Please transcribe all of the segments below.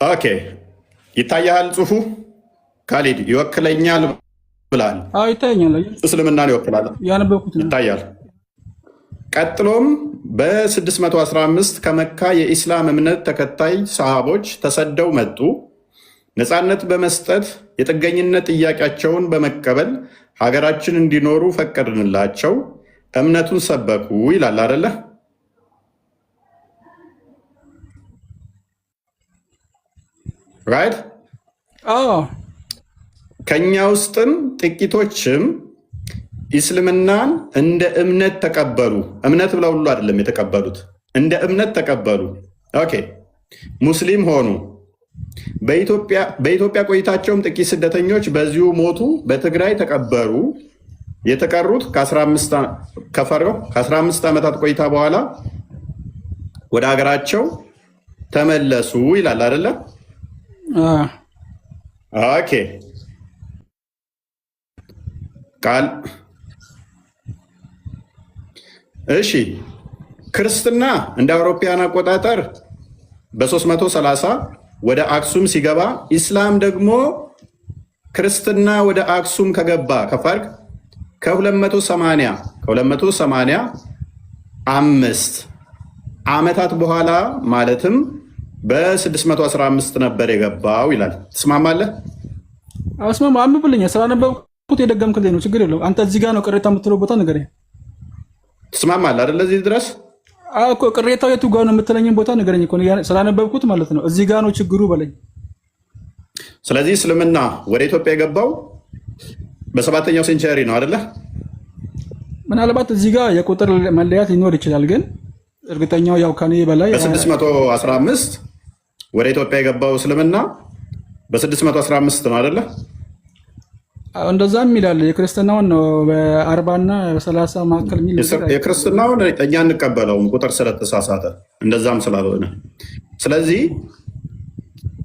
ኦኬ ይታያል ጽሁፉ ካሊድ ይወክለኛል ብላል። ይታየኛል። እስልምናን ይወክላል ያነበብኩት ነው። ይታያል። ቀጥሎም በ615 ከመካ የኢስላም እምነት ተከታይ ሰሃቦች ተሰደው መጡ። ነፃነት በመስጠት የጥገኝነት ጥያቄያቸውን በመቀበል ሀገራችን እንዲኖሩ ፈቀድንላቸው፣ እምነቱን ሰበኩ ይላል አደለ? ራይት። ከኛ ውስጥም ጥቂቶችም ኢስልምናን እንደ እምነት ተቀበሉ። እምነት ብለው ሁሉ አይደለም የተቀበሉት፣ እንደ እምነት ተቀበሉ። ኦኬ ሙስሊም ሆኑ። በኢትዮጵያ ቆይታቸውም ጥቂት ስደተኞች በዚሁ ሞቱ፣ በትግራይ ተቀበሩ። የተቀሩት ከ15 ዓመታት ቆይታ በኋላ ወደ ሀገራቸው ተመለሱ ይላል አይደለ? ኦኬ ቃል እሺ። ክርስትና እንደ አውሮፓውያን አቆጣጠር በ330 ወደ አክሱም ሲገባ፣ ኢስላም ደግሞ ክርስትና ወደ አክሱም ከገባ ከፈርቅ ከ285 ዓመታት በኋላ ማለትም በ615 ነበር የገባው ይላል። ትስማማለህ? አስማማ አንብብልኝ። ስላነበብኩት የደገምክልኝ ነው። ችግር የለው። አንተ እዚህ ጋር ነው ቅሬታ የምትለው ቦታ ንገረኝ። ትስማማለህ አይደል? እዚህ ድረስ እኮ ቅሬታው የቱ ጋር ነው የምትለኝን ቦታ ንገረኝ እኮ ስላነበብኩት ማለት ነው። እዚህ ጋር ነው ችግሩ በለኝ። ስለዚህ እስልምና ወደ ኢትዮጵያ የገባው በ7ኛው ሴንቸሪ ነው አይደለ? ምናልባት እዚህ ጋር የቁጥር መለያት ሊኖር ይችላል፣ ግን እርግጠኛው ያው ከኔ በላይ በ615 ወደ ኢትዮጵያ የገባው እስልምና በ615 ነው አይደለ? እንደዛም ይላል። የክርስትናውን ነው በ40 እና በ30 መካከል የሚል የክርስትናውን እኛ እንቀበለውም ቁጥር ስለተሳሳተ እንደዛም ስላልሆነ፣ ስለዚህ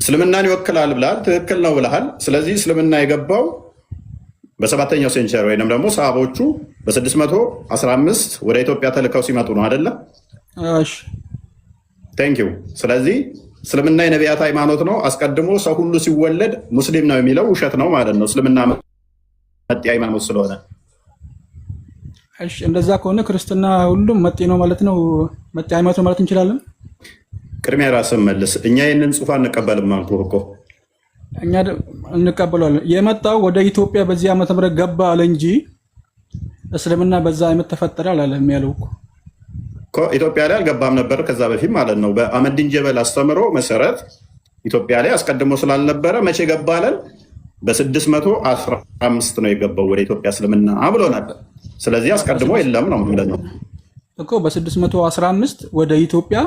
እስልምናን ይወክላል ብላል። ትክክል ነው ብለሃል። ስለዚህ እስልምና የገባው በ7ኛው ሴንቸሪ ወይንም ደግሞ ሰሃቦቹ በ615 ወደ ኢትዮጵያ ተልከው ሲመጡ ነው አይደለ? እሺ ቴንክ ዩ። ስለዚህ እስልምና የነቢያት ሃይማኖት ነው። አስቀድሞ ሰው ሁሉ ሲወለድ ሙስሊም ነው የሚለው ውሸት ነው ማለት ነው። እስልምና መጤ ሃይማኖት ስለሆነ። እሺ እንደዛ ከሆነ ክርስትና ሁሉም መጤ ነው ማለት ነው። መጤ ሃይማኖት ነው ማለት እንችላለን? ቅድሚያ ራስን መልስ። እኛ ይህንን ጽሑፍ አንቀበልም አልኩህ እኮ። እኛ እንቀበለዋለን። የመጣው ወደ ኢትዮጵያ በዚህ ዓመተ ምህረት ገባ አለ እንጂ እስልምና በዛ ዓመት ተፈጠረ አላለም ያለው እኮ። ኢትዮጵያ ላይ አልገባም ነበር ከዛ በፊት ማለት ነው። በአህመዲን ጀበል አስተምሮ መሰረት ኢትዮጵያ ላይ አስቀድሞ ስላልነበረ መቼ ገባ አለን? በ615 ነው የገባው ወደ ኢትዮጵያ እስልምና ብሎ ነበር። ስለዚህ አስቀድሞ የለም ነው ማለት ነው እኮ። በ615 ወደ ኢትዮጵያ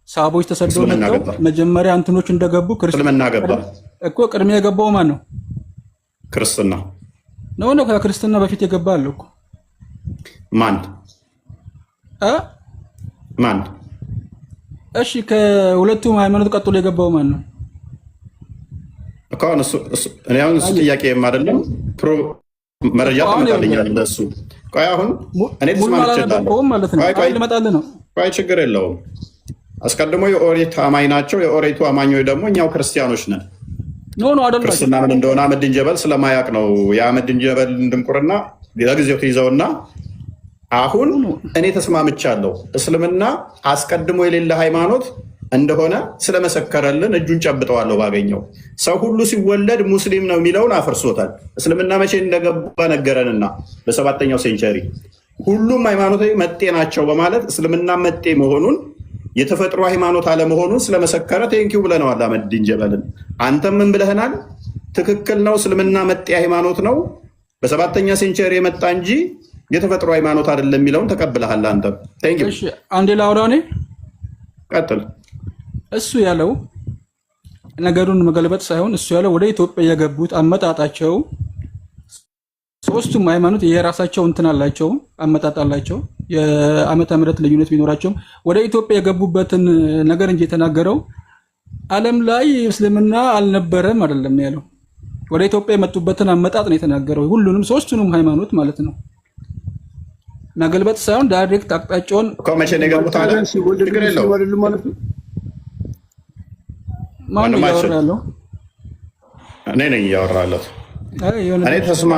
ሰሃቦች ተሰደው መጥተው መጀመሪያ እንትኖች እንደገቡ ክርስትና ገባ እኮ። ቅድሚያ የገባው ማን ነው? ክርስትና ነው። ከክርስትና በፊት የገባ አለ እኮ። ማን ማን? እሺ ከሁለቱም ሃይማኖት ቀጥሎ የገባው ማን ነው? እኔ አሁን እሱ ጥያቄም አይደለም መረጃ ታመጣልኛል ለሱ። ቆይ አሁን እኔ ተስማምቻለሁ ልመጣልህ ነው። ቆይ ችግር የለውም። አስቀድሞ የኦሪት አማኝ ናቸው። የኦሪቱ አማኞች ደግሞ እኛው ክርስቲያኖች ነን። ክርስትና ምን እንደሆነ አህመዲን ጀበል ስለማያውቅ ነው። የአህመዲን ጀበል ድንቁርና ለጊዜው ትይዘውና አሁን እኔ ተስማምቻለሁ። እስልምና አስቀድሞ የሌለ ሃይማኖት እንደሆነ ስለመሰከረልን እጁን ጨብጠዋለሁ ባገኘው። ሰው ሁሉ ሲወለድ ሙስሊም ነው የሚለውን አፍርሶታል። እስልምና መቼ እንደገባ ነገረንና በ7ኛው ሴንቸሪ ሁሉም ሃይማኖቶች መጤ ናቸው በማለት እስልምና መጤ መሆኑን የተፈጥሮ ሃይማኖት አለመሆኑን ስለመሰከረ ቴንኪው ብለነዋል አህመዲን ጀበልን። አንተም ምን ብለህናል? ትክክል ነው፣ እስልምና መጤ ሃይማኖት ነው፣ በ7ኛ ሴንቸሪ የመጣ እንጂ የተፈጥሮ ሃይማኖት አይደለም የሚለውን ተቀብለሃል አንተም። ቴንኪው። እሺ አንዴ ላውራው እኔ። ቀጥል። እሱ ያለው ነገሩን መገልበጥ ሳይሆን እሱ ያለው ወደ ኢትዮጵያ የገቡት አመጣጣቸው ሶስቱም ሃይማኖት የራሳቸው እንትን አላቸው፣ አመጣጥ አላቸው። የዓመተ ምህረት ልዩነት ቢኖራቸውም ወደ ኢትዮጵያ የገቡበትን ነገር እንጂ የተናገረው ዓለም ላይ እስልምና አልነበረም አይደለም ያለው። ወደ ኢትዮጵያ የመጡበትን አመጣጥ ነው የተናገረው። ሁሉንም ሶስቱንም ሃይማኖት ማለት ነው። መገልበጥ ሳይሆን ዳይሬክት አቅጣጫውን መቼ ነው የገቡት አለ። ችግር የለውም ማን ያወራ ያለው? እኔ ነኝ ያወራለት። እኔ ተስማ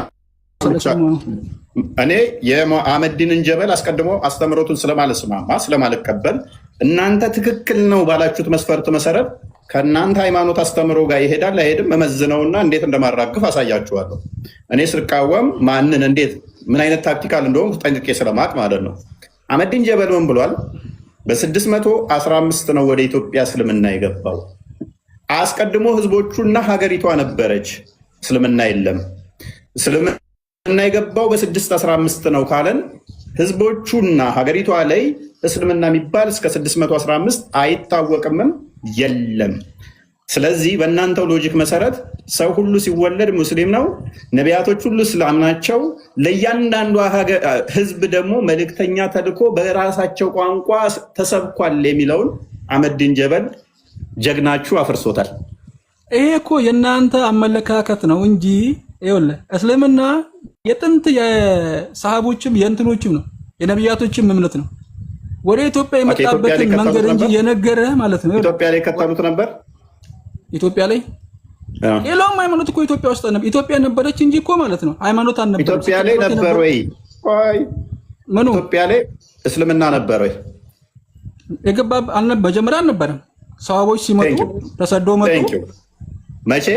እኔ የአህመዲንን ጀበል አስቀድሞ አስተምሮቱን ስለማልቀበል እናንተ ትክክል ነው ባላችሁት መስፈርት መሰረት ከእናንተ ሃይማኖት አስተምሮ ጋር ይሄዳል አይሄድም መመዝነውና እንዴት እንደማራግፍ አሳያችኋለሁ። እኔ ስቃወም ማንን እንዴት ምን አይነት ታክቲካል እንደሆነ ጠንቅቄ ስለማቅ ማለት ነው። አህመዲን ጀበል ምን ብሏል? በ615 ነው ወደ ኢትዮጵያ እስልምና የገባው። አስቀድሞ ህዝቦቹና ሀገሪቷ ነበረች፣ እስልምና የለም። እስልምና የገባው በ615 ነው ካለን ህዝቦቹና ሀገሪቷ ላይ እስልምና የሚባል እስከ 615 አይታወቅምም፣ የለም። ስለዚህ በእናንተው ሎጂክ መሰረት ሰው ሁሉ ሲወለድ ሙስሊም ነው፣ ነቢያቶች ሁሉ እስላም ናቸው። ለእያንዳንዷ ህዝብ ደግሞ መልእክተኛ ተልኮ በራሳቸው ቋንቋ ተሰብኳል የሚለውን አህመዲን ጀበል ጀግናችሁ አፍርሶታል። ይሄ እኮ የእናንተ አመለካከት ነው እንጂ ይኸውልህ እስልምና የጥንት የሰሃቦችም የእንትኖችም ነው የነቢያቶችም እምነት ነው። ወደ ኢትዮጵያ የመጣበትን መንገድ እንጂ የነገረ ማለት ነው። ኢትዮጵያ ላይ ከተሉት ነበር። ኢትዮጵያ ላይ ሌላውም ሃይማኖት እኮ ኢትዮጵያ ውስጥ ነበር። ኢትዮጵያ ነበረች እንጂ እኮ ማለት ነው ሃይማኖት አልነበረም። ኢትዮጵያ ላይ ነበር ወይ? ምኑ ኢትዮጵያ ላይ እስልምና ነበር ወይ? የገባ መጀመሪያ አልነበረም። ሰሃቦች ሲመጡ ተሰደው መጡ። መቼ?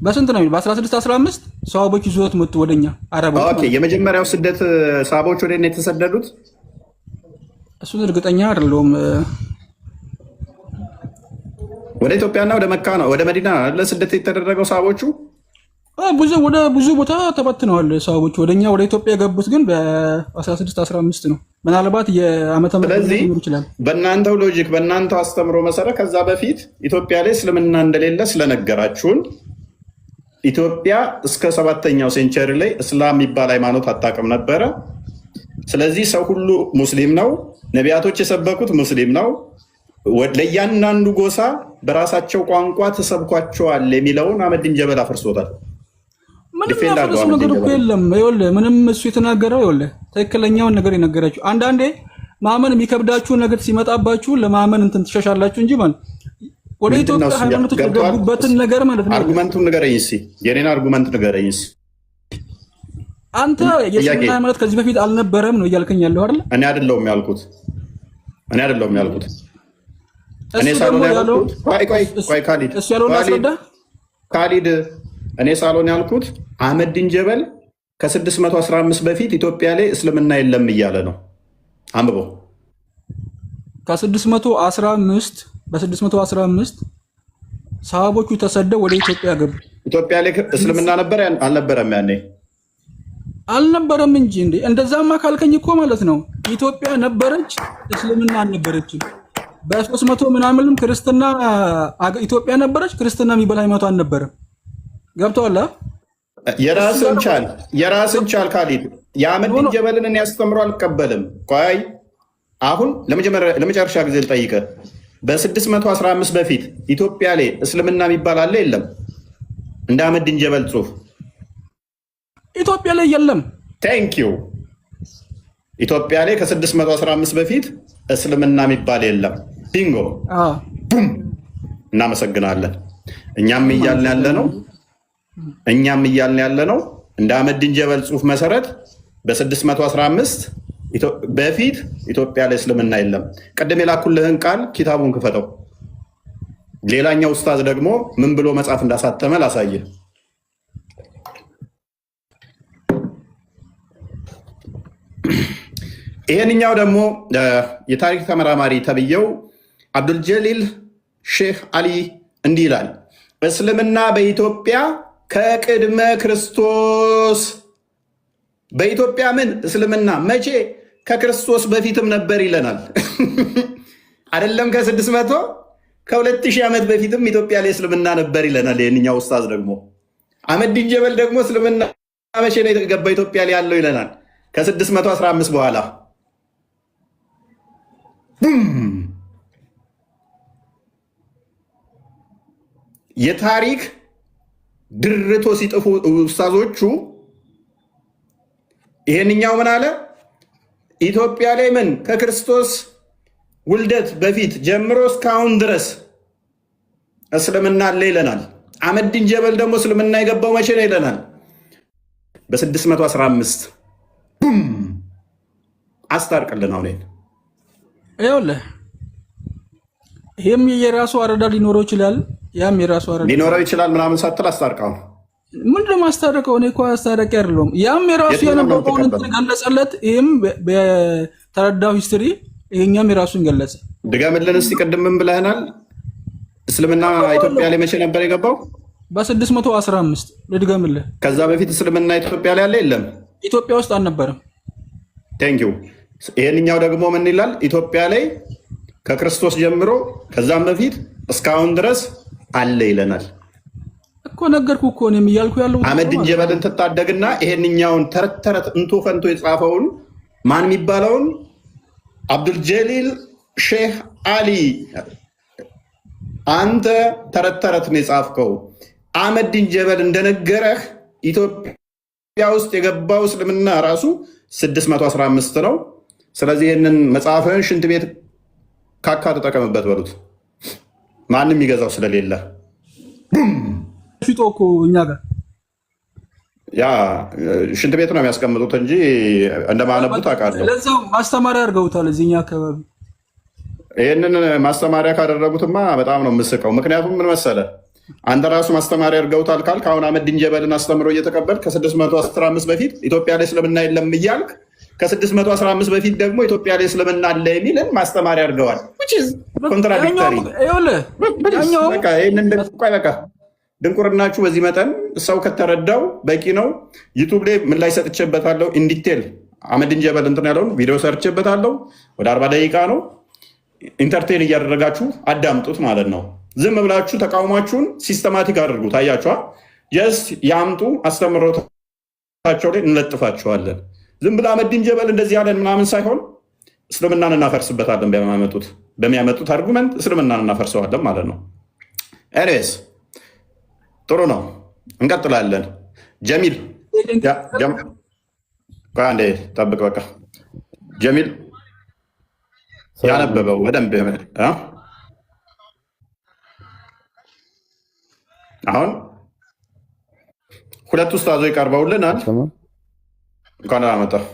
በስንት ነው? በ1615 ሰሃቦች ይዞት መጡ ወደኛ አረቦች። ኦኬ፣ የመጀመሪያው ስደት ሰሃቦች ወደ እኔ የተሰደዱት እሱን እርግጠኛ አይደለሁም። ወደ ኢትዮጵያና ወደ መካ ነው ወደ መዲና ለስደት የተደረገው ሰሃቦቹ ወደ ብዙ ቦታ ተበትነዋል። ሰሃቦቹ ወደኛ ወደ ኢትዮጵያ የገቡት ግን በ1615 ነው። ምናልባት የዓመተ ምህረት ሊሆን ይችላል። በእናንተው ሎጂክ በእናንተው አስተምሮ መሰረት ከዛ በፊት ኢትዮጵያ ላይ እስልምና እንደሌለ ስለነገራችሁን ኢትዮጵያ እስከ 7ኛው ሴንቸሪ ላይ እስላም የሚባል ሃይማኖት አታውቅም ነበረ። ስለዚህ ሰው ሁሉ ሙስሊም ነው፣ ነቢያቶች የሰበኩት ሙስሊም ነው፣ ለእያንዳንዱ ጎሳ በራሳቸው ቋንቋ ተሰብኳቸዋል የሚለውን አህመዲን ጀበል አፍርሶታል። ምንም ያፈረሱ ነገር እኮ የለም። ይኸውልህ ምንም እሱ የተናገረው ይኸውልህ ትክክለኛውን ነገር የነገራችሁ። አንዳንዴ ማመን የሚከብዳችሁ ነገር ሲመጣባችሁ ለማመን እንትን ትሸሻላችሁ እንጂ ማለት ወደ ኢትዮጵያ ሃይማኖቶች የገቡበትን ነገር ማለት ነው። አርጉመንቱን ንገረኝ እስኪ፣ የኔን አርጉመንት ንገረኝ እስኪ። አንተ የእስልምና ሃይማኖት ከዚህ በፊት አልነበረም ነው እያልከኝ ያለው አይደል? እኔ አይደለሁም ያልኩት። እኔ ሳሎን ያልኩት ቆይ ካሊድ እሱ ያለውን አስረዳ ካሊድ። እኔ ሳሎን ያልኩት አህመዲን ጀበል ከ615 በፊት ኢትዮጵያ ላይ እስልምና የለም እያለ ነው። አንብበው። ከ615 በ615 ሰሃቦቹ ተሰደው ወደ ኢትዮጵያ ገቡ። ኢትዮጵያ ላይ እስልምና ነበር አልነበረም? ያኔ አልነበረም እንጂ እንዴ! እንደዛማ ካልከኝ እኮ ማለት ነው ኢትዮጵያ ነበረች፣ እስልምና አልነበረችም። በ300 ምናምንም ክርስትና ኢትዮጵያ ነበረች፣ ክርስትና የሚባል ሃይማኖት አልነበረም። ገብቶሃል? የራስን ቻል ካሊድ። የአህመዲን ጀበልን እኔ አስተምሮ አልቀበልም። ቆይ አሁን ለመጨረሻ ጊዜ ልጠይቅህ፣ በ615 በፊት ኢትዮጵያ ላይ እስልምና የሚባል አለ የለም? እንደ አህመዲን ጀበል ጽሁፍ ኢትዮጵያ ላይ የለም። ቴንኪው። ኢትዮጵያ ላይ ከ615 በፊት እስልምና የሚባል የለም። ቢንጎ ቡም። እናመሰግናለን። እኛም እያልን ያለ ነው እንደ አህመዲን ጀበል ጽሁፍ መሰረት በ615 በፊት ኢትዮጵያ ላይ እስልምና የለም። ቅድም የላኩልህን ቃል ኪታቡን ክፈተው። ሌላኛው ኡስታዝ ደግሞ ምን ብሎ መጽሐፍ እንዳሳተመ ላሳይህ። ይሄንኛው ደግሞ የታሪክ ተመራማሪ ተብዬው አብዱልጀሊል ሼህ አሊ እንዲህ ይላል። እስልምና በኢትዮጵያ ከቅድመ ክርስቶስ በኢትዮጵያ ምን እስልምና መቼ ከክርስቶስ በፊትም ነበር ይለናል። አይደለም ከ600 ከ2000 ዓመት በፊትም ኢትዮጵያ ላይ እስልምና ነበር ይለናል። ይህንኛው ኡስታዝ ደግሞ አህመዲን ጀበል ደግሞ እስልምና መቼ ነው የተገባ ኢትዮጵያ ላይ ያለው ይለናል። ከ615 በኋላ የታሪክ ድርቶ ሲጥፉ ኡስታዞቹ ይሄንኛው ምን አለ? ኢትዮጵያ ላይ ምን ከክርስቶስ ውልደት በፊት ጀምሮ እስካሁን ድረስ እስልምና አለ ይለናል። አህመዲን ጀበል ደግሞ እስልምና የገባው መቼ ነው ይለናል? በ615 ቡም አስታርቅልን። አሁን ይኸውልህ ይህም የራሱ አረዳ ሊኖረው ይችላል፣ ያም የራሱ አረዳ ሊኖረው ይችላል ምናምን ሳትል አስታርቀው። ምንድነው ማስታረቀው? እኔ እኮ አስታራቂ አይደለሁም። ያም የራሱ የነበረውን እንትን ገለጸለት፣ ይህም በተረዳው ሂስትሪ ይሄኛም የራሱን ገለጸ። ድገምልን እስቲ። ቅድም ምን ብለህናል? እስልምና ኢትዮጵያ ላይ መቼ ነበር የገባው? በ615 ልድገምልህ። ከዛ በፊት እስልምና ኢትዮጵያ ላይ ያለ የለም፣ ኢትዮጵያ ውስጥ አልነበረም። ቴንኪው። ይሄንኛው ደግሞ ምን ይላል? ኢትዮጵያ ላይ ከክርስቶስ ጀምሮ ከዛም በፊት እስካሁን ድረስ አለ ይለናል እኮ። ነገርኩህ እኮ እኔም እያልኩ ያለው አህመዲን ጀበልን ትታደግና ይሄንኛውን ተረት ተረት እንቶ ፈንቶ የጻፈውን ማን የሚባለውን አብዱልጀሊል ሼህ አሊ አንተ ተረት ተረት ነው የጻፍከው። አህመዲን ጀበል እንደነገረህ ኢትዮጵያ ውስጥ የገባው እስልምና ራሱ 615 ነው። ስለዚህ ይህንን መጽሐፍህን ሽንት ቤት ካካ ተጠቀምበት በሉት፣ ማንም ይገዛው ስለሌለ። ሽጦ እኮ እኛ ጋር ያ ሽንት ቤት ነው የሚያስቀምጡት እንጂ እንደማነቡት አውቃለሁ። ለዛው ማስተማሪያ አድርገውታል እዚህኛ አካባቢ። ይህንን ማስተማሪያ ካደረጉትማ በጣም ነው የምስቀው። ምክንያቱም ምን መሰለ፣ አንተ ራሱ ማስተማሪያ አድርገውታል ካልክ አሁን አህመዲን ጀበልን አስተምሮ እየተቀበል ከ615 በፊት ኢትዮጵያ ላይ እስልምና የለም እያልክ ከ615 በፊት ደግሞ ኢትዮጵያ ላይ እስልምና አለ የሚልን ማስተማሪያ አድርገዋል። ኮንትራዲክተሪ። በቃ ድንቁርናችሁ በዚህ መጠን ሰው ከተረዳው በቂ ነው። ዩቱብ ላይ ምን ላይ ሰጥቼበታለሁ ኢንዲቴል አህመዲን ጀበል እንትን ያለውን ቪዲዮ ሰርቼበታለሁ። ወደ 40 ደቂቃ ነው። ኢንተርቴን እያደረጋችሁ አዳምጡት ማለት ነው። ዝም ብላችሁ ተቃውሟችሁን ሲስተማቲክ አድርጉት። አያችኋ? ጀስት ያምጡ፣ አስተምሮታቸው ላይ እንለጥፋቸዋለን። ዝም ብላ አህመዲን ጀበል እንደዚህ ያለን ምናምን ሳይሆን እስልምናን እናፈርስበታለን። በሚያመጡት አርጉመንት እስልምናን እናፈርሰዋለን ማለት ነው። ኤኒዌይስ ጥሩ ነው፣ እንቀጥላለን። ጀሚል አንዴ ጠብቅ። በቃ ጀሚል ያነበበው በደንብ አሁን ሁለት ኡስታዞች ቀርበውልናል። እንኳን ደህና መጣህ።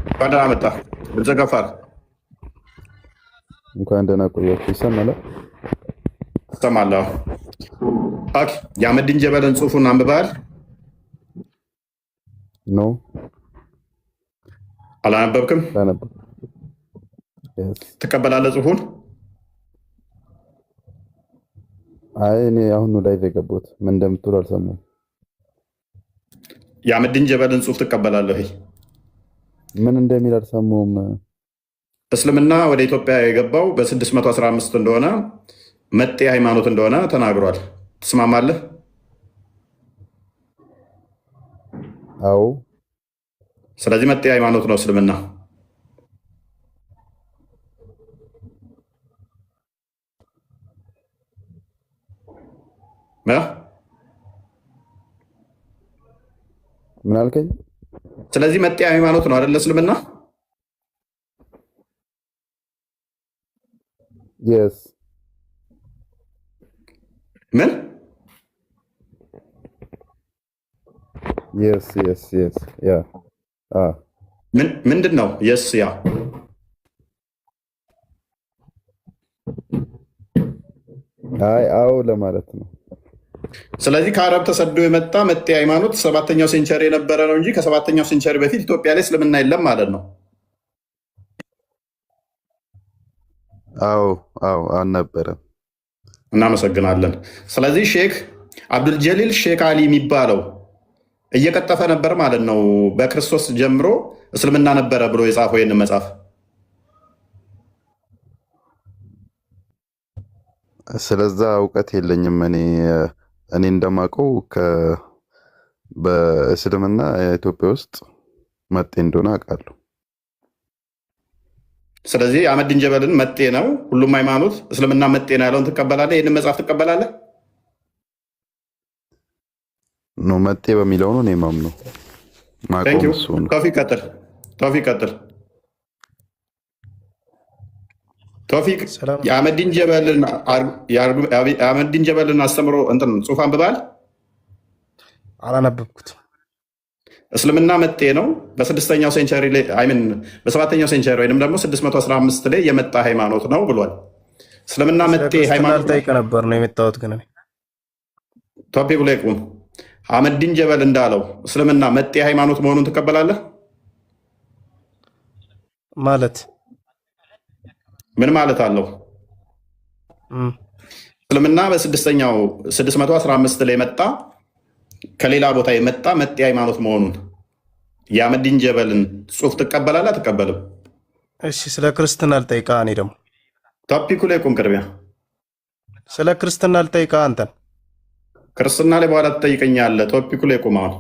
እንኳን ደህና መጣህ። ድምፅህ ከፍ አድርግ። እንኳን ደህና ቆያችሁ። ይሰማል? እሰማለሁ። የአህመዲን ጀበልን ጽሑፉን አንብበሃል? ኖ አላነበብክም? ትቀበላለህ ጽሑፉን? አይ እኔ አሁን ነው ላይቭ የገባሁት። ምን እንደምትሉ አልሰማሁም። የአህመዲን ጀበልን ጽሑፍ ትቀበላለህ? ምን እንደሚል አልሰማሁም። እስልምና ወደ ኢትዮጵያ የገባው በ615 እንደሆነ መጤ ሃይማኖት እንደሆነ ተናግሯል። ትስማማለህ? አዎ። ስለዚህ መጤ ሃይማኖት ነው እስልምና። ምን አልከኝ? ስለዚህ መጤ ሃይማኖት ነው አይደለ እስልምና? የስ ምን? የስ ያ ምንድን ነው? የስ ያ አዎ ለማለት ነው። ስለዚህ ከአረብ ተሰዶ የመጣ መጤ ሃይማኖት 7ኛው ሴንቸሪ የነበረ ነው እንጂ ከ7ኛው ሴንቸሪ በፊት ኢትዮጵያ ላይ እስልምና የለም ማለት ነው። አዎ አልነበረም። እናመሰግናለን። ስለዚህ ሼክ አብዱልጀሊል ሼክ አሊ የሚባለው እየቀጠፈ ነበር ማለት ነው። በክርስቶስ ጀምሮ እስልምና ነበረ ብሎ የጻፈው ይህንን መጽሐፍ። ስለዛ እውቀት የለኝም። እኔ እንደማውቀው በእስልምና ኢትዮጵያ ውስጥ መጤ እንደሆነ አውቃለሁ። ስለዚህ አህመዲን ጀበልን መጤ ነው ሁሉም ሃይማኖት እስልምና መጤ ነው ያለውን ትቀበላለህ? ይህንን መጽሐፍ ትቀበላለህ? መጤ በሚለው ነው እኔ የማምነው። ኮፊ ቀጥል። ቶፊቅ ቀጥል። ቶፊቅ የአህመዲን ጀበልን አስተምሮ እንትን ጽሑፍ አንብበሃል? አላነበብኩትም። እስልምና መጤ ነው። በ6ኛው ሴንቸሪ ላይ በ7ኛው ሴንቸሪ ወይም ደግሞ 615 ላይ የመጣ ሃይማኖት ነው ብሏል። እስልምና መጤ ሃይማኖት ጠይቀ ነበር ነው የመጣሁት። ግን ቶፒኩ ላይ ቁም። አህመዲን ጀበል እንዳለው እስልምና መጤ ሃይማኖት መሆኑን ትቀበላለህ? ማለት ምን ማለት አለው? እስልምና በ6ኛው 615 ላይ መጣ ከሌላ ቦታ የመጣ መጤ ሃይማኖት መሆኑን የአህመዲን ጀበልን ጽሑፍ ትቀበላለህ? አትቀበልም? እሺ ስለ ክርስትና ልጠይቃ። እኔ ደግሞ ቶፒኩ ላይ ቁም። ቅድሚያ ስለ ክርስትና ልጠይቃ። አንተን ክርስትና ላይ በኋላ ትጠይቀኛለህ። ቶፒኩ ላይ ቁም። አሁን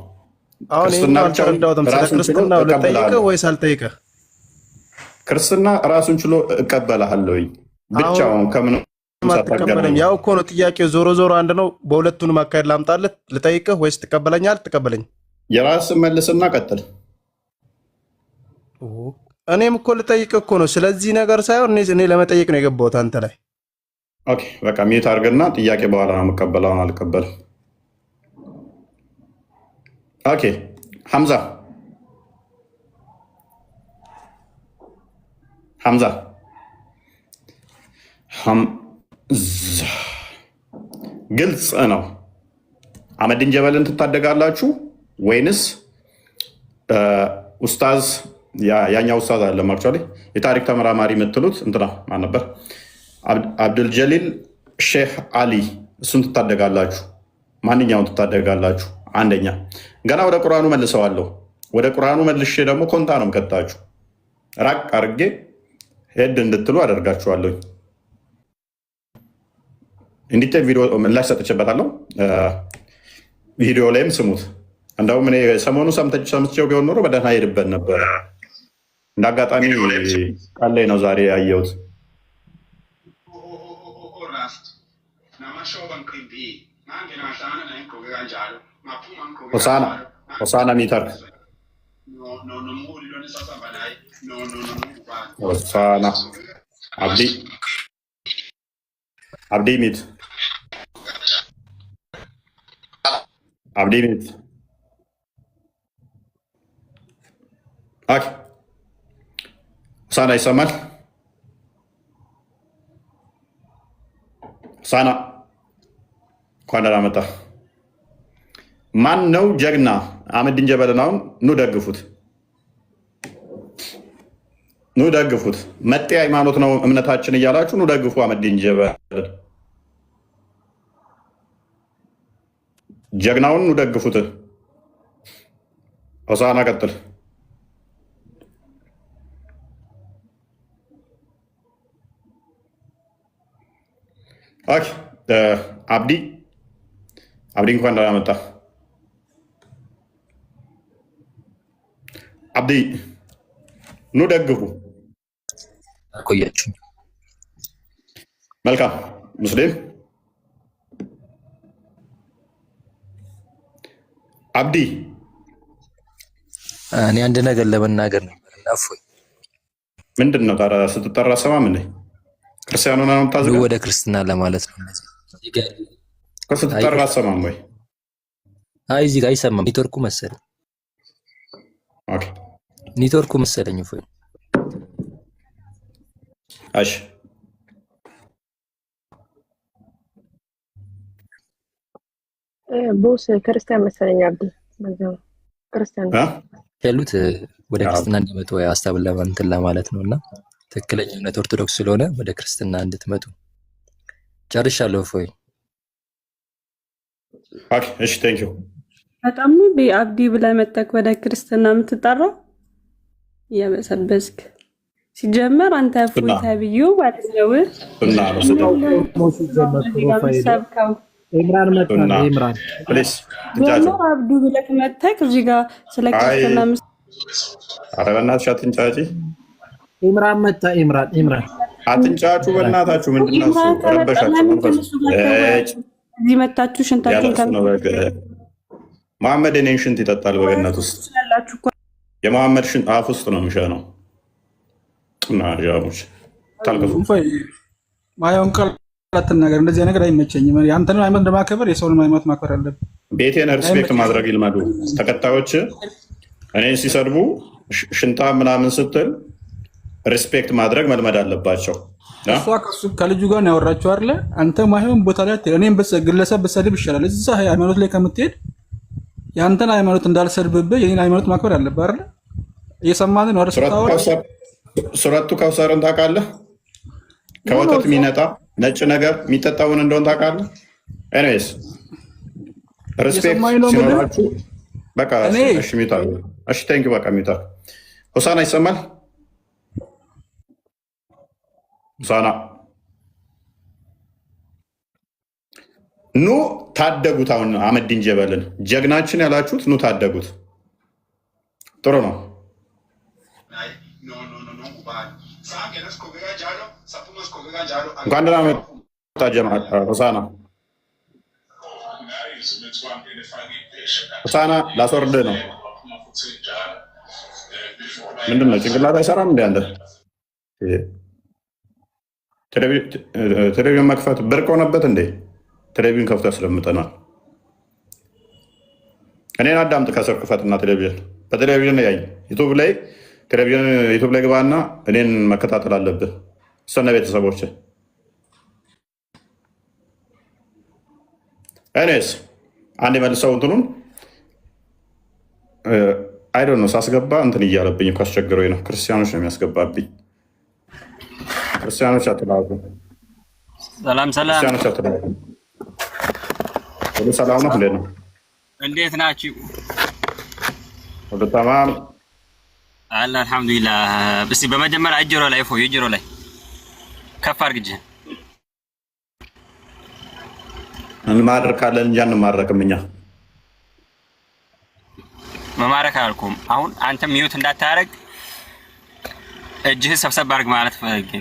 ክርስትና አልተረዳሁትም። ስለ ክርስትና ልጠይቅህ ወይስ አልጠይቅህ? ክርስትና ራሱን ችሎ እቀበላለሁኝ ብቻውን ከምን አትቀበለኝ። ያው እኮ ነው ጥያቄው። ዞሮ ዞሮ አንድ ነው። በሁለቱንም አካሄድ ላምጣልህ። ልጠይቅህ ወይስ ትቀበለኛል? ትቀበለኝ። የራስን መልስና ቀጥል። እኔም እኮ ልጠይቅህ እኮ ነው። ስለዚህ ነገር ሳይሆን እኔ ለመጠየቅ ነው የገባሁት አንተ ላይ። ኦኬ በቃ ሚዩት አድርግና ጥያቄ በኋላ ነው የምቀበለው። አልቀበልም። ኦኬ ሐምዛ ግልጽ ነው። አህመዲን ጀበልን ትታደጋላችሁ ወይንስ ኡስታዝ ያኛው ኡስታዝ አይደለም፣ አክቹዋሊ የታሪክ ተመራማሪ የምትሉት እንትና ማን ነበር? አብዱልጀሊል ሼህ አሊ፣ እሱን ትታደጋላችሁ? ማንኛውን ትታደጋላችሁ? አንደኛ ገና ወደ ቁርአኑ መልሰዋለሁ። ወደ ቁርአኑ መልሼ ደግሞ ኮንታ ነው የምከታችሁ። ራቅ አድርጌ ሄድ እንድትሉ አደርጋችኋለሁ። እንዲቴ ቪዲዮ ምላሽ ሰጥቼበታለሁ። ቪዲዮ ላይም ስሙት። እንደውም እኔ ሰሞኑ ሰምቼው ቢሆን ኖሮ በደህና ሄድበት ነበር። እንደ አጋጣሚ ቃል ላይ ነው ዛሬ ያየሁት። ሆሳና ሚተር ሆሳና አብዲ ሚት ሆሳና ይሰማል? ሆሳና እንኳን ደህና መጣ። ማን ነው ጀግና? አህመዲን ጀበልን አሁን ኑ ደግፉት። መጤ ሃይማኖት ነው እምነታችን እያላችሁ ኑ ደግፉ አህመዲን ጀበልን። ጀግናውን ኑ ደግፉት። ሆሳና ቀጥል። አብዲ እንኳን ደህና መጣ። አብዲ ኑ ደግፉ። ቆያችሁ። መልካም ሙስሊም አብዲ፣ እኔ አንድ ነገር ለመናገር ነበር እና እፎይ ምንድን ነው ታዲያ ስትጠራ ሰማም እንዴ? ክርስቲያኑ ነው የምታዝገው? ወደ ክርስትና ለማለት ነው። ስትጠራ ሰማም ወይ? አይ እዚህ ጋር አይሰማም። ኔትወርኩ መሰለኝ። ኦኬ ኔትወርኩ መሰለኝ። እፎይ እሺ ቦስ ክርስቲያን መሰለኝ። አብዲ በዛው ክርስቲያን ያሉት ወደ ክርስትና እንዲመጡ ሀሳብ ለማንተን ለማለት ነው። እና ትክክለኛ እውነት ኦርቶዶክስ ስለሆነ ወደ ክርስትና እንድትመጡ ጨርሻለሁ። እፎይ ኦኬ እሺ ቴንክ ዩ። በጣም ነው አብዲ ብለህ መጣክ ወደ ክርስትና የምትጠራው የበሰበስክ ሲጀመር አንተ እፎይ ተብዩ ማለት ነው። እና ኢምራን መጣ። ኢምራን ፕሊስ ጀምሮ አብዱ ብለህ መጣክ እዚህ ጋር ስለ ክርስትና ኧረ በእናትሽ አትንጫጪ። ኢምራን መጣ። ኢምራን አትንጫጩ በእናታችሁ። ምንድን ነው እሱ? ረበሻችሁ መንፈስ እዚህ መታችሁ ሽንታችሁን መሐመድ እኔን ሽንት ይጠጣል በገነት ውስጥ የመሐመድ ሽን አፍ ውስጥ ነው የሚሸነው። እና ጃሞች ታልቀሱ ማየውን ቃል አትናገር። እንደዚህ ነገር አይመቸኝም። ያንተን ሃይማኖት እንደማከበር የሰውን ሃይማኖት ማክበር አለብህ። ቤቴን ሪስፔክት ማድረግ ይልመዱ። ተከታዮች እኔን ሲሰድቡ ሽንታ ምናምን ስትል ሪስፔክት ማድረግ መልመድ አለባቸው። እሷ ከልጁ ጋር ነው ያወራችሁ አይደለ? አንተ ማይሆን ቦታ ላይ አትሄድ። እኔም ግለሰብ ብሰድብ ይሻላል። እዛ ሃይማኖት ላይ ከምትሄድ ያንተን ሃይማኖት እንዳልሰድብብህ የኔን ሃይማኖት ማክበር አለብህ አይደለ? እየሰማን ነው አይደል? ሱረቱ ከውሰርን ታውቃለህ? ከወተት የሚነጣ ነጭ ነገር የሚጠጣውን እንደሆነ ታውቃለህ? ኤኒዌይስ ሪስፔክት ሲኖራችሁ በቃ እሺ ሚውታ እሺ ቴንክ በቃ ሚውታ ሆሳና ይሰማል? ሆሳና ኑ ታደጉት። አሁን አህመዲን ጀበልን ጀግናችን ያላችሁት ኑ ታደጉት። ጥሩ ነው። እንኳን ደህና መጣ ጀማል ሆሳና። ሆሳና ላስወርድህ ነው። ምንድን ነው ጭንቅላት አይሰራም እንደ አንተ? ቴሌቪዥን መክፈት ብርቅ ሆነበት እንዴ? ቴሌቪዥን ከፍቶ ያስለምጠናል። እኔን አዳምጥ። ከስር ክፈትና ቴሌቪዥን በቴሌቪዥን ያይ ዩቱብ ላይ ግባና እኔን መከታተል አለብህ። እሰነ ቤተሰቦች እኔስ አንድ መልሰው እንትኑን አይዶን ነው ሳስገባ እንትን እያለብኝ እኮ አስቸግሮኝ ነው። ክርስቲያኖች ነው የሚያስገባብኝ። ክርስቲያኖች አትላሉ። ሰላም ሰላም። ክርስቲያኖች አትላሉ። ሁሉ ሰላም ነው? እንዴት ነው? እንዴት ናችሁ? ሁሉ ተማም አለ አልሐምዱሊላህ። እስኪ በመጀመሪያ እጅሮ ላይ እጅሮ ላይ ከፍ አድርግ እጅህን። እንማረክ ካለን እንጂ አንማረክም እኛ። መማረክ አልኩም። አሁን አንተ ሚዩት እንዳታረግ እጅህን ሰብሰብ አድርግ ማለት ፈልጌ።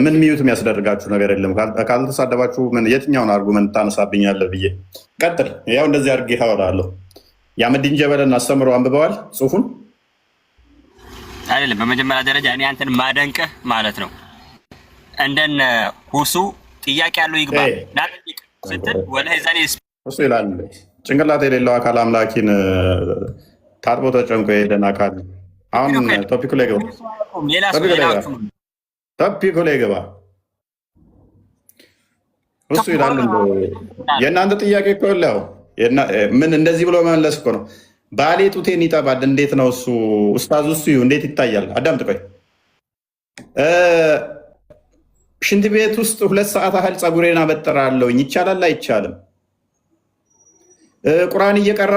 ምን ሚዩት የሚያስደርጋችሁ ነገር የለም። ካልተሳደባችሁ የትኛውን አርጉመንት ታነሳብኛለህ ብዬ ቀጥል። ያው እንደዚህ አድርጌ ታወራለሁ። የአህመዲን ጀበልን አስተምሮ አንብበዋል ጽሁፉን አይደለም። በመጀመሪያ ደረጃ እኔ አንተን ማደንቅህ ማለት ነው። እንደነ ሁሱ ጥያቄ ያለው ይግባ ናጥቅ ስትል ወላሂ ዛኔ እሱ ይላል ጭንቅላት የሌለው አካል አምላኪን ታጥቦ ተጨምቆ የሄደን አካል። አሁን ቶፒኩ ላይ ገባ። ቶፒኩ ላይ ገባ። እሱ ይላል የእናንተ ጥያቄ እኮ ያው ምን እንደዚህ ብሎ መመለስ እኮ ነው። ባሌ ጡቴን ይጠባል። እንዴት ነው እሱ? ኡስታዝ እሱ እንዴት ይታያል? አዳምጥ ቆይ። ሽንት ቤት ውስጥ 2 ሰዓት ያህል ፀጉሬን አበጥራለሁኝ። ይቻላል አይቻልም? ቁርአን እየቀራ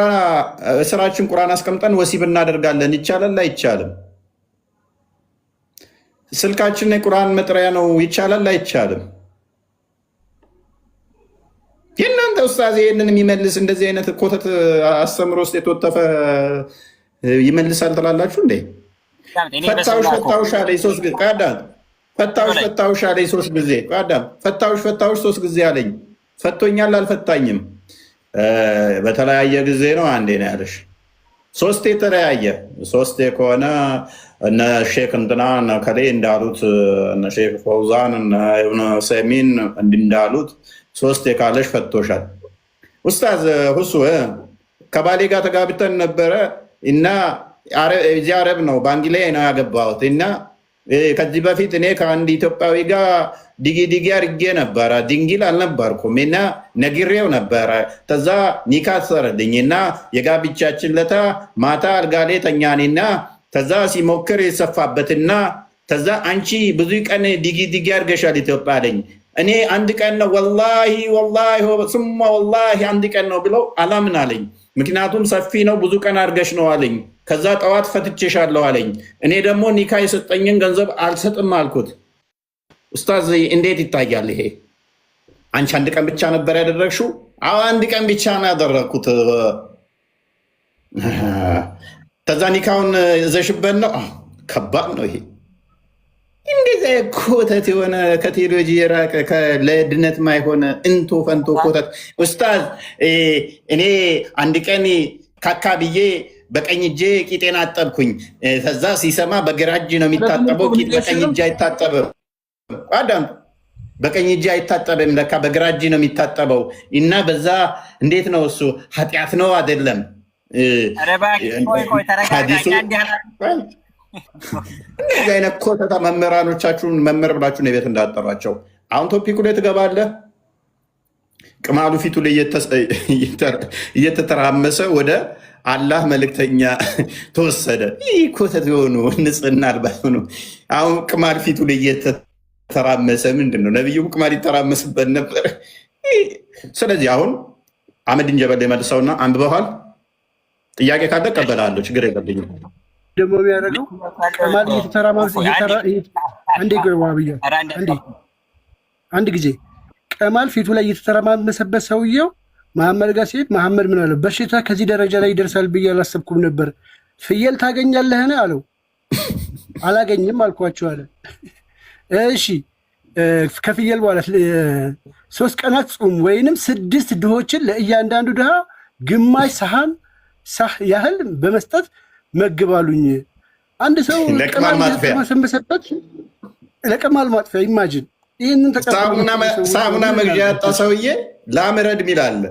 ስራችን ቁርአን አስቀምጠን ወሲብ እናደርጋለን። ይቻላል አይቻልም? ስልካችን የቁርአን መጥሪያ ነው። ይቻላል አይቻልም? የእናንተ ኡስታዝ ይህንን የሚመልስ እንደዚህ አይነት ኮተት አስተምሮ ውስጥ የተወተፈ ይመልሳል ትላላችሁ እንዴ? ፈታውሽ አለኝ 3 ጊዜ ቀዳም። ፈታውሽ አለኝ 3 ጊዜ ቀዳም። ፈታውሽ 3 ጊዜ አለኝ። ፈቶኛል አልፈታኝም። በተለያየ ጊዜ ነው አንዴ ነው ያለሽ። 3 የተለያየ 3 ከሆነ እነ ሼክ እንትና እነ ከሌ እንዳሉት እነ ሼክ ፈውዛን እነ ኢብኑ ሰሚን እንዳሉት 3 ካለሽ ፈቶሻል። ኡስታዝ ሁሱ ከባሌ ጋር ተጋብተን ነበረ እና እዚህ አረብ ነው ባንጊላ ነው ያገባሁት እና ከዚህ በፊት እኔ ከአንድ ኢትዮጵያዊ ጋር ዲጊ አድርጌ ነበረ። ድንግል አልነበርኩም እና ነግሬው ነበረ። ተዛ ኒካ ሰረልኝ እና የጋብቻችን ለታ ማታ አልጋሌ ተኛኔና ተዛ ሲሞክር የሰፋበትና ተዛ አንቺ ብዙ ቀን ዲጊ አድርገሻል ኢትዮጵያ አለኝ። እኔ አንድ ቀን ነው ወላሂ ስማ ወላሂ አንድ ቀን ነው ብለው አላምን አለኝ። ምክንያቱም ሰፊ ነው ብዙ ቀን አድርገሽ ነው አለኝ። ከዛ ጠዋት ፈትቼሻለሁ አለኝ። እኔ ደግሞ ኒካ የሰጠኝን ገንዘብ አልሰጥም አልኩት። ኡስታዝ እንዴት ይታያል ይሄ? አንቺ አንድ ቀን ብቻ ነበር ያደረግሽው? አዎ አንድ ቀን ብቻ ነው ያደረግኩት። ከዛ ኒካውን ዘሽበት ነው። ከባድ ነው ይሄ። እንደዚህ ኮተት የሆነ ከቴዎሎጂ የራቀ ለድነት ማይሆነ እንቶ ፈንቶ ኮተት። ኡስታዝ እኔ አንድ ቀን ካካ ብዬ በቀኝ እጄ ቂጤን አጠብኩኝ። ከዛ ሲሰማ በግራ እጅ ነው የሚታጠበው፣ ቂጥ በቀኝ እጅ አይታጠብም። አዳም በቀኝ እጅ አይታጠብም፣ ለካ በግራ እጅ ነው የሚታጠበው። እና በዛ እንዴት ነው እሱ ኃጢአት ነው አይደለም? እንደዚህ አይነት ኮተታ መምህራኖቻችሁን መምህር ብላችሁን የቤት እንዳጠሯቸው። አሁን ቶፒኩ ላይ ትገባለህ። ቅማሉ ፊቱ ላይ እየተተራመሰ ወደ አላህ መልእክተኛ ተወሰደ። ይህ ኮተት የሆኑ ንጽህና አልባ ሆኑ። አሁን ቅማል ፊቱ ላይ እየተተራመሰ ምንድን ነው? ነቢዩም ቅማል ይተራመስበት ነበር። ስለዚህ አሁን አህመድን ጀበል መልሰውና አንብበዋል። ጥያቄ ካለ እቀበላለሁ፣ ችግር የለብኝም። ደግሞ የሚያደርገው ቅማል እየተተራመሰ አንድ ጊዜ ቅማል ፊቱ ላይ እየተተረማመሰበት ሰውየው መሐመድ ጋር ሲሄድ መሐመድ ምን አለው? በሽታ ከዚህ ደረጃ ላይ ይደርሳል ብዬ አላሰብኩም ነበር። ፍየል ታገኛለህን አለው። አላገኝም አልኳቸው አለ። እሺ ከፍየል በኋላ 3 ቀናት ጾም ወይንም 6 ድሆችን ለእያንዳንዱ ድሃ ግማሽ ሰሃን ያህል በመስጠት መግባሉኝ። አንድ ሰው ቅማል እየተተረማመሰበት ለቅማል ማጥፊያ ኢማጂን ይህንን ሳሙና መግዣ ያጣ ሰውዬ ላምረድ ሚል አለ።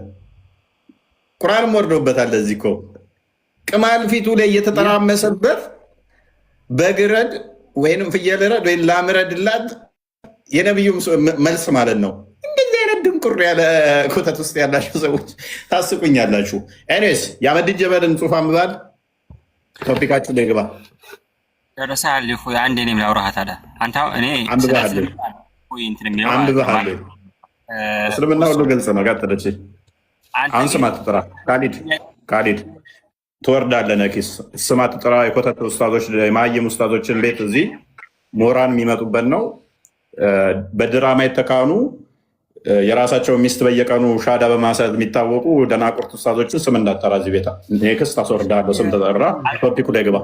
ቁርአንም ወርዶበታል። ለዚህ እኮ ቅማል ፊቱ ላይ እየተጠራመሰበት በግረድ ወይንም ፍየል ረድ ወይም ላምረድላት የነቢዩ መልስ ማለት ነው። እንደዚህ አይነት ድንቁር ያለ ኮተት ውስጥ ያላችሁ ሰዎች ታስቁኛላችሁ። ኤኒዌይስ የአህመድን ጀበልን ጽሑፍ አንብባል። ቶፒካችሁ ላይ ግባ። ደረሳል እኮ አንዴ እኔም ላውራህ ታዲያ አንተ እኔ አንብባለሁ እስልምና ሁሉ ግልጽ ነው። ቀጥለች። አሁን ስም አትጥራ። ካሊድ ትወርዳለህ። ነኪስ ስም አትጥራ። የኮተት ኡስታዞች የማየም ኡስታዞችን ቤት እዚህ ምሁራን የሚመጡበት ነው። በድራማ የተካኑ የራሳቸው ሚስት በየቀኑ ሻዳ በማሳት የሚታወቁ ደናቁርት ኡስታዞችን ስም እንዳጠራ እዚህ ቤታ ክስ ታስወርዳለህ። ስም ተጠራ። ቶፒኩ ላይ ግባ።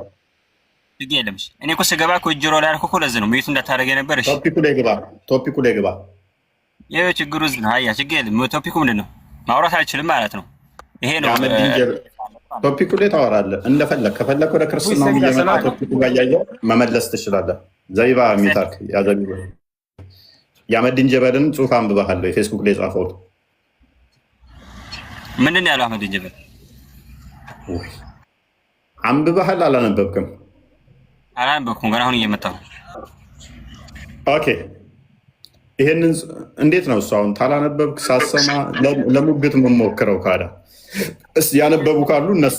እኔ እኮ ስገባ እኮ እጅሮ ላይ አልኩ እኮ ለዚህ ነው ሚዩት እንዳታደርገ ነበር። እሺ ቶፒኩ ላይ ግባ። ይሄ ችግሩ እዚህ ነው። አያ ችግር የለም። ቶፒኩ ምንድን ነው? ማውራት አልችልም ማለት ነው። ይሄ ነው ቶፒኩ ላይ ታወራለህ እንደፈለግ። ከፈለግ ወደ ክርስትናው እየመጣ ቶፒኩ ጋር እያየህ መመለስ ትችላለህ። ዘይባ ሚታክ ያዘቢ የአህመድን ጀበልን ጽሑፍ አንብባለሁ። የፌስቡክ ላይ ጻፈው ምንድን ነው ያለው? አህመድን ጀበል አንብባሃል? አላነበብክም? አላነበብኩም። ገና አሁን እየመጣሁ ነው። ኦኬ ይሄንን እንዴት ነው እሱ? አሁን ታላነበብክ ሳሰማ ለሙግት የምሞክረው ካዳ እስኪ ያነበቡ ካሉ እነሱ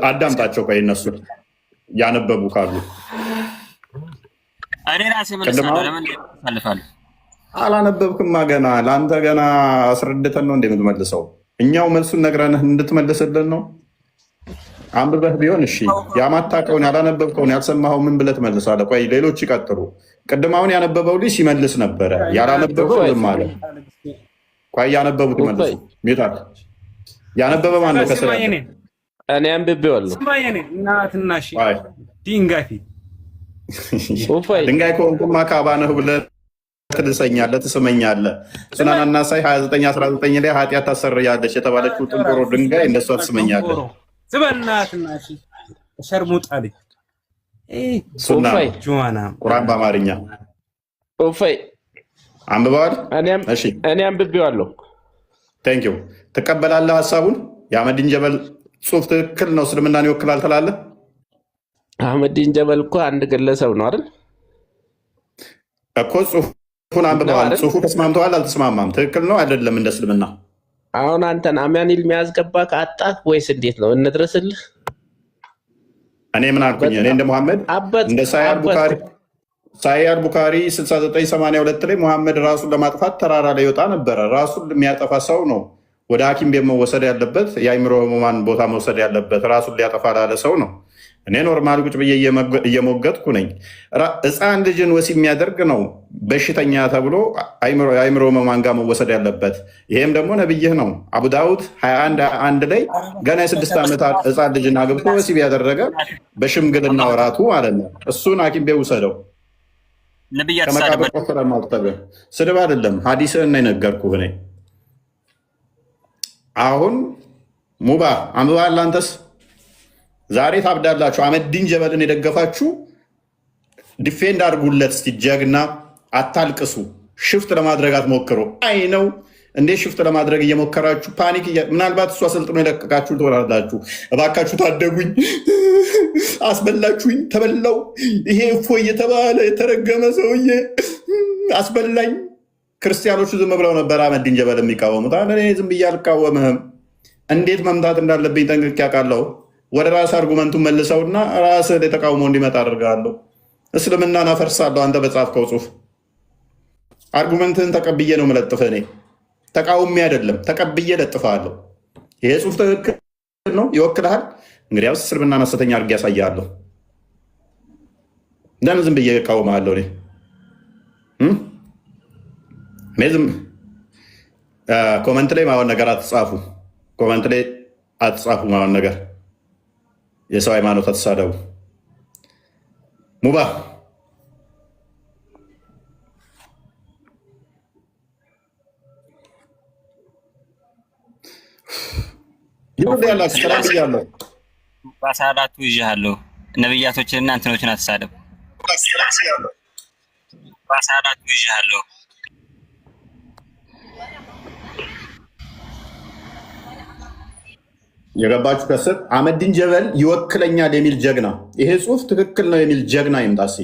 አዳምጣቸው። ቆይ እነሱ ያነበቡ ካሉ እኔ ራሴ መልሳለሁ። ለምን ታልፋለህ? አላነበብክማ ገና። ለአንተ ገና አስረድተን ነው እንደምትመልሰው። እኛው መልሱን ነግረንህ እንድትመልስልን ነው። አንብበህ ቢሆን እሺ። ያማታቀውን ያላነበብከውን ያልሰማኸው ምን ብለህ ትመልሳለህ? ቆይ ሌሎች ይቀጥሉ። ቅድም አሁን ያነበበው ልጅ ሲመልስ ነበረ። ያላነበበው ዝም አለ። ቆይ ያነበቡት ይመልሱ። ሚታል ያነበበ ማን ነው? ከስራ እኔ አንብቤዋለሁ። ድንጋይ ከሆንኩማ ካባ ነህ ብለህ ትልሰኛለህ፣ ትስመኛለህ። ሱናን ናሳይ 29:19 ላይ ኃጢአት ታሰርያለች የተባለችው ጥንቆሮ ድንጋይ እንደሷ ትስመኛለህ። ሸርሙጣልኝ ቁርአን በአማርኛ ኦፋይ አንብበዋል? እኔ አንብቤዋለሁ። ቴንክ ዩ። ትቀበላለህ ሀሳቡን? የአህመድን ጀበል ጽሑፍ ትክክል ነው፣ እስልምናን ይወክላል ትላለህ? አህመድን ጀበል እኮ አንድ ግለሰብ ነው አይደል እኮ። ጽሑፉን አንብበዋል። ጽሑፉ ተስማምተዋል? አልተስማማም? ትክክል ነው አይደለም? እንደ እስልምና አሁን አንተን አማኒል የሚያስገባ ከአጣህ ወይስ እንዴት ነው? እንድረስልህ? እኔ ምን አልኩኝ? እኔ እንደ ሙሐመድ እንደ ሳሂህ ቡኻሪ 6982 ላይ ሙሐመድ ራሱን ለማጥፋት ተራራ ላይ ይወጣ ነበረ። ራሱን የሚያጠፋ ሰው ነው ወደ ሐኪም ቤት መወሰድ ያለበት፣ የአእምሮ ህሙማን ቦታ መውሰድ ያለበት ራሱን ሊያጠፋ ላለ ሰው ነው። እኔ ኖርማል ቁጭ ብዬ እየሞገጥኩ ነኝ። ሕፃን ልጅን ወሲብ የሚያደርግ ነው በሽተኛ ተብሎ የአእምሮ ህሙማን ጋር መወሰድ ያለበት። ይሄም ደግሞ ነብይህ ነው። አቡ ዳውድ 21:1 ላይ ገና የ6 ዓመት ሕፃን ልጅን አግብቶ ወሲብ ያደረገ በሽምግልና ወራቱ ማለት ነው። እሱን ሐኪም ቤት ውሰደው። ከመቃብር ቆፍረ ማውጣት ስድብ አይደለም፣ ሐዲስህን ነው የነገርኩህ እኔ። አሁን ሙባ አንብባል? አንተስ ዛሬ ታብዳላችሁ። አህመዲን ጀበልን የደገፋችሁ ዲፌንድ አድርጉለት እስቲ። ጀግና አታልቅሱ። ሽፍት ለማድረግ አትሞክሩ። አይ ነው እንዴ ሽፍት ለማድረግ እየሞከራችሁ ፓኒክ ምናልባት እሱ አሰልጥኖ የለቀቃችሁ ትሆናላችሁ። እባካችሁ ታደጉኝ፣ አስበላችሁኝ፣ ተበላው። ይሄ እፎይ የተባለ የተረገመ ሰውዬ አስበላኝ። ክርስቲያኖቹ ዝም ብለው ነበር አህመዲን ጀበል የሚቃወሙት። እኔ ዝም ብዬ አልቃወምህም። እንዴት መምታት እንዳለብኝ ጠንቅቄ አውቃለሁ። ወደ ራስ አርጉመንቱን መልሰውና ራስ ተቃውሞ እንዲመጣ አድርጋለሁ። እስልምናን አፈርሳለሁ። አንተ በጻፍከው ጽሁፍ አርጉመንትህን ተቀብዬ ነው የምለጥፍህ። እኔ ተቃውሜ አይደለም ተቀብዬ ለጥፍሃለሁ። ይሄ ጽሁፍ ትክክል ነው፣ ይወክልሃል። እንግዲያውስ እስልምናን ሐሰተኛ አድርጌ ያሳያለሁ። ለምን ዝም ብዬ እቃወምሃለሁ? እኔ ዝም ኮመንት ላይ ማሆን ነገር አትጻፉ። ኮመንት ላይ አትጻፉ ማሆን ነገር። የሰው ሃይማኖት አትሳደቡ። ሙባ ይሁን ያላችሁ ሰላም ብያለሁ። በአሳዳቱ ይዣለሁ። ነብያቶችንና እንትኖችን አትሳደብ። በአሳዳቱ ይዣለሁ። የገባችሁ ከስር አህመዲን ጀበል ይወክለኛል የሚል ጀግና፣ ይሄ ጽሁፍ ትክክል ነው የሚል ጀግና ይምጣሲ።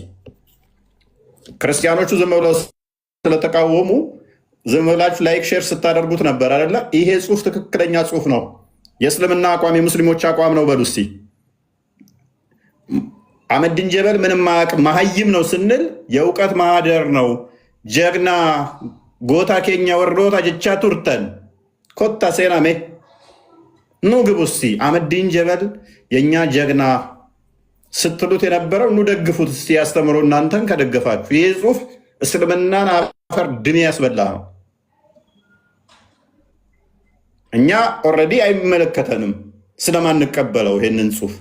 ክርስቲያኖቹ ዝም ብለው ስለተቃወሙ ዝም ብላችሁ ላይክ ሼር ስታደርጉት ነበር አይደለ? ይሄ ጽሁፍ ትክክለኛ ጽሁፍ ነው። የእስልምና አቋም የሙስሊሞች አቋም ነው በሉ እስቲ። አህመዲን ጀበል ምንም መሀይም ነው ስንል የእውቀት ማህደር ነው። ጀግና ጎታ ኬኛ ወርዶታ ጀቻ ቱርተን ኮታ ሴናሜ ኑ ግቡ እስቲ። አህመዲን ጀበል የእኛ ጀግና ስትሉት የነበረው ኑ ደግፉት እስቲ። ያስተምሮ እናንተን ከደገፋችሁ ይህ ጽሁፍ እስልምናን አፈር ድሜ ያስበላ ነው። እኛ ኦልሬዲ አይመለከተንም ስለማንቀበለው ይሄንን ጽሁፍ።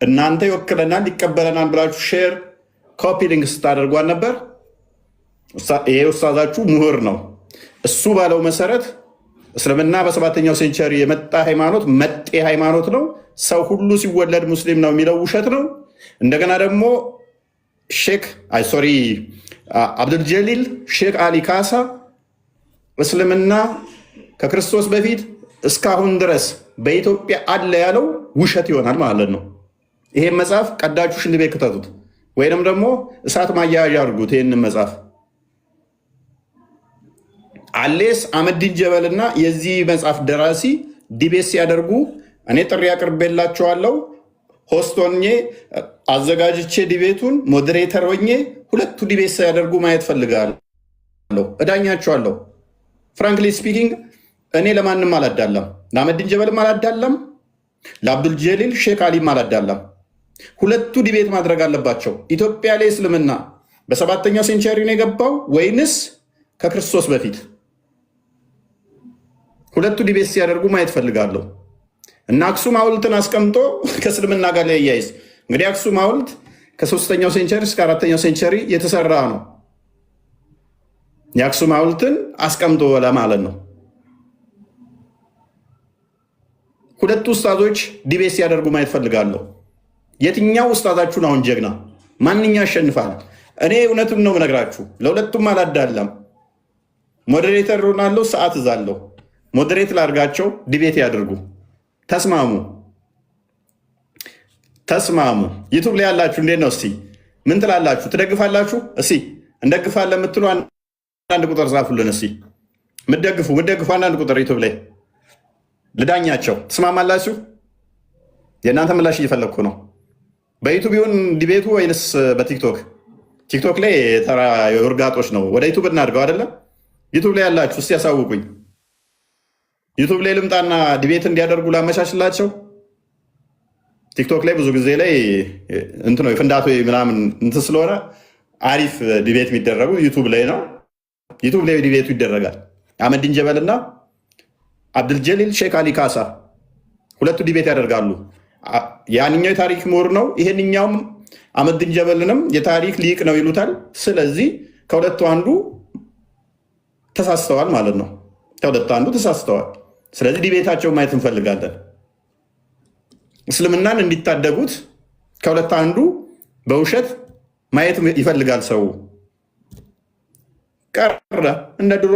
እናንተ ይወክለናል ይቀበለናል ብላችሁ ሼር ኮፒ ሊንክ ስታደርጓን ነበር። ይሄ ኡስታዛችሁ ምሁር ነው። እሱ ባለው መሰረት እስልምና በ7ኛው ሴንቸሪ የመጣ ሃይማኖት መጤ ሃይማኖት ነው። ሰው ሁሉ ሲወለድ ሙስሊም ነው የሚለው ውሸት ነው። እንደገና ደግሞ አብዱልጀሊል ሼክ አሊ ካሳ እስልምና ከክርስቶስ በፊት እስካሁን ድረስ በኢትዮጵያ አለ ያለው ውሸት ይሆናል ማለት ነው። ይሄን መጽሐፍ ቀዳችሁ ሽንት ቤት ክተቱት፣ ወይንም ደግሞ እሳት ማያያዣ አድርጉት። ይህንን መጽሐፍ አሌስ አህመዲን ጀበልና የዚህ መጽሐፍ ደራሲ ዲቤት ሲያደርጉ እኔ ጥሪ አቅርቤላቸዋለሁ። ሆስት ሆኜ አዘጋጅቼ ዲቤቱን ሞዴሬተር ሆኜ ሁለቱ ዲቤት ሲያደርጉ ማየት ፈልጋለሁ። እዳኛቸዋለሁ። ፍራንክሊ ስፒኪንግ እኔ ለማንም አላዳለም። ለአህመዲን ጀበልም አላዳለም፣ ለአብዱልጀሊል ሼክ አሊም አላዳለም። ሁለቱ ዲቤት ማድረግ አለባቸው። ኢትዮጵያ ላይ እስልምና በ7ኛው ሴንቸሪ ነው የገባው ወይንስ ከክርስቶስ በፊት? ሁለቱ ዲቤት ሲያደርጉ ማየት ፈልጋለሁ። እና አክሱም ሐውልትን አስቀምጦ ከእስልምና ጋር ላይ ያያይዝ። እንግዲህ አክሱም ሐውልት ከ3ኛው ሴንቸሪ እስከ 4ኛው ሴንቸሪ የተሰራ ነው። የአክሱም ሐውልትን አስቀምጦ ለማለት ነው። ሁለቱ ኡስታዞች ዲቤት ሲያደርጉ ማየት ፈልጋለሁ። የትኛው ኡስታዛችሁን አሁን ጀግና? ማንኛው ያሸንፋል? እኔ እውነቱን ነው የምነግራችሁ። ለሁለቱም አላዳለም። ሞዴሬተር ሆናለሁ፣ ሰዓት እዛለሁ። ሞዴሬት ላድርጋቸው፣ ዲቤት ያድርጉ። ተስማሙ። ዩቱብ ላይ ያላችሁ እንዴት ነው? እስቲ ምን ትላላችሁ? ትደግፋላችሁ? እስቲ እንደግፋለን የምትሉ አንዳንድ ቁጥር ጻፉልን። እስቲ ምደግፉ አንዳንድ ቁጥር ዩቱብ ላይ ልዳኛቸው። ትስማማላችሁ? የእናንተ ምላሽ እየፈለግኩ ነው። በዩቱብ ይሁን ዲቤቱ ወይንስ በቲክቶክ? ቲክቶክ ላይ ተራ የውርጋጦች ነው። ወደ ዩቱብ እናድርገው አይደለም? ዩቱብ ላይ ያላችሁ እስቲ ያሳውቁኝ። ዩቱብ ላይ ልምጣና ዲቤት እንዲያደርጉ ላመቻችላቸው። ቲክቶክ ላይ ብዙ ጊዜ ላይ እንትን ነው የፍንዳቶ ምናምን እንትን ስለሆነ አሪፍ ዲቤት የሚደረጉ ዩቱብ ላይ ነው። ዩቱብ ላይ ዲቤቱ ይደረጋል። አህመዲን ጀበልና አብዱልጀሊል ሼክ አሊ ካሳ ሁለቱ ዲቤት ያደርጋሉ። ያንኛው የታሪክ ምሁር ነው፣ ይሄንኛውም አህመዲን ጀበልንም የታሪክ ሊቅ ነው ይሉታል። ስለዚህ ከሁለቱ አንዱ ተሳስተዋል ማለት ነው። ከሁለቱ አንዱ ተሳስተዋል። ስለዚህ ዲቤታቸውን ማየት እንፈልጋለን። እስልምናን እንዲታደጉት ከሁለት አንዱ በውሸት ማየት ይፈልጋል ሰው። ቀረ እንደ ድሮ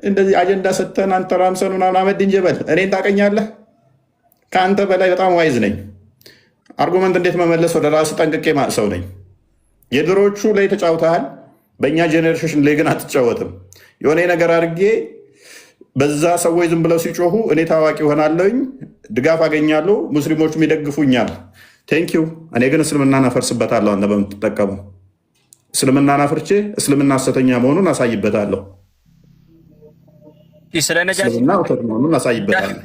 እንደዚህ አጀንዳ ሰተን አንተራምሰን ምናምን አህመዲን ጀበል እኔን ታውቀኛለህ? ከአንተ በላይ በጣም ዋይዝ ነኝ። አርጉመንት እንዴት መመለስ ወደ ራስ ጠንቅቄ ሰው ነኝ። የድሮቹ ላይ ተጫውተሃል፣ በእኛ ጄኔሬሽን ላይ ግን አትጫወትም። የሆነ ነገር አድርጌ በዛ ሰዎች ዝም ብለው ሲጮሁ እኔ ታዋቂ ሆናለሁኝ፣ ድጋፍ አገኛለሁ፣ ሙስሊሞቹም ይደግፉኛል። ቴንኪው። እኔ ግን እስልምናን አፈርስበታለሁ። አንተ በምትጠቀሙ እስልምናን አፍርቼ እስልምና ሐሰተኛ መሆኑን አሳይበታለሁ። እስልምና ውሸት መሆኑን አሳይበታለሁ።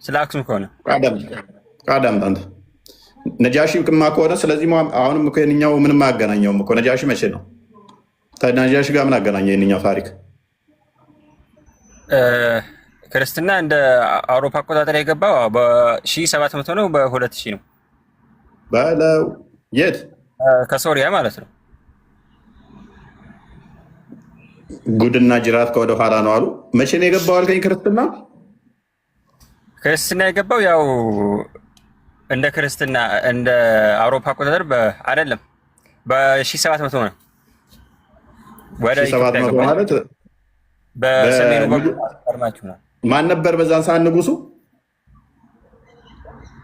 ስለ አክሱም ከሆነ ቃዳም አንተ ነጃሺ ቅማ ከሆነ ስለዚህ አሁንም እኮ የእኛው ምንም አያገናኘውም እኮ። ነጃሺ መቼ ነው? ነጃሺ ጋር ምን አገናኘ የእኛው ታሪክ? ክርስትና እንደ አውሮፓ አቆጣጠር የገባው በ1700 ነው፣ በ2000 ነው በለው። የት? ከሶሪያ ማለት ነው። ጉድና ጅራት ከወደ ኋላ ነው አሉ። መቼ ነው የገባው አልከኝ? ክርስትና የገባው ያው እንደ ክርስትና እንደ አውሮፓ አቆጣጠር አይደለም፣ በ1700 ነው። ወደ 1700 ማለት በሰሜኑ በኩል ነው። ማን ነበር በዛን ሰዓት ንጉሱ?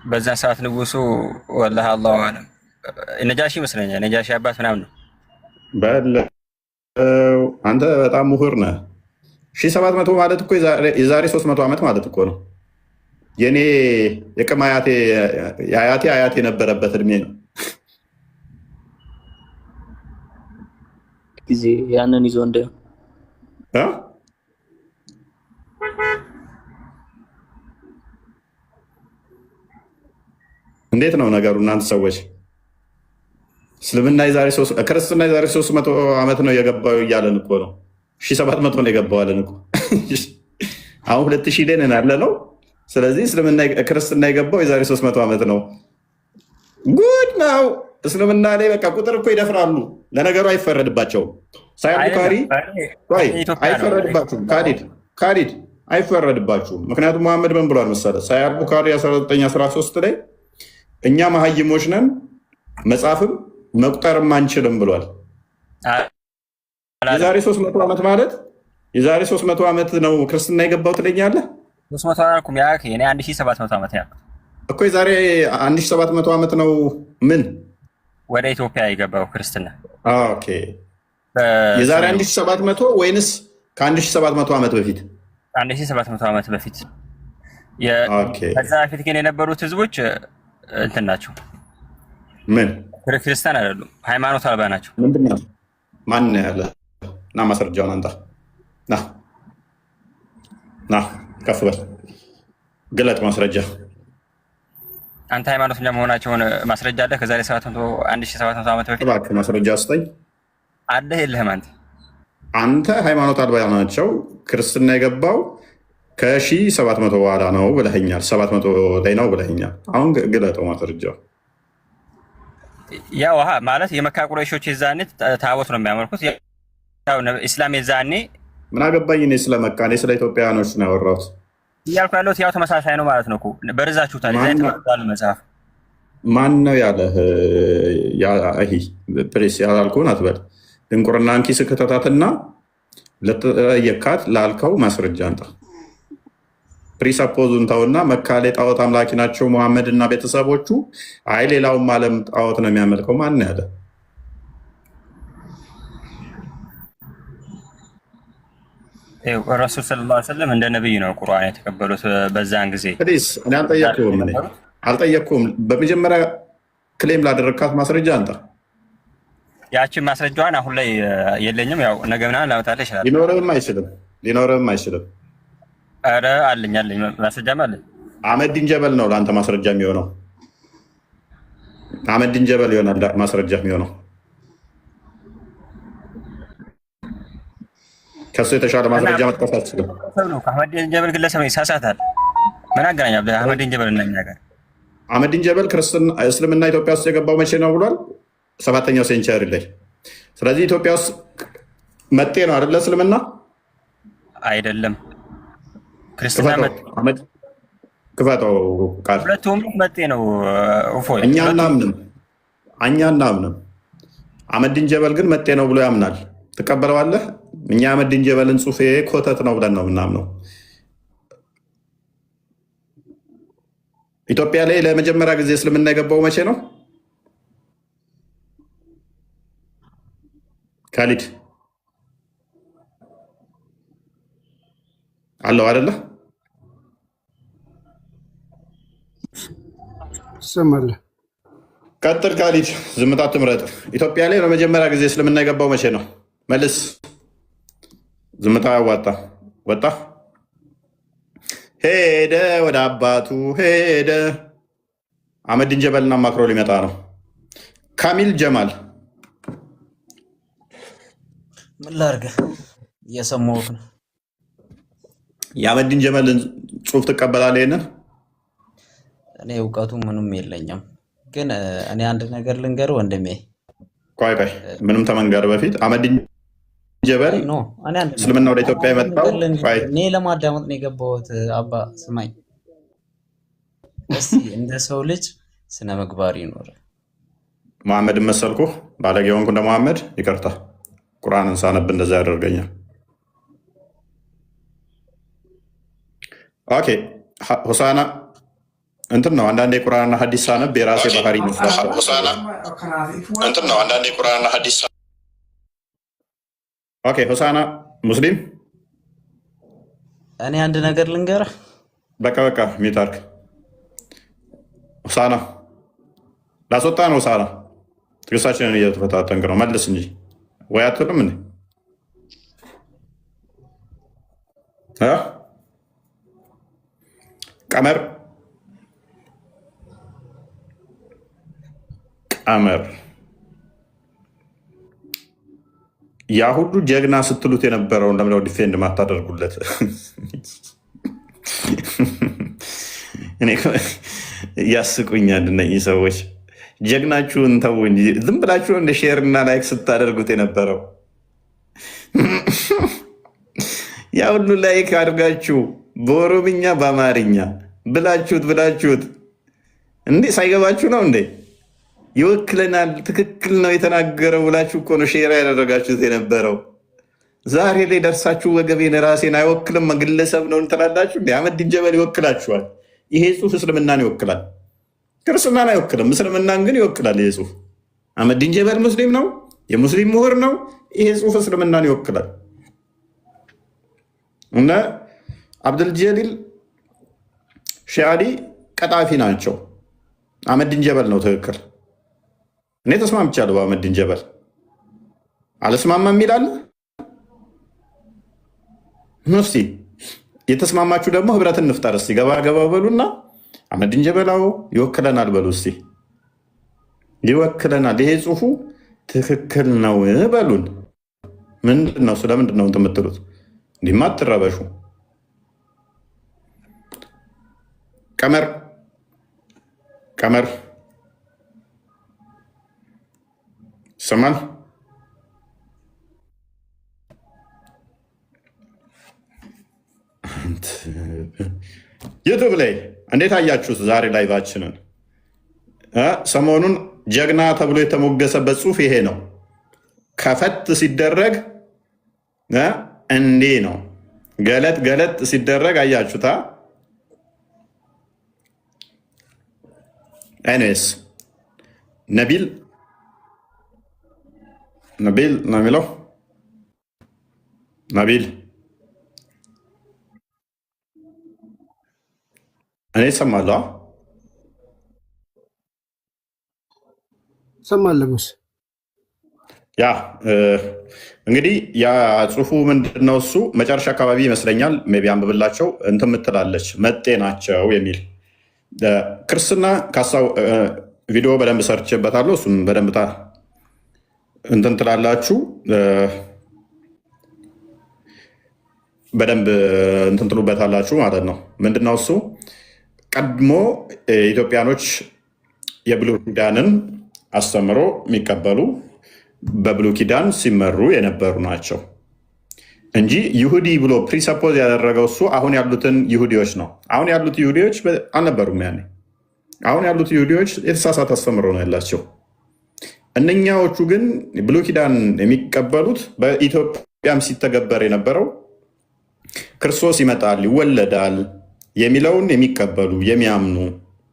በዛን ሰዓት ንጉሱ ወላሂ አላሁ አለም ነጃሺ ይመስለኛል። ነጃሺ አባት ምናምን ነው። አንተ በጣም ምሁር ነህ። 1700 ማለት እኮ የዛሬ 300 ዓመት ማለት እኮ ነው። የኔ የቅም አያቴ አያቴ የነበረበት እድሜ ነው። ጊዜ ያንን ይዞ እንደ እንዴት ነው ነገሩ? እናንተ ሰዎች ክርስትና የዛሬ 300 ዓመት ነው የገባው እያለን እኮ ነው። 1700 ነው የገባው አለን እኮ። አሁን 2000 ላይ ነን ያለ ነው። ስለዚህ ክርስትና የገባው የዛሬ 300 ዓመት ነው። ጉድ ነው። እስልምና ላይ በቃ ቁጥር እኮ ይደፍራሉ። ለነገሩ አይፈረድባቸውም። ሳይ ቡኻሪ አይፈረድባችሁም። ካዲድ አይፈረድባችሁም። ምክንያቱም መሐመድ ምን ብሏል መሰለህ? ሳይ ቡኻሪ 1913 ላይ እኛ መሀይሞች ነን መጻፍም መቁጠርም አንችልም ብሏል። የዛሬ 300 ዓመት ማለት የዛሬ 300 ዓመት ነው ክርስትና የገባው ትለኛለህ? 300 አልኩም ያ እኔ 1700 ዓመት ያልኩት እኮ የዛሬ 1700 ዓመት ነው። ምን ወደ ኢትዮጵያ የገባው ክርስትና? ኦኬ የዛሬ 1700 ወይንስ ከ1700 ዓመት በፊት? 1700 ዓመት በፊት። ከዛ በፊት ግን የነበሩት ህዝቦች እንትን ናቸው። ምን ክርስቲያን አይደሉም፣ ሃይማኖት አልባ ናቸው። ምንድን ነው? ማን ያለ እና ማስረጃውን አንጣ። ና ከፍ በል ግለጥ ማስረጃ። አንተ ሃይማኖተኛ መሆናቸውን ማስረጃ አለ? ከዛሬ 1700 ዓመት በፊት እባክህ ማስረጃ ስጠኝ። አለ የለህም? አንተ ሃይማኖት አልባ ናቸው ክርስትና የገባው ከ1700 በኋላ ነው ብለኸኛል። 700 ላይ ነው ብለኸኛል። አሁን ግለጠው ማስረጃው። ያው ማለት የመካ ቁረይሾች የዛኔ ታቦት ነው የሚያመልኩት። ያው ኢስላም የዛኔ ምን አገባኝ እኔ ስለ መካ፣ እኔ ስለ ኢትዮጵያውያኖች ነው ያወራሁት እያልኩ ያለሁት። ያው ተመሳሳይ ነው ማለት ነው እኮ በርዛችሁታል። መጽሐፍ ማን ነው ያለህ? ፕሬስ ያላልኩህን አትበል። ድንቁርናን ኪስ ክተታትና ለጠየካት ላልከው ማስረጃ አንጣ። ፕሪሰፖዙን ተውና መካ ላይ ጣዖት አምላኪ ናቸው መሐመድ እና ቤተሰቦቹ። አይ ሌላውም ዓለም ጣዖት ነው የሚያመልከው። ማን ያለ? ረሱል ሰለላሁ ዐለይሂ ወሰለም እንደ ነብይ ነው ቁርአን የተቀበሉት በዛን ጊዜ። እኔ አልጠየቅኩም። በመጀመሪያ ክሌም ላደረግካት ማስረጃ አንጣ። ያችን ማስረጃዋን አሁን ላይ የለኝም። ያው ነገ ምናምን ላመጣልህ ይችላል። ሊኖርህም አይችልም። ኧረ አለኝ ማስረጃም አለኝ። አህመዲን ጀበል ነው ለአንተ ማስረጃ የሚሆነው። አህመዲን ጀበል ይሆናል ማስረጃ የሚሆነው። ከሱ የተሻለ ማስረጃ መጥቀስ አትችልም። አህመዲን ጀበል ግለሰብ ይሳሳታል። ምን አገናኛ አህመዲን ጀበል እና እኛ ጋር? አህመዲን ጀበል እስልምና ኢትዮጵያ ውስጥ የገባው መቼ ነው ብሏል? 7ኛው ሴንቸሪ ላይ። ስለዚህ ኢትዮጵያ ውስጥ መጤ ነው አይደለ? እስልምና አይደለም ክርስትና ክፈተው ቃል ሁለቱም መጤ ነው። እፎይ እኛ እናምንም። አህመዲን ጀበል ግን መጤ ነው ብሎ ያምናል። ትቀበለዋለህ? እኛ አህመዲን ጀበልን ጽሑፍ ኮተት ነው ብለን ነው ምናምነው። ኢትዮጵያ ላይ ለመጀመሪያ ጊዜ እስልምና የገባው መቼ ነው? ካሊድ አለው አይደለ? ሰማለ ቀጥል ካሊድ፣ ዝምታ ትምረጥ። ኢትዮጵያ ላይ ለመጀመሪያ ጊዜ እስልምና የገባው መቼ ነው? መልስ። ዝምታ ያዋጣ። ወጣ ሄደ፣ ወደ አባቱ ሄደ። አህመዲን ጀበልና ማክሮ ሊመጣ ነው። ካሚል ጀማል ምን ላድርግ? እየሰማሁህ ነው። የአህመዲን ጀበልን ጽሑፍ ትቀበላለህ? ይሄንን እኔ እውቀቱ ምንም የለኝም፣ ግን እኔ አንድ ነገር ልንገርህ ወንድሜ። ቆይ ምንም ተመንገር በፊት አህመዲን ጀበል እስልምና ወደ ኢትዮጵያ የመጣው እኔ ለማዳመጥ ነው የገባሁት። አባ ስማኝ እስቲ፣ እንደ ሰው ልጅ ስነ ምግባር ይኖር። መሐመድን መሰልኩህ? ባለጌ ሆንኩ እንደ መሐመድ? ይቅርታ፣ ቁርአንን ሳነብ እንደዛ ያደርገኛል። ኦኬ ሆሳና እንትን ነው። አንዳንዴ ቁርአንና ሐዲስ ሳነብ የራሴ ባህሪ ይመስላል። ሆሳና እንትን ነው። አንዳንዴ ቁርአንና ሐዲስ ኦኬ ሆሳና ሙስሊም። እኔ አንድ ነገር ልንገርህ። በቃ ሚታርክ ሆሳና ላስወጣ ነው። ሆሳና ትግስታችንን እየተፈታተንክ ነው። መልስ እንጂ ወይ አትልም እንዴ? ቀመር ያ ሁሉ ጀግና ስትሉት የነበረውን ለምነው ዲፌንድ ማታደርጉለት? ያስቁኛል እነዚህ ሰዎች። ጀግናችሁን ተው እንጂ ዝም ብላችሁ እንደ ሼር እና ላይክ ስታደርጉት የነበረው ያ ሁሉ ላይክ አድርጋችሁ በኦሮምኛ በአማርኛ ብላችሁት እንዴ ሳይገባችሁ ነው እንዴ? ይወክለናል፣ ትክክል ነው የተናገረው ብላችሁ እኮ ነው ሼር ያደረጋችሁት የነበረው። ዛሬ ላይ ደርሳችሁ ወገቤን ራሴን አይወክልም ግለሰብ ነው እንትላላችሁ። አህመዲን ጀበል ይወክላችኋል። ይሄ ጽሑፍ እስልምናን ይወክላል፣ ክርስትናን አይወክልም። እስልምናን ግን ይወክላል። ይሄ ጽሑፍ አህመዲን ጀበል ሙስሊም ነው፣ የሙስሊም ምሁር ነው። ይሄ ጽሑፍ እስልምናን ይወክላል። እነ አብዱልጀሊል ሺዓሊ ቀጣፊ ናቸው። አህመዲን ጀበል ነው ትክክል። እኔ ተስማምቻለሁ በአህመዲን ጀበል። አልስማማም የሚላለ እስቲ የተስማማችሁ ደግሞ ህብረት እንፍጠር። እስቲ ገባ በሉና አህመዲን ጀበላው ይወክለናል በሉ። እስቲ ይወክለናል፣ ይሄ ጽሑፉ ትክክል ነው በሉን። ምንድን ነው ስለምንድን ነው እንትን የምትሉት? እንዲህማ አትረበሹ። ቀመር ይሰማል? ዩቱብ ላይ እንዴት አያችሁት? ዛሬ ላይቫችንን ሰሞኑን ጀግና ተብሎ የተሞገሰበት ጽሑፍ ይሄ ነው። ከፈት ሲደረግ እንዴ ነው ገለጥ ሲደረግ አያችሁታ። ኤኒዌይስ ነቢል ነው የሚለው። ነቢል እኔ እሰማለሁ። ያ እንግዲህ ያ ጽሑፉ ምንድነው? እሱ መጨረሻ አካባቢ ይመስለኛል ሜይ ቢ አንብብላቸው እንትን ምትላለች መጤ ናቸው የሚል ክርስትና ካሳው ቪዲዮ በደንብ ሰርችበታለሁ። እሱም በደንብ እንትን ትላላችሁ፣ በደንብ እንትን ትሉበታላችሁ ማለት ነው። ምንድነው እሱ? ቀድሞ ኢትዮጵያኖች የብሉይ ኪዳንን አስተምሮ የሚቀበሉ በብሉይ ኪዳን ሲመሩ የነበሩ ናቸው። እንጂ ይሁዲ ብሎ ፕሪሰፖዝ ያደረገው እሱ አሁን ያሉትን ይሁዲዎች ነው። አሁን ያሉት ይሁዲዎች አልነበሩም ያኔ። አሁን ያሉት ይሁዲዎች የተሳሳተ አስተምሮ ነው ያላቸው። እነኛዎቹ ግን ብሉይ ኪዳን የሚቀበሉት በኢትዮጵያም ሲተገበር የነበረው ክርስቶስ ይመጣል ይወለዳል የሚለውን የሚቀበሉ የሚያምኑ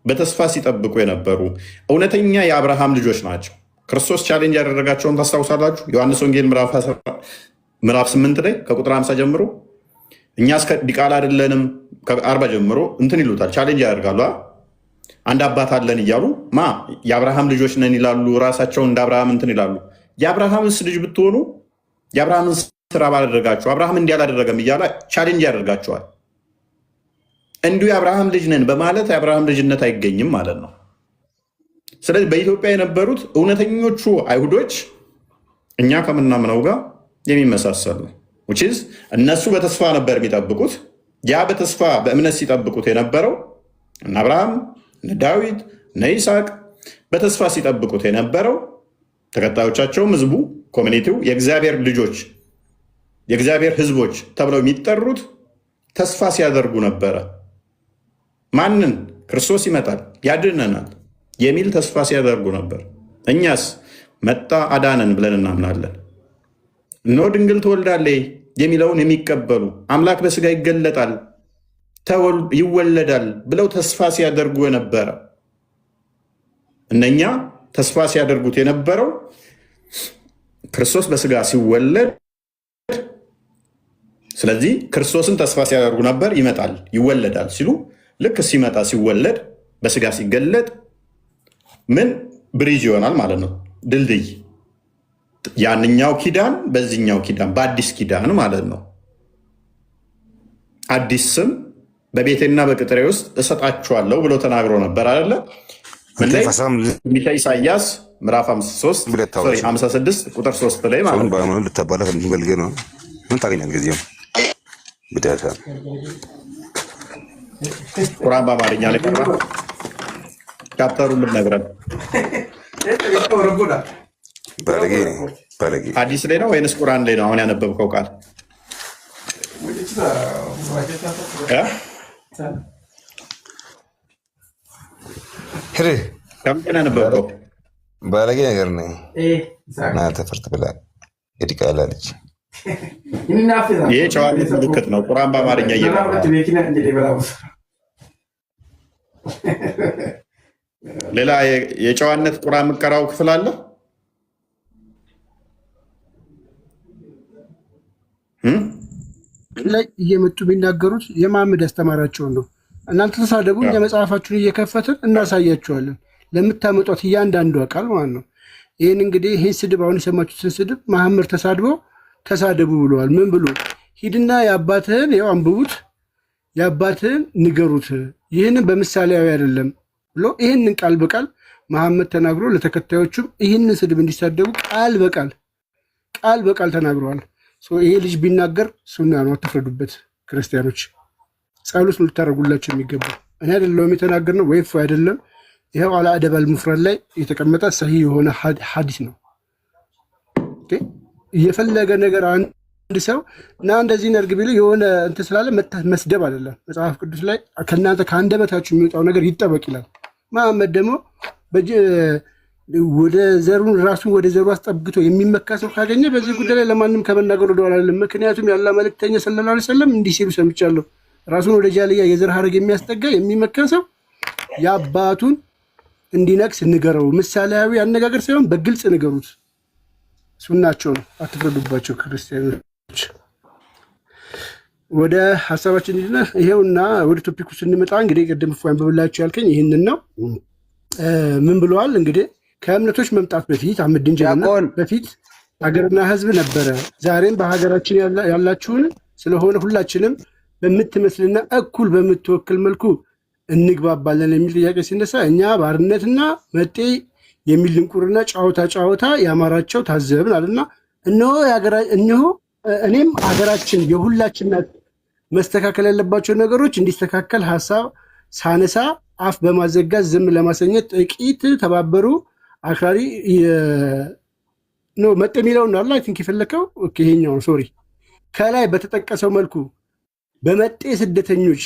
በተስፋ ሲጠብቁ የነበሩ እውነተኛ የአብርሃም ልጆች ናቸው። ክርስቶስ ቻሌንጅ ያደረጋቸውን ታስታውሳላችሁ? ዮሐንስ ወንጌል ምዕራፍ 8 ላይ ከቁጥር 50 ጀምሮ እኛ እስከ ዲቃላ አይደለንም ከ40 ጀምሮ እንትን ይሉታል፣ ቻሌንጅ ያደርጋሉ። አንድ አባት አለን እያሉ የአብርሃም ልጆች ነን ይላሉ። ራሳቸውን እንደ አብርሃም እንትን ይላሉ። የአብርሃምስ ልጅ ብትሆኑ የአብርሃምን ስራ ባላደረጋችሁ አብርሃም እንዲህ አላደረገም እያለ ቻሌንጅ ያደርጋቸዋል። እንዲሁ የአብርሃም ልጅ ነን በማለት የአብርሃም ልጅነት አይገኝም ማለት ነው። ስለዚህ በኢትዮጵያ የነበሩት እውነተኞቹ አይሁዶች እኛ ከምናምነው ጋር የሚመሳሰሉ እነሱ በተስፋ ነበር የሚጠብቁት። ያ በተስፋ በእምነት ሲጠብቁት የነበረው እነ አብርሃም፣ እነ ዳዊት፣ እነ ይስሐቅ በተስፋ ሲጠብቁት የነበረው ተከታዮቻቸውም ህዝቡ፣ ኮሚኒቲው የእግዚአብሔር ልጆች የእግዚአብሔር ህዝቦች ተብለው የሚጠሩት ተስፋ ሲያደርጉ ነበረ። ማንን? ክርስቶስ ይመጣል ያድነናል የሚል ተስፋ ሲያደርጉ ነበር። እኛስ መጣ አዳነን ብለን እናምናለን። እነሆ ድንግል ትወልዳለች የሚለውን የሚቀበሉ አምላክ በስጋ ይገለጣል ይወለዳል ብለው ተስፋ ሲያደርጉ የነበረ እነኛ ተስፋ ሲያደርጉት የነበረው ክርስቶስ በስጋ ሲወለድ፣ ስለዚህ ክርስቶስን ተስፋ ሲያደርጉ ነበር። ይመጣል ይወለዳል ሲሉ ልክ ሲመጣ ሲወለድ በስጋ ሲገለጥ ምን ብሪጅ ይሆናል ማለት ነው፣ ድልድይ። ያንኛው ኪዳን በዚህኛው ኪዳን በአዲስ ኪዳን ማለት ነው። አዲስ ስም በቤቴና በቅጥሬ ውስጥ እሰጣችኋለሁ ብሎ ተናግሮ ነበር አይደለ? ትንቢተ ኢሳያስ ምዕራፍ 56 ቁጥር 3 ላይ ማለት ነው። ምን ታገኛል? ጊዜ ቁርአን በአማርኛ ላይ ቀራ ቻፕተሩን ልነግረን። ሐዲስ ላይ ነው ወይንስ ቁርአን ላይ ነው አሁን ያነበብከው ቃል? ከምንድን ነው ያነበብከው? ባለጌ ነገር ነኝ እና ተፈርት ብላ እዲቃላ ልጅ ይሄ ጨዋነት ምልክት ነው። ቁርአን በአማርኛ ሌላ የጨዋነት ቁርአን የምትቀራው ክፍል አለ? ላይ እየመጡ የሚናገሩት የመሐመድ ያስተማራቸውን ነው። እናንተ ተሳደቡ፣ እኛ መጽሐፋችሁን እየከፈትን እናሳያችኋለን ለምታመጧት እያንዳንዷ ቃል ማለት ነው። ይህን እንግዲህ ይህን ስድብ አሁን የሰማችሁትን ስድብ መሐመድ ተሳድበው ተሳደቡ ብለዋል። ምን ብሎ? ሂድና የአባትህን ያው አንብቡት፣ የአባትህን ንገሩት፣ ይህንን በምሳሌያዊ አይደለም ብሎ ይህንን ቃል በቃል መሐመድ ተናግሮ ለተከታዮቹም ይህንን ስድብ እንዲሳደቡ ቃል በቃል ተናግረዋል። ይሄ ልጅ ቢናገር ሱና ነው፣ አትፍረዱበት ክርስቲያኖች። ጸሎት ነው ልታደርጉላቸው የሚገባው። እኔ አይደለሁም የተናገርነው ወይ እፎ አይደለም። ይኸው አላ አደብ አልሙፍረድ ላይ የተቀመጠ ሰሂህ የሆነ ሐዲስ ነው። እየፈለገ ነገር አንድ ሰው እና እንደዚህ ነርግ ቢል የሆነ እንትን ስላለ መስደብ አይደለም። መጽሐፍ ቅዱስ ላይ ከእናንተ ከአንደበታችሁ የሚወጣው ነገር ይጠበቅ ይላል። መሐመድ ደግሞ ወደ ዘሩን ራሱን ወደ ዘሩ አስጠብቶ የሚመካ ሰው ካገኘ በዚህ ጉዳይ ላይ ለማንም ከመናገር ወደኋላ አይደለም። ምክንያቱም ያላ መልእክተኛ ሰለላሁ ዐለይሂ ወሰለም እንዲህ ሲሉ ሰምቻለሁ። ራሱን ወደ ጃልያ የዘር ሐረግ የሚያስጠጋ የሚመካ ሰው የአባቱን እንዲነቅስ ንገረው። ምሳሌያዊ አነጋገር ሳይሆን በግልጽ ንገሩት። ሱናቸው ነው፣ አትፍረዱባቸው ክርስቲያኖች። ወደ ሀሳባችን ይሄውና ወደ ቶፒኩ ስንመጣ እንግዲህ ቅድም እፎይ አንብብላችሁ ያልከኝ ይህንን ነው። ምን ብለዋል እንግዲህ ከእምነቶች መምጣት በፊት አህመዲን ጀበል በፊት ሀገርና ሕዝብ ነበረ። ዛሬም በሀገራችን ያላችሁን ስለሆነ ሁላችንም በምትመስልና እኩል በምትወክል መልኩ እንግባባለን የሚል ጥያቄ ሲነሳ እኛ ባርነትና መጤ የሚል ድንቁርና ጫወታ ያማራቸው ታዘብን አለና እነሆ እኔም ሀገራችን የሁላችን መስተካከል ያለባቸው ነገሮች እንዲስተካከል ሀሳብ ሳነሳ አፍ በማዘጋት ዝም ለማሰኘት ጥቂት ተባበሩ። አክራሪ ነው መጤ የሚለውን አለ አይ ቲንክ የፈለከው ይሄኛው ሶሪ ከላይ በተጠቀሰው መልኩ በመጤ ስደተኞች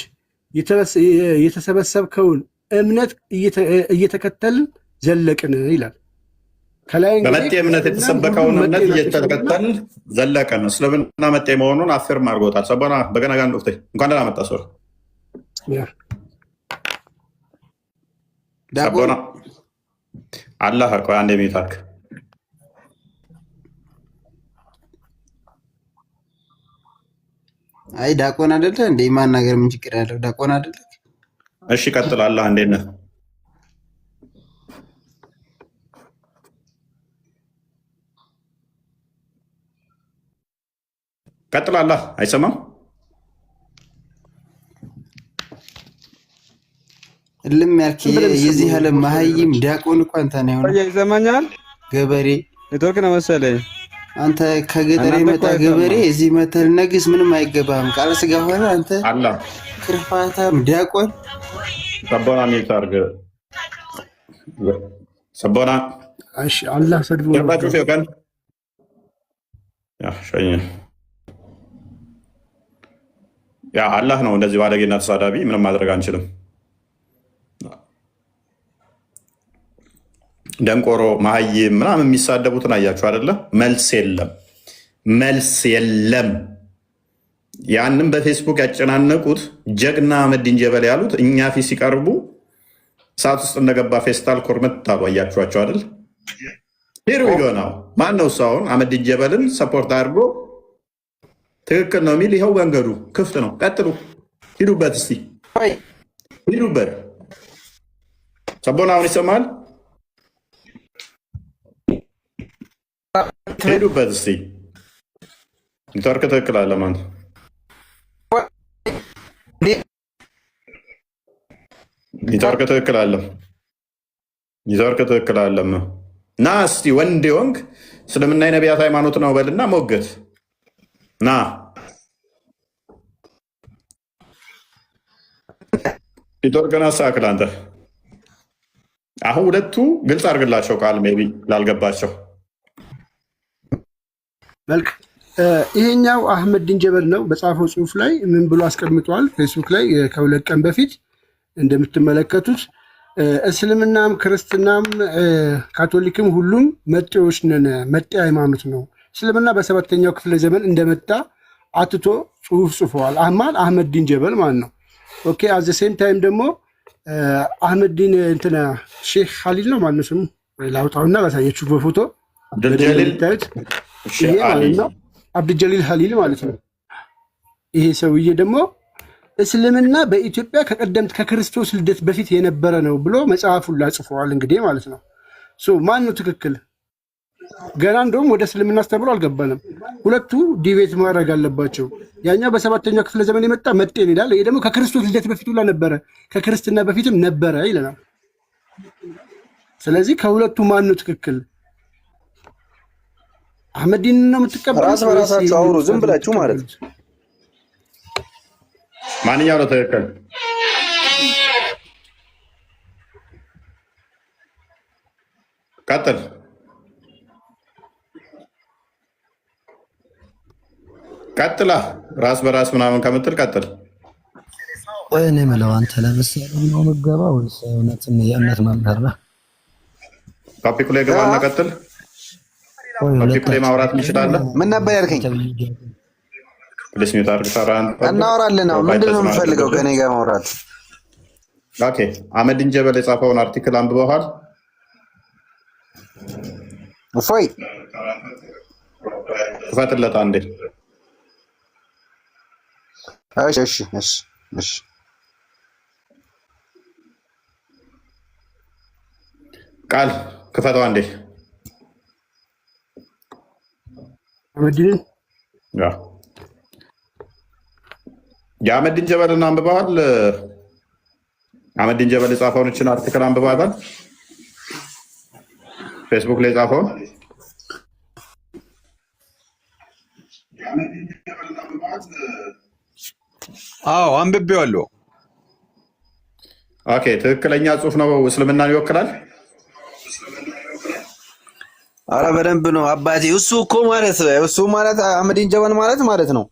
የተሰበሰብከውን እምነት እየተከተልን ዘለቅን ይላል። ከላይ በመጤ እምነት የተሰበከውን እምነት እየተከተልን ዘለቅን። እስልምና መጤ መሆኑን አፍርም አድርጎታል። ሰቦና በገና ጋር እንኳን ደህና መጣ። ሶር ሰቦና አላህ ቆይ አንዴ ሚታክ አይ ዳቆን አይደለ እንዴ? ማናገር ምን ችግር አለው? ዳቆን አይደለ? እሺ ቀጥል። አላህ እንዴት ነህ? ቀጥል። አላህ አይሰማም? እልም ያልክ የዚህ ዓለም መሀይም ዲያቆን እኮ አንተ ነህ። ሆነ ይሰማኛል? ገበሬ ኔትወርክ ነው መሰለኝ። አንተ ከገጠር የመጣ ገበሬ እዚህ መተል ነግስ ምንም አይገባም። ቃል ስጋ ሆነ አንተ አላህ ክርፋታም ዲያቆን ሰቦና ሚታርግ ሰቦና እሺ አላህ ሰድቦ ያባችሁ ሲወቀን ያ ሸኝ ያ አላህ ነው እንደዚህ ባለጌና ተሳዳቢ ምንም ማድረግ አንችልም። ደንቆሮ መሀይም ምናምን የሚሳደቡትን አያችሁ አይደለ? መልስ የለም። ያንን በፌስቡክ ያጨናነቁት ጀግና አህመዲን ጀበል ያሉት እኛ ፊት ሲቀርቡ ሰዓት ውስጥ እንደገባ ፌስታል ኮርመት አሉ። አያችኋቸው አይደል? ሄሩ ይሆናው ማን ነው ሰው አሁን አህመዲን ጀበልን ሰፖርት አድርጎ ትክክል ነው የሚል ይኸው መንገዱ ክፍት ነው። ቀጥሉ፣ ሂዱበት፣ እስቲ ሂዱበት። ሰቦና አሁን ይሰማል? ሄዱበት እስቲ። ኔትወርክ ትክክል አለ ማለት ኔትወርክ ትክክል አለም እና እስቲ ወንድ ወንክ እስልምና የነቢያት ሃይማኖት ነው በልና ሞገት ና ኔትወርክን አስተካክል አንተ። አሁን ሁለቱ ግልጽ አድርግላቸው ቃል ሜይ ቢ ላልገባቸው መልክ ይሄኛው አህመዲን ጀበል ነው። በጻፈው ጽሁፍ ላይ ምን ብሎ አስቀምጧል? ፌስቡክ ላይ ከሁለት ቀን በፊት እንደምትመለከቱት እስልምናም ክርስትናም ካቶሊክም ሁሉም መጤዎች ነን፣ መጤ ሃይማኖት ነው። እስልምና በሰባተኛው ክፍለ ዘመን እንደመጣ አትቶ ጽሁፍ ጽፈዋል። አህመዲን ጀበል ማለት ነው። ኦኬ አዘ ሴም ታይም ደግሞ አህመዲን እንትና ሼክ ኻሊል ነው ማለት ነው ስሙ። ላውጣውና ላሳየችሁ በፎቶ ታዩት። ይሄ ማለት ነው አብዱልጀሊል ኻሊል ማለት ነው። ይሄ ሰውዬ ደግሞ እስልምና በኢትዮጵያ ከቀደምት ከክርስቶስ ልደት በፊት የነበረ ነው ብሎ መጽሐፉን ላጽፈዋል። እንግዲህ ማለት ነው ማን ነው ትክክል? ገና እንደውም ወደ እስልምና አስተምሮ አልገባንም። ሁለቱ ዲቤት ማድረግ አለባቸው። ያኛው በሰባተኛው ክፍለ ዘመን የመጣ መጤን ይላል። ይሄ ደግሞ ከክርስቶስ ልደት በፊት ሁላ ነበረ፣ ከክርስትና በፊትም ነበረ ይለናል። ስለዚህ ከሁለቱ ማን ነው ትክክል? አህመዲን ነው የምትቀበሉት? ራስ በራሳችሁ አውሩ፣ ዝም ብላችሁ ማለት ነው። ማንኛው ነው ትክክል? ቀጥል። ቀጥላ ራስ በራስ ምናምን ከምትል ቀጥል። ቆይ እኔ የምለው አንተ ለምሳሌ ነው ምገባ ወይስ እውነትም የእምነት መምህር ነህ? ቶፒኩ ላይ ገባና ቀጥል። ቶፒኩ ላይ ማውራት እንችላለን። ምን ነበር ያልከኝ? ፕሊስ ሚውት አድርግ። ሰራን እናወራለን። አሁን ምንድን ነው የምፈልገው ከኔ ጋር ማውራት? ኦኬ አህመዲን ጀበል የጻፈውን አርቲክል አንብበዋል? እፎይ ክፈትለት አንዴ። እሺ ቃል ክፈተው አንዴ። አህመዲን የአህመዲን ጀበልን አንብበዋል? አህመዲን ጀበል የጻፈውን እችን አርቲክል አንብበዋል? ፌስቡክ ላይ የጻፈውን አዎ አንብቤዋለሁ። ኦኬ ትክክለኛ ጽሁፍ ነው? እስልምናን ይወክላል? አረ በደንብ ነው አባቴ። እሱ እኮ ማለት አህመዲን ጀበል ማለት ነው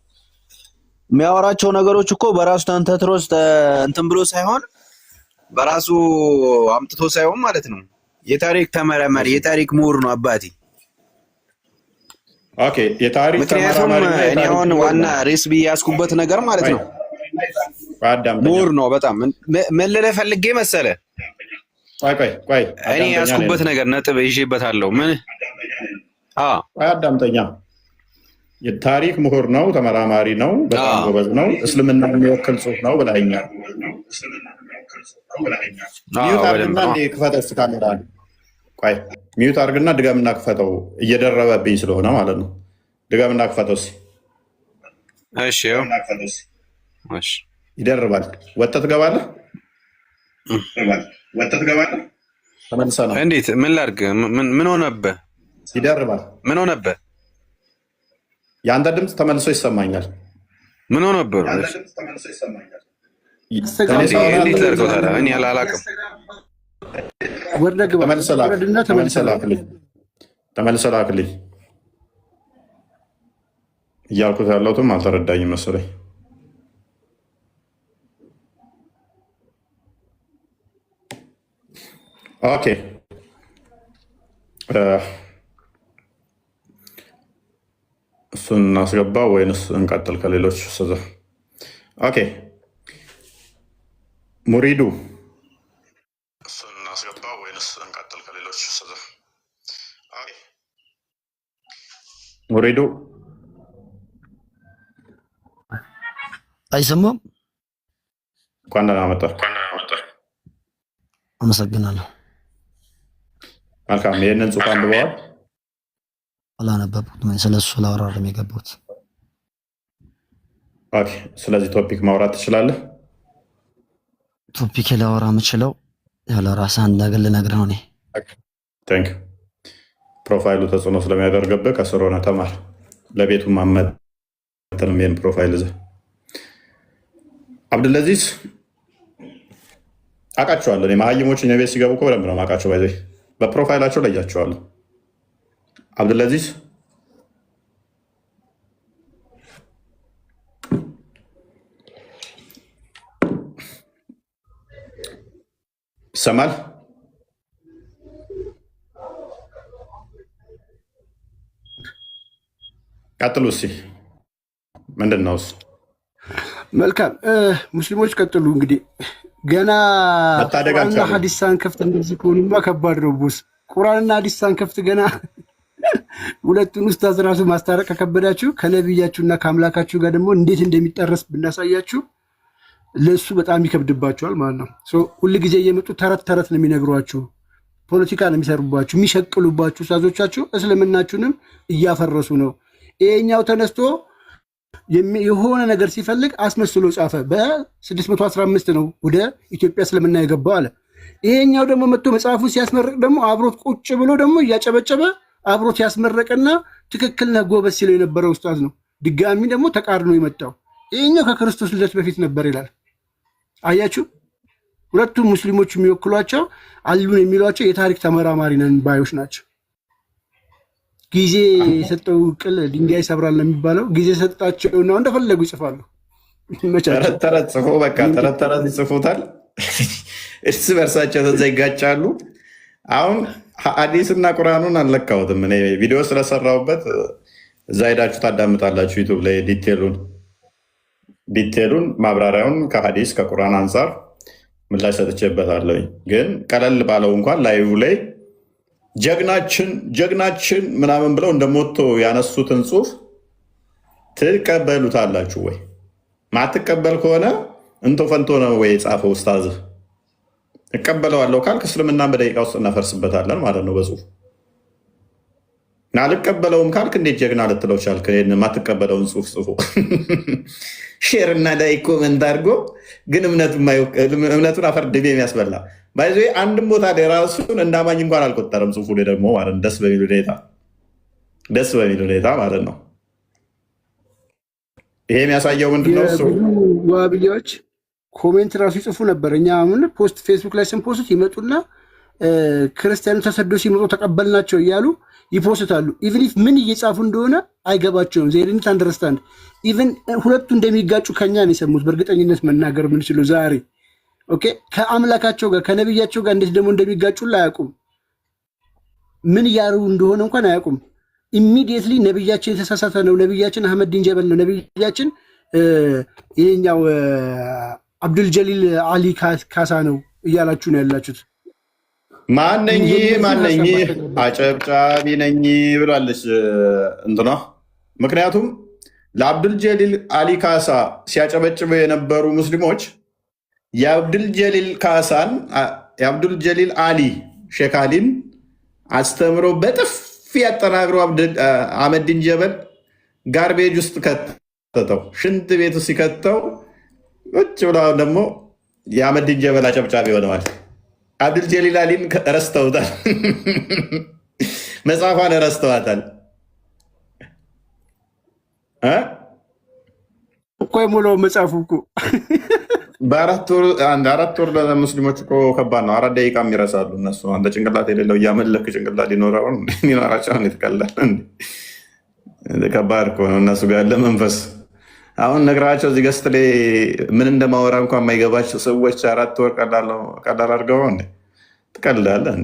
የሚያወራቸው ነገሮች እኮ በራሱ ተንተትሮስ እንትን ብሎ ሳይሆን በራሱ አምጥቶ ሳይሆን ማለት ነው የታሪክ ተመራማሪ የታሪክ ምሁር ነው አባቴ። ኦኬ የታሪክ ተመራማሪ ነው። እኔ አሁን ዋና ሬስ ያስኩበት ነገር ማለት ነው ምሁር ነው በጣም። ምን ልልህ ፈልጌ መሰለህ? ቆይ እኔ ያስኩበት ነገር ነጥብ ይዤበታለሁ። ምን አዳምጠኛ። የታሪክ ምሁር ነው፣ ተመራማሪ ነው፣ በጣም ጎበዝ ነው። እስልምና የሚወክል ጽሁፍ ነው ብለኸኛል። ሚዩት አድርግና ክፈተው እስኪ ካሜራህን። ቆይ ሚዩት አድርግና ድገምና ክፈተው። እየደረበብኝ ስለሆነ ማለት ነው። ድገምና ክፈተው እስኪ። እሺ ይደርባል። ወጥተህ ትገባለህ። ተመልሰህ ነው። እንዴት? ምን ላድርግ? ምን ሆነብህ? ይደርባል። ምን ሆነብህ? የአንተ ድምፅ ተመልሶ ይሰማኛል። ምን ሆነብህ? እንዴት ላድርገው ታዲያ? እኔ አላውቅም። ተመልሰህ ላክልኝ እያልኩት ያለሁትም አልተረዳኝም መሰለኝ። ኦኬ እሱን እናስገባ ወይንስ እንቀጥል ከሌሎች? ኦኬ ሙሪዱ እሱን እናስገባ ወይንስ እንቀጥል ከሌሎች? ሙሪዱ አይሰማም? እንኳን ደህና መጣህ። አመሰግናለሁ። መልካም። ይህንን ጽሑፍ አንብበዋል? አላነበብኩትም። ስለሱ ላወራ አይደለም የገባሁት። ኦኬ። ስለዚህ ቶፒክ ማውራት ትችላለህ? ቶፒክ ላወራ የምችለው ያለ ራስህ አንድ ነገር ልነግርህ ነው። እኔ ቴንክ ፕሮፋይሉ ተጽዕኖ ስለሚያደርገብህ ከስር ሆነህ ተማር። ለቤቱ ማመጥንም ይህን ፕሮፋይል ይዘህ አብዱልአዚዝ አውቃቸዋለሁ። እኔ መሀይሞች እኔ ቤት ሲገቡ እኮ በደንብ ነው የማውቃቸው። ባይዘ በፕሮፋይላቸው ለያቸዋለሁ። አብዱልአዚዝ ይሰማል? ቀጥሉ እስኪ። ምንድን ነው እሱ? መልካም ሙስሊሞች ቀጥሉ። እንግዲህ ገና ቁርአንና ሐዲስ ሳንከፍት እንደዚህ ከሆኑማ ከባድ ነው ቦስ። ቁርአንና ሐዲስ ሳንከፍት ገና ሁለቱን ኡስታዝ ራሱ ማስታረቅ ከከበዳችሁ ከነቢያችሁና ከአምላካችሁ ጋር ደግሞ እንዴት እንደሚጠረስ ብናሳያችሁ ለሱ በጣም ይከብድባችኋል ማለት ነው። ሁል ጊዜ እየመጡ ተረት ተረት ነው የሚነግሯችሁ፣ ፖለቲካ ነው የሚሰሩባችሁ፣ የሚሸቅሉባችሁ ኡስታዞቻችሁ እስልምናችሁንም እያፈረሱ ነው። ይሄኛው ተነስቶ የሆነ ነገር ሲፈልግ አስመስሎ ጻፈ። በ615 ነው ወደ ኢትዮጵያ እስልምና የገባው አለ። ይሄኛው ደግሞ መጥቶ መጽሐፉን ሲያስመርቅ ደግሞ አብሮት ቁጭ ብሎ ደግሞ እያጨበጨበ አብሮት ያስመረቀና ትክክል ነህ ጎበዝ ሲለው የነበረ ኡስታዝ ነው። ድጋሚ ደግሞ ተቃርኖ የመጣው ይሄኛው ከክርስቶስ ልደት በፊት ነበር ይላል። አያችሁ፣ ሁለቱም ሙስሊሞች የሚወክሏቸው አሉን የሚሏቸው የታሪክ ተመራማሪ ነን ባዮች ናቸው። ጊዜ የሰጠው ቅል ድንጋይ ይሰብራል ነው የሚባለው። ጊዜ ሰጣቸውና እንደፈለጉ ይጽፋሉ። ተረት ተረት ጽፎ በቃ ተረት ተረት ይጽፉታል። እርስ በርሳቸው ተዛ ይጋጫሉ። አሁን ሐዲስና ቁርአኑን አልለካሁትም እኔ ቪዲዮ ስለሰራሁበት እዛ ሄዳችሁ ታዳምጣላችሁ ዩቱብ ላይ ዲቴሉን ማብራሪያውን ከሐዲስ ከቁርአን አንጻር ምላሽ ሰጥቼበታለሁ። ግን ቀለል ባለው እንኳን ላይቭ ላይ ጀግናችን ምናምን ብለው እንደሞቶ ያነሱትን ጽሁፍ ትቀበሉታላችሁ ወይ? ማትቀበል ከሆነ እንቶ ፈንቶ ነው ወይ የጻፈው ኡስታዝ? እቀበለዋለሁ ካልክ እስልምና በደቂቃ ውስጥ እናፈርስበታለን ማለት ነው በጽሁፍ። አልቀበለውም ካልክ እንዴት ጀግና ልትለው ቻልክ? ማትቀበለውን ጽሁፍ ጽፎ ሼር እና ላይ ኮመንት አድርጎ ግን እምነቱን አፈርድቤ የሚያስበላ ባይዞ አንድም ቦታ ላይ ራሱን እንዳማኝ እንኳን አልቆጠረም ጽሁፉ ላይ ደግሞ ማለት ደስ በሚል ሁኔታ ማለት ነው። ይሄ የሚያሳየው ምንድነው? ዋብያዎች ኮሜንት ራሱ ይጽፉ ነበር። እኛ አሁን ፖስት ፌስቡክ ላይ ስንፖስት ይመጡና ክርስቲያኑ ተሰዶ ሲመጡ ተቀበልናቸው እያሉ ይፖስታሉ። ኢቭን ኢፍ ምን እየጻፉ እንደሆነ አይገባቸውም። ዜድንት አንደርስታንድ ኢቭን ሁለቱ እንደሚጋጩ ከኛ ነው የሰሙት። በእርግጠኝነት መናገር የምንችለው ዛሬ ኦኬ፣ ከአምላካቸው ጋር ከነብያቸው ጋር እንዴት ደግሞ እንደሚጋጩ አያውቁም። ምን እያሉ እንደሆነ እንኳን አያውቁም። ኢሚዲየትሊ ነብያችን የተሳሳተ ነው፣ ነብያችን አህመድ ዲን ጀበል ነው፣ ነብያችን ይሄኛው አብዱልጀሊል አሊ ካሳ ነው እያላችሁ ነው ያላችሁት። ማነኝ አጨብጫቢ ነኝ ብላለች እንትና። ምክንያቱም ለአብዱልጀሊል አሊ ካሳ ሲያጨበጭበ የነበሩ ሙስሊሞች የአብዱልጀሊል አሊ ሼክ አሊን አስተምሮ በጥፊ ያጠናግሮ አህመድ ዲን ጀበል ጋርቤጅ ውስጥ ከተተው፣ ሽንት ቤት ውስጥ ሲከተው ቁጭ ብላ ደግሞ የአህመድ ዲን ጀበል አጨብጫቢ ሆነዋል። አብዱልጀሊል አሊን ረስተውታል፣ መጽሐፏን ረስተዋታል እኮ የሞላው መጽሐፉ እኮ በአራት ወር ለሙስሊሞች እኮ ከባድ ነው። 4 ደቂቃም ይረሳሉ እነሱ። አንተ ጭንቅላት የሌለው እያመለክ ጭንቅላት ሊኖራቸውን ይትቀላል። ከባድ እኮ ነው እነሱ ጋር ያለ መንፈስ። አሁን ነግራቸው እዚህ ገስት ላይ ምን እንደማወራ እንኳን የማይገባቸው ሰዎች 4 ወር ቀላል አድርገው ትቀልዳለህ።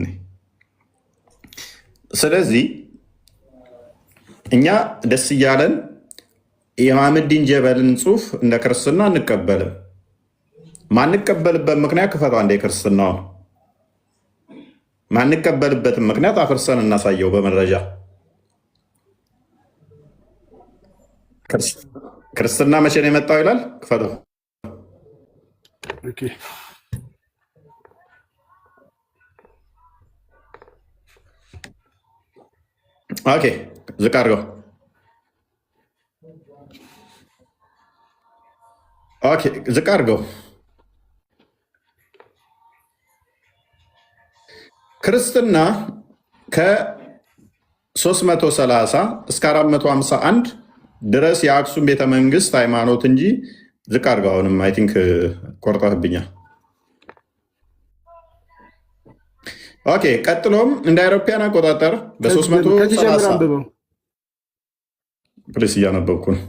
ስለዚህ እኛ ደስ እያለን የአህመድ ዲን ጀበልን ጽሑፍ እንደ ክርስትና አንቀበልም። ማንቀበልበት ምክንያት ክፈቷ እንደ ክርስትናው ማንቀበልበትን ምክንያት አፍርሰን እናሳየው በመረጃ። ክርስትና መቼ ነው የመጣው ይላል። ክፈቱ። ኦኬ ዝቅ አድርገው። ኦኬ ዝቅ አድርገው። ክርስትና ከ330 እስከ 451 ድረስ የአክሱም ቤተመንግስት ሃይማኖት እንጂ ዝቅ አድርገው። አሁንም አይ ቲንክ ቆርጠህብኛል። ኦኬ ቀጥሎም እንደ አውሮፓውያን አቆጣጠር በ330 ፕሊስ እያነበብኩ ነው።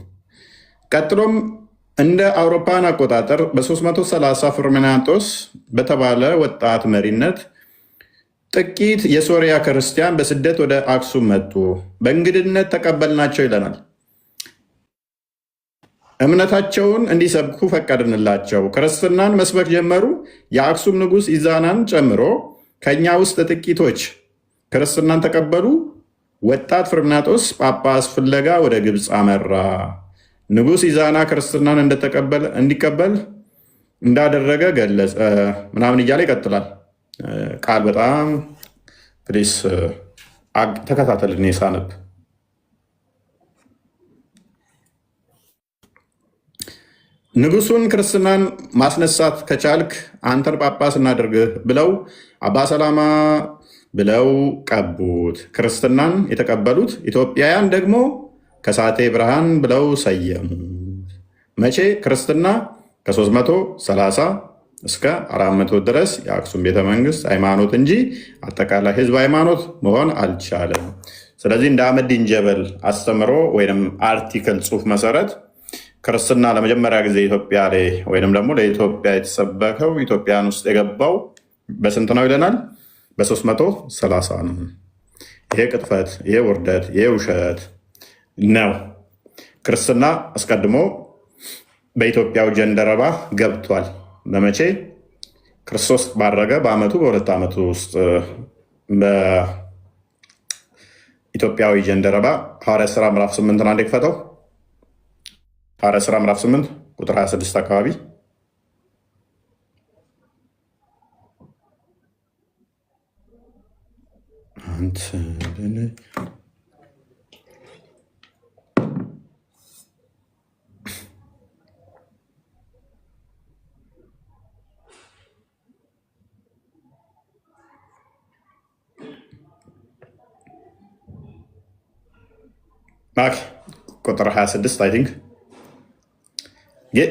ቀጥሎም እንደ አውሮፓውያን አቆጣጠር በ330 ፍርሚናጦስ በተባለ ወጣት መሪነት ጥቂት የሶሪያ ክርስቲያን በስደት ወደ አክሱም መጡ። በእንግድነት ተቀበልናቸው ይለናል። እምነታቸውን እንዲሰብኩ ፈቀድንላቸው። ክርስትናን መስበክ ጀመሩ። የአክሱም ንጉሥ ኢዛናን ጨምሮ ከእኛ ውስጥ ጥቂቶች ክርስትናን ተቀበሉ። ወጣት ፍርምናጦስ ጳጳስ ፍለጋ ወደ ግብፅ አመራ። ንጉሥ ኢዛና ክርስትናን እንዲቀበል እንዳደረገ ገለጸ ምናምን እያለ ይቀጥላል። ቃል በጣም ፕሊስ ተከታተልን ሳነብ። ንጉሱን ክርስትናን ማስነሳት ከቻልክ አንተን ጳጳስ እናድርግህ ብለው አባ ሰላማ ብለው ቀቡት። ክርስትናን የተቀበሉት ኢትዮጵያውያን ደግሞ ከሳቴ ብርሃን ብለው ሰየሙት። መቼ? ክርስትና ከ330 እስከ 400 ድረስ የአክሱም ቤተመንግስት ሃይማኖት እንጂ አጠቃላይ ህዝብ ሃይማኖት መሆን አልቻለም። ስለዚህ እንደ አህመድ ዲን ጀበል አስተምሮ ወይም አርቲክል ጽሑፍ መሰረት ክርስትና ለመጀመሪያ ጊዜ ኢትዮጵያ ላይ ወይም ደግሞ ለኢትዮጵያ የተሰበከው ኢትዮጵያን ውስጥ የገባው በስንት ነው ይለናል? በ330 ነው። ይሄ ቅጥፈት፣ ይሄ ውርደት፣ ይሄ ውሸት ነው። ክርስትና አስቀድሞ በኢትዮጵያው ጀንደረባ ገብቷል። በመቼ? ክርስቶስ ባረገ በአመቱ በ2 ዓመቱ ውስጥ በኢትዮጵያዊ ጀንደረባ ሐዋርያት ሥራ ምዕራፍ 8 አንዴ ክፈተው። ሐዋርያት ሥራ ምዕራፍ 8 ቁጥር 26 አካባቢ ቁጥር 26 አይ ቲንክ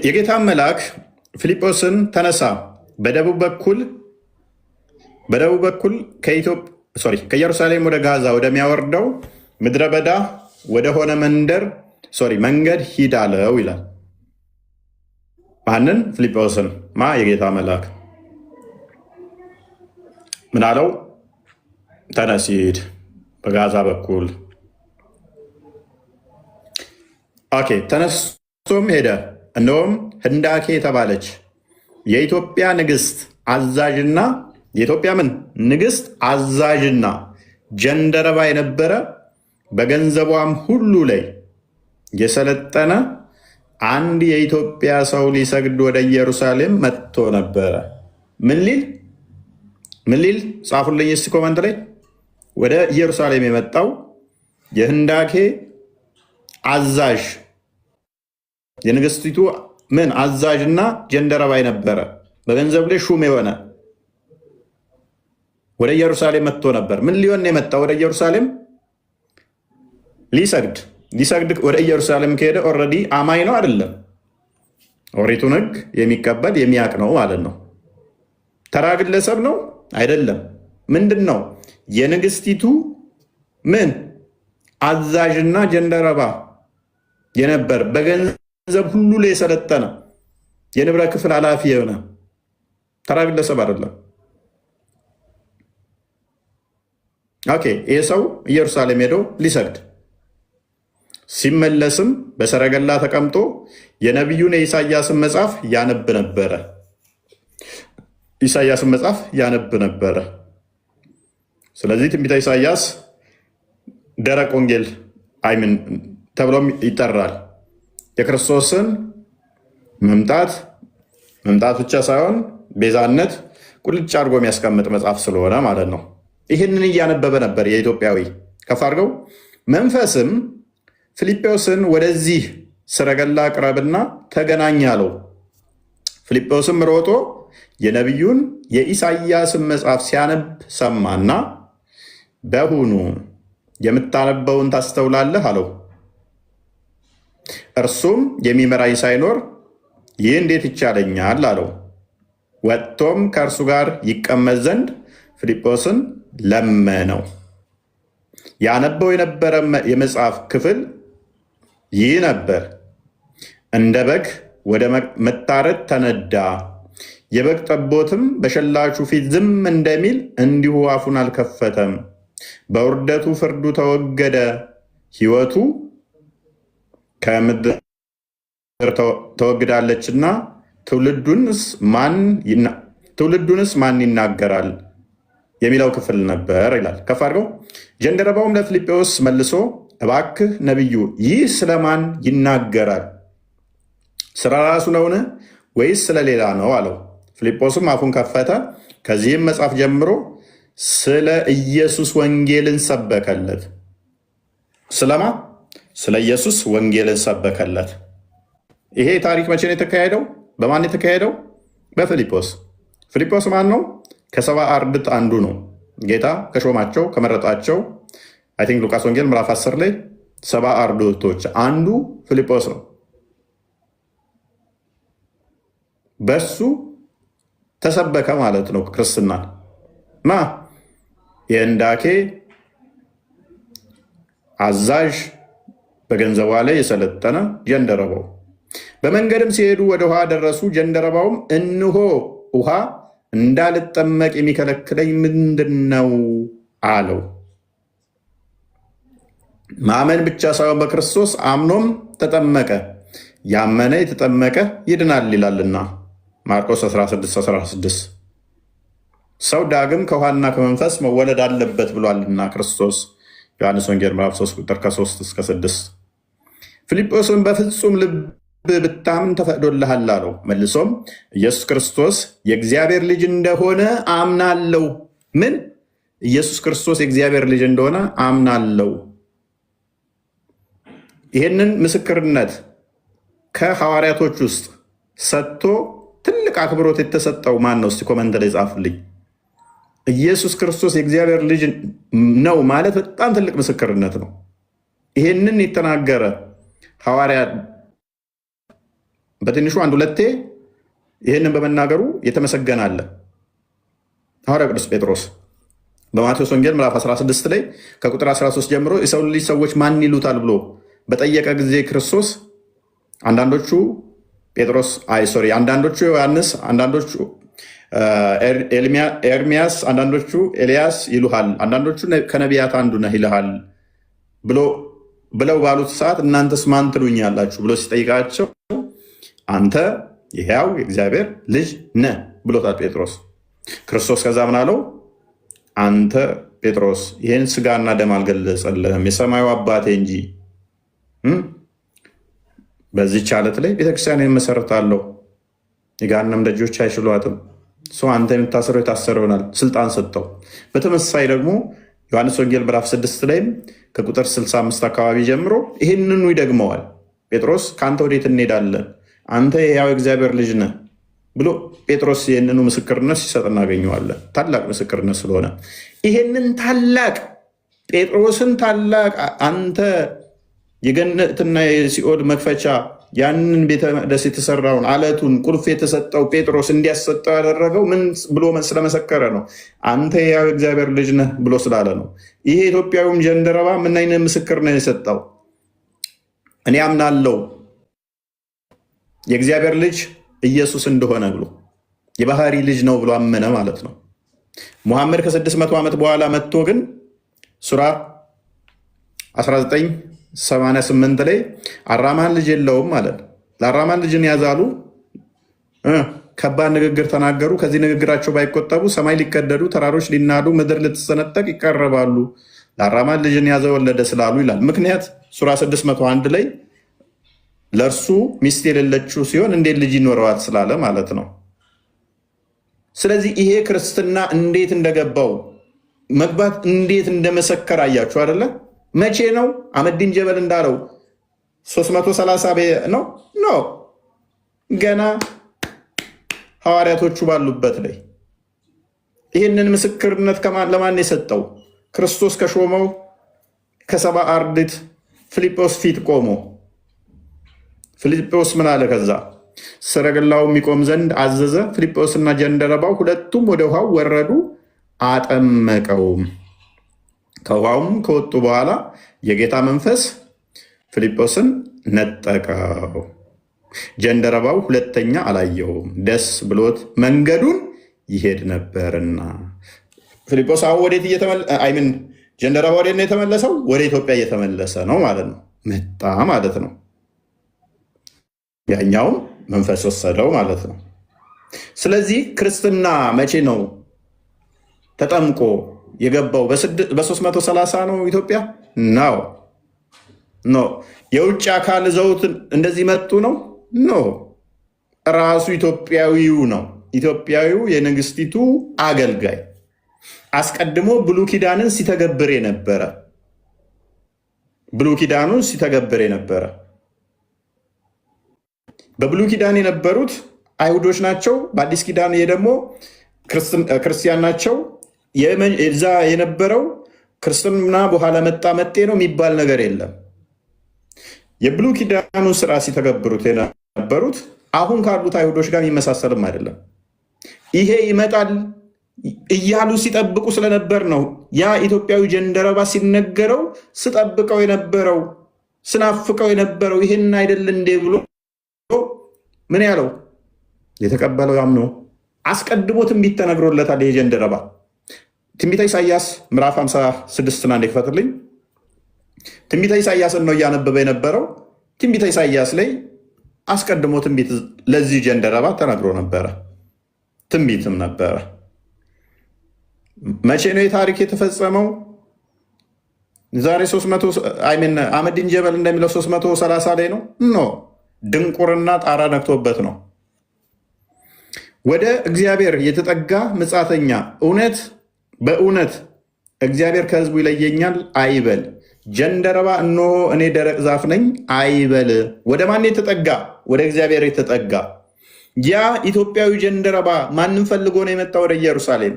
የጌታ መልአክ ፊልጶስን ተነሳ፣ በደቡብ በኩል በደቡብ በኩል ከኢየሩሳሌም ወደ ጋዛ ወደሚያወርደው ምድረ በዳ ወደሆነ መንገድ ሂድ አለው ይላል። ማንን? ፊልጶስን። የጌታ መልአክ ምን አለው? ተነስ ሂድ በጋዛ በኩል። ኦኬ፣ ተነስቶም ሄደ። እነሆም ህንዳኬ የተባለች የኢትዮጵያ ንግስት አዛዥና ጀንደረባ የነበረ በገንዘቧም ሁሉ ላይ የሰለጠነ አንድ የኢትዮጵያ ሰው ሊሰግድ ወደ ኢየሩሳሌም መጥቶ ነበረ። ምን ሊል ጻፉልኝ እስቲ ኮመንት ላይ። ወደ ኢየሩሳሌም የመጣው የህንዳኬ አዛዥ የንግስቲቱ አዛዥና ጀንደረባ የነበረ በገንዘብ ላይ ሹም የሆነ ወደ ኢየሩሳሌም መጥቶ ነበር። ምን ሊሆን ነው የመጣው? ወደ ኢየሩሳሌም ሊሰግድ ወደ ኢየሩሳሌም ከሄደ ኦልሬዲ አማኝ ነው አይደለም? ኦሪቱን ህግ የሚቀበል የሚያቅ ነው ማለት ነው። ተራ ግለሰብ ነው አይደለም። ምንድን ነው? የንግስቲቱ አዛዥና ጀንደረባ የነበር በገንዘብ ሁሉ ላይ የሰለጠነ የንብረት ክፍል ኃላፊ የሆነ ተራ ግለሰብ አይደለም። ኦኬ፣ ይህ ሰው ኢየሩሳሌም ሄዶ ሊሰግድ ሲመለስም በሰረገላ ተቀምጦ የነቢዩን የኢሳያስን መጽሐፍ ያነብ ነበረ። ስለዚህ ትንቢተ ኢሳያስ ደረቅ ወንጌል ተብሎም ይጠራል። የክርስቶስን መምጣት ብቻ ሳይሆን ቤዛነት ቁልጭ አድርጎ የሚያስቀምጥ መጽሐፍ ስለሆነ ማለት ነው። ይህንን እያነበበ ነበር የኢትዮጵያዊ። ከፍ አድርገው መንፈስም ፊልጶስን ወደዚህ ሰረገላ ቅረብና ተገናኝ አለው። ፊልጶስም ሮጦ የነቢዩን የኢሳያስን መጽሐፍ ሲያነብ ሰማና በውኑ የምታነበውን ታስተውላለህ አለው። እርሱም የሚመራኝ ሳይኖር ይህ እንዴት ይቻለኛል አለው። ወጥቶም ከእርሱ ጋር ይቀመጥ ዘንድ ፊልጶስን ለመነው። ያነበው የነበረ የመጽሐፍ ክፍል ይህ ነበር። እንደ በግ ወደ መታረድ ተነዳ፣ የበግ ጠቦትም በሸላቹ ፊት ዝም እንደሚል እንዲሁ አፉን አልከፈተም። በውርደቱ ፍርዱ ተወገደ፣ ሕይወቱ ከምድር ተወግዳለችና ትውልዱንስ ማን ይናገራል የሚለው ክፍል ነበር ይላል። ከፍ አድርገው። ጀንደረባውም ለፊልጶስ መልሶ እባክህ ነቢዩ ይህ ስለማን ይናገራል? ስለ ራሱ ነውን ወይስ ስለሌላ ነው አለው። ፊልጶስም አፉን ከፈተ። ከዚህም መጽሐፍ ጀምሮ ስለ ኢየሱስ ወንጌልን ሰበከለት። ስለማ? ስለ ኢየሱስ ወንጌልን ሰበከለት። ይሄ ታሪክ መቼ ነው የተካሄደው? በማን የተካሄደው? በፊልጶስ። ፊልጶስ ማን ነው? ከሰባ አርድእት አንዱ ነው። ጌታ ከሾማቸው ከመረጣቸው አይ ቲንክ ሉቃስ ወንጌል ምዕራፍ 10 ላይ 70 አርድእቶች አንዱ ፊልጶስ ነው። በሱ ተሰበከ ማለት ነው ክርስትና። የህንዳኬ አዛዥ በገንዘቧ ላይ የሰለጠነ ጀንደረባው። በመንገድም ሲሄዱ ወደ ውሃ ደረሱ። ጀንደረባውም እንሆ ውሃ እንዳልጠመቅ የሚከለክለኝ ምንድን ነው አለው። ማመን ብቻ ሳይሆን በክርስቶስ አምኖም ተጠመቀ። ያመነ የተጠመቀ ይድናል ይላልና ማርቆስ 16:16 ሰው ዳግም ከውሃና ከመንፈስ መወለድ አለበት ብሏልና ክርስቶስ ዮሐንስ ወንጌል ምዕራፍ 3 ቁጥር ከ3 እስከ 6። ፊልጶስን በፍጹም ልብ ብታምን ተፈቅዶልሃል አለው። መልሶም ኢየሱስ ክርስቶስ የእግዚአብሔር ልጅ እንደሆነ አምናለው። ምን? ኢየሱስ ክርስቶስ የእግዚአብሔር ልጅ እንደሆነ አምናለው። ይህንን ምስክርነት ከሐዋርያቶች ውስጥ ሰጥቶ ትልቅ አክብሮት የተሰጠው ማን ነው? እስቲ ኮመንት ላይ ጻፉልኝ። ኢየሱስ ክርስቶስ የእግዚአብሔር ልጅ ነው ማለት በጣም ትልቅ ምስክርነት ነው። ይህንን የተናገረ ሐዋርያ በትንሹ አንድ ሁለቴ ይህንን በመናገሩ የተመሰገነ አለ። ሐዋርያ ቅዱስ ጴጥሮስ በማቴዎስ ወንጌል ምዕራፍ 16 ላይ ከቁጥር 13 ጀምሮ የሰው ልጅ ሰዎች ማን ይሉታል ብሎ በጠየቀ ጊዜ ክርስቶስ አንዳንዶቹ አንዳንዶቹ ዮሐንስ፣ አንዳንዶቹ ኤርሚያስ፣ አንዳንዶቹ ኤልያስ ይሉሃል፣ አንዳንዶቹ ከነቢያት አንዱ ነህ ይልሃል ብለው ባሉት ሰዓት እናንተስ ማን ትሉኛላችሁ ብሎ ሲጠይቃቸው አንተ የሕያው የእግዚአብሔር ልጅ ነህ ብሎታል ጴጥሮስ። ክርስቶስ ከዛ ምን አለው? አንተ ጴጥሮስ ይህን ስጋና ደም አልገለጸልህም የሰማዩ አባቴ እንጂ። በዚህች ዓለት ላይ ቤተክርስቲያን መሰረታለሁ፣ የገሃነም ደጆች አይችሏትም። አንተ የምታስረው የታሰረ ይሆናል፣ ስልጣን ሰጠው። በተመሳሳይ ደግሞ ዮሐንስ ወንጌል ምዕራፍ 6 ላይም ከቁጥር 65 አካባቢ ጀምሮ ይህንኑ ይደግመዋል። ጴጥሮስ ከአንተ ወዴት እንሄዳለን? አንተ የሕያው እግዚአብሔር ልጅ ነህ ብሎ ጴጥሮስ ይህንኑ ምስክርነት ሲሰጥ እናገኘዋለን። ታላቅ ምስክርነት ስለሆነ ይህንን ታላቅ ጴጥሮስን ታላቅ አንተ የገነትና የሲኦል መክፈቻ ያንን ቤተ መቅደስ የተሰራውን አለቱን ቁልፍ የተሰጠው ጴጥሮስ እንዲያሰጠው ያደረገው ምን ብሎ ስለመሰከረ ነው? አንተ የሕያው እግዚአብሔር ልጅ ነህ ብሎ ስላለ ነው። ይሄ ኢትዮጵያዊም ጀንደረባ ምን አይነት ምስክር ነው የሰጠው? እኔ አምናለሁ የእግዚአብሔር ልጅ ኢየሱስ እንደሆነ ብሎ የባህሪ ልጅ ነው ብሎ አመነ ማለት ነው። ሙሐመድ ከ600 ዓመት በኋላ መጥቶ ግን ሱራ 1988 ላይ አራማን ልጅ የለውም ማለት ለአራማን ልጅን ያዛሉ። ከባድ ንግግር ተናገሩ። ከዚህ ንግግራቸው ባይቆጠቡ ሰማይ ሊቀደዱ፣ ተራሮች ሊናዱ፣ ምድር ልትሰነጠቅ ይቀርባሉ ለአራማን ልጅን ያዘ ወለደ ስላሉ ይላል። ምክንያት ሱራ 601 ላይ ለእርሱ ሚስት የሌለችው ሲሆን እንዴት ልጅ ይኖረዋት ስላለ ማለት ነው። ስለዚህ ይሄ ክርስትና እንዴት እንደገባው መግባት እንዴት እንደመሰከር አያችሁ አይደለ? መቼ ነው? አህመዲን ጀበል እንዳለው 330 ነው ኖ ገና ሐዋርያቶቹ ባሉበት ላይ ይህንን ምስክርነት ለማን የሰጠው? ክርስቶስ ከሾመው ከሰባ አርድእት ፊልጶስ ፊት ቆሞ ፊልጶስ ምን አለ? ከዛ ሰረገላው የሚቆም ዘንድ አዘዘ። ፊልጶስና ጀንደረባው ሁለቱም ወደ ውሃው ወረዱ፣ አጠመቀውም። ከውሃውም ከወጡ በኋላ የጌታ መንፈስ ፊልጶስን ነጠቀው። ጀንደረባው ሁለተኛ አላየውም፣ ደስ ብሎት መንገዱን ይሄድ ነበርና። ፊልጶስ አሁን ወዴት ጀንደረባ ወዴት ነው የተመለሰው? ወደ ኢትዮጵያ እየተመለሰ ነው ማለት ነው። መጣ ማለት ነው። ያኛውም መንፈስ ወሰደው ማለት ነው። ስለዚህ ክርስትና መቼ ነው ተጠምቆ የገባው? በ330 ነው ኢትዮጵያ ነው ኖ የውጭ አካል ዘውት እንደዚህ መጡ ነው ኖ ራሱ ኢትዮጵያዊው ነው። ኢትዮጵያዊው የንግስቲቱ አገልጋይ አስቀድሞ ብሉይ ኪዳንን ሲተገብር የነበረ በብሉይ ኪዳን የነበሩት አይሁዶች ናቸው። በአዲስ ኪዳን ደግሞ ክርስቲያን ናቸው። እዛ የነበረው ክርስትና በኋላ መጤ ነው የሚባል ነገር የለም። የብሉይ ኪዳኑን ስራ ሲተገብሩት የነበሩት አሁን ካሉት አይሁዶች ጋር የሚመሳሰልም አይደለም። ይሄ ይመጣል እያሉ ሲጠብቁ ስለነበር ነው ያ ኢትዮጵያዊ ጀንደረባ ሲነገረው ስጠብቀው የነበረው ስናፍቀው የነበረው ይህን አይደል እንዴ ብሎ ምን ያለው የተቀበለው ያምኖ አስቀድሞ ትንቢት ተነግሮለታል። ይሄ ጀንደረባ ትንቢተ ኢሳያስ ምዕራፍ 56 እና እንዲከፈትልኝ ትንቢተ ኢሳያስን ነው እያነበበ የነበረው። ትንቢተ ኢሳያስ ላይ አስቀድሞ ትንቢት ለዚህ ጀንደረባ ተነግሮ ነበረ፣ ትንቢትም ነበረ። መቼ ነው የታሪክ የተፈጸመው? ዛሬ 300 አህመዲን ጀበል እንደሚለው 330 ላይ ነው ኖ ድንቁርና ጣራ ነክቶበት ነው። ወደ እግዚአብሔር የተጠጋ ምጻተኛ በእውነት እግዚአብሔር ከሕዝቡ ይለየኛል አይበል። ጀንደረባ እነሆ እኔ ደረቅ ዛፍ ነኝ አይበል። ወደ ማን የተጠጋ? ወደ እግዚአብሔር የተጠጋ። ያ ኢትዮጵያዊ ጀንደረባ ማንም ፈልጎ ነው የመጣው? ወደ ኢየሩሳሌም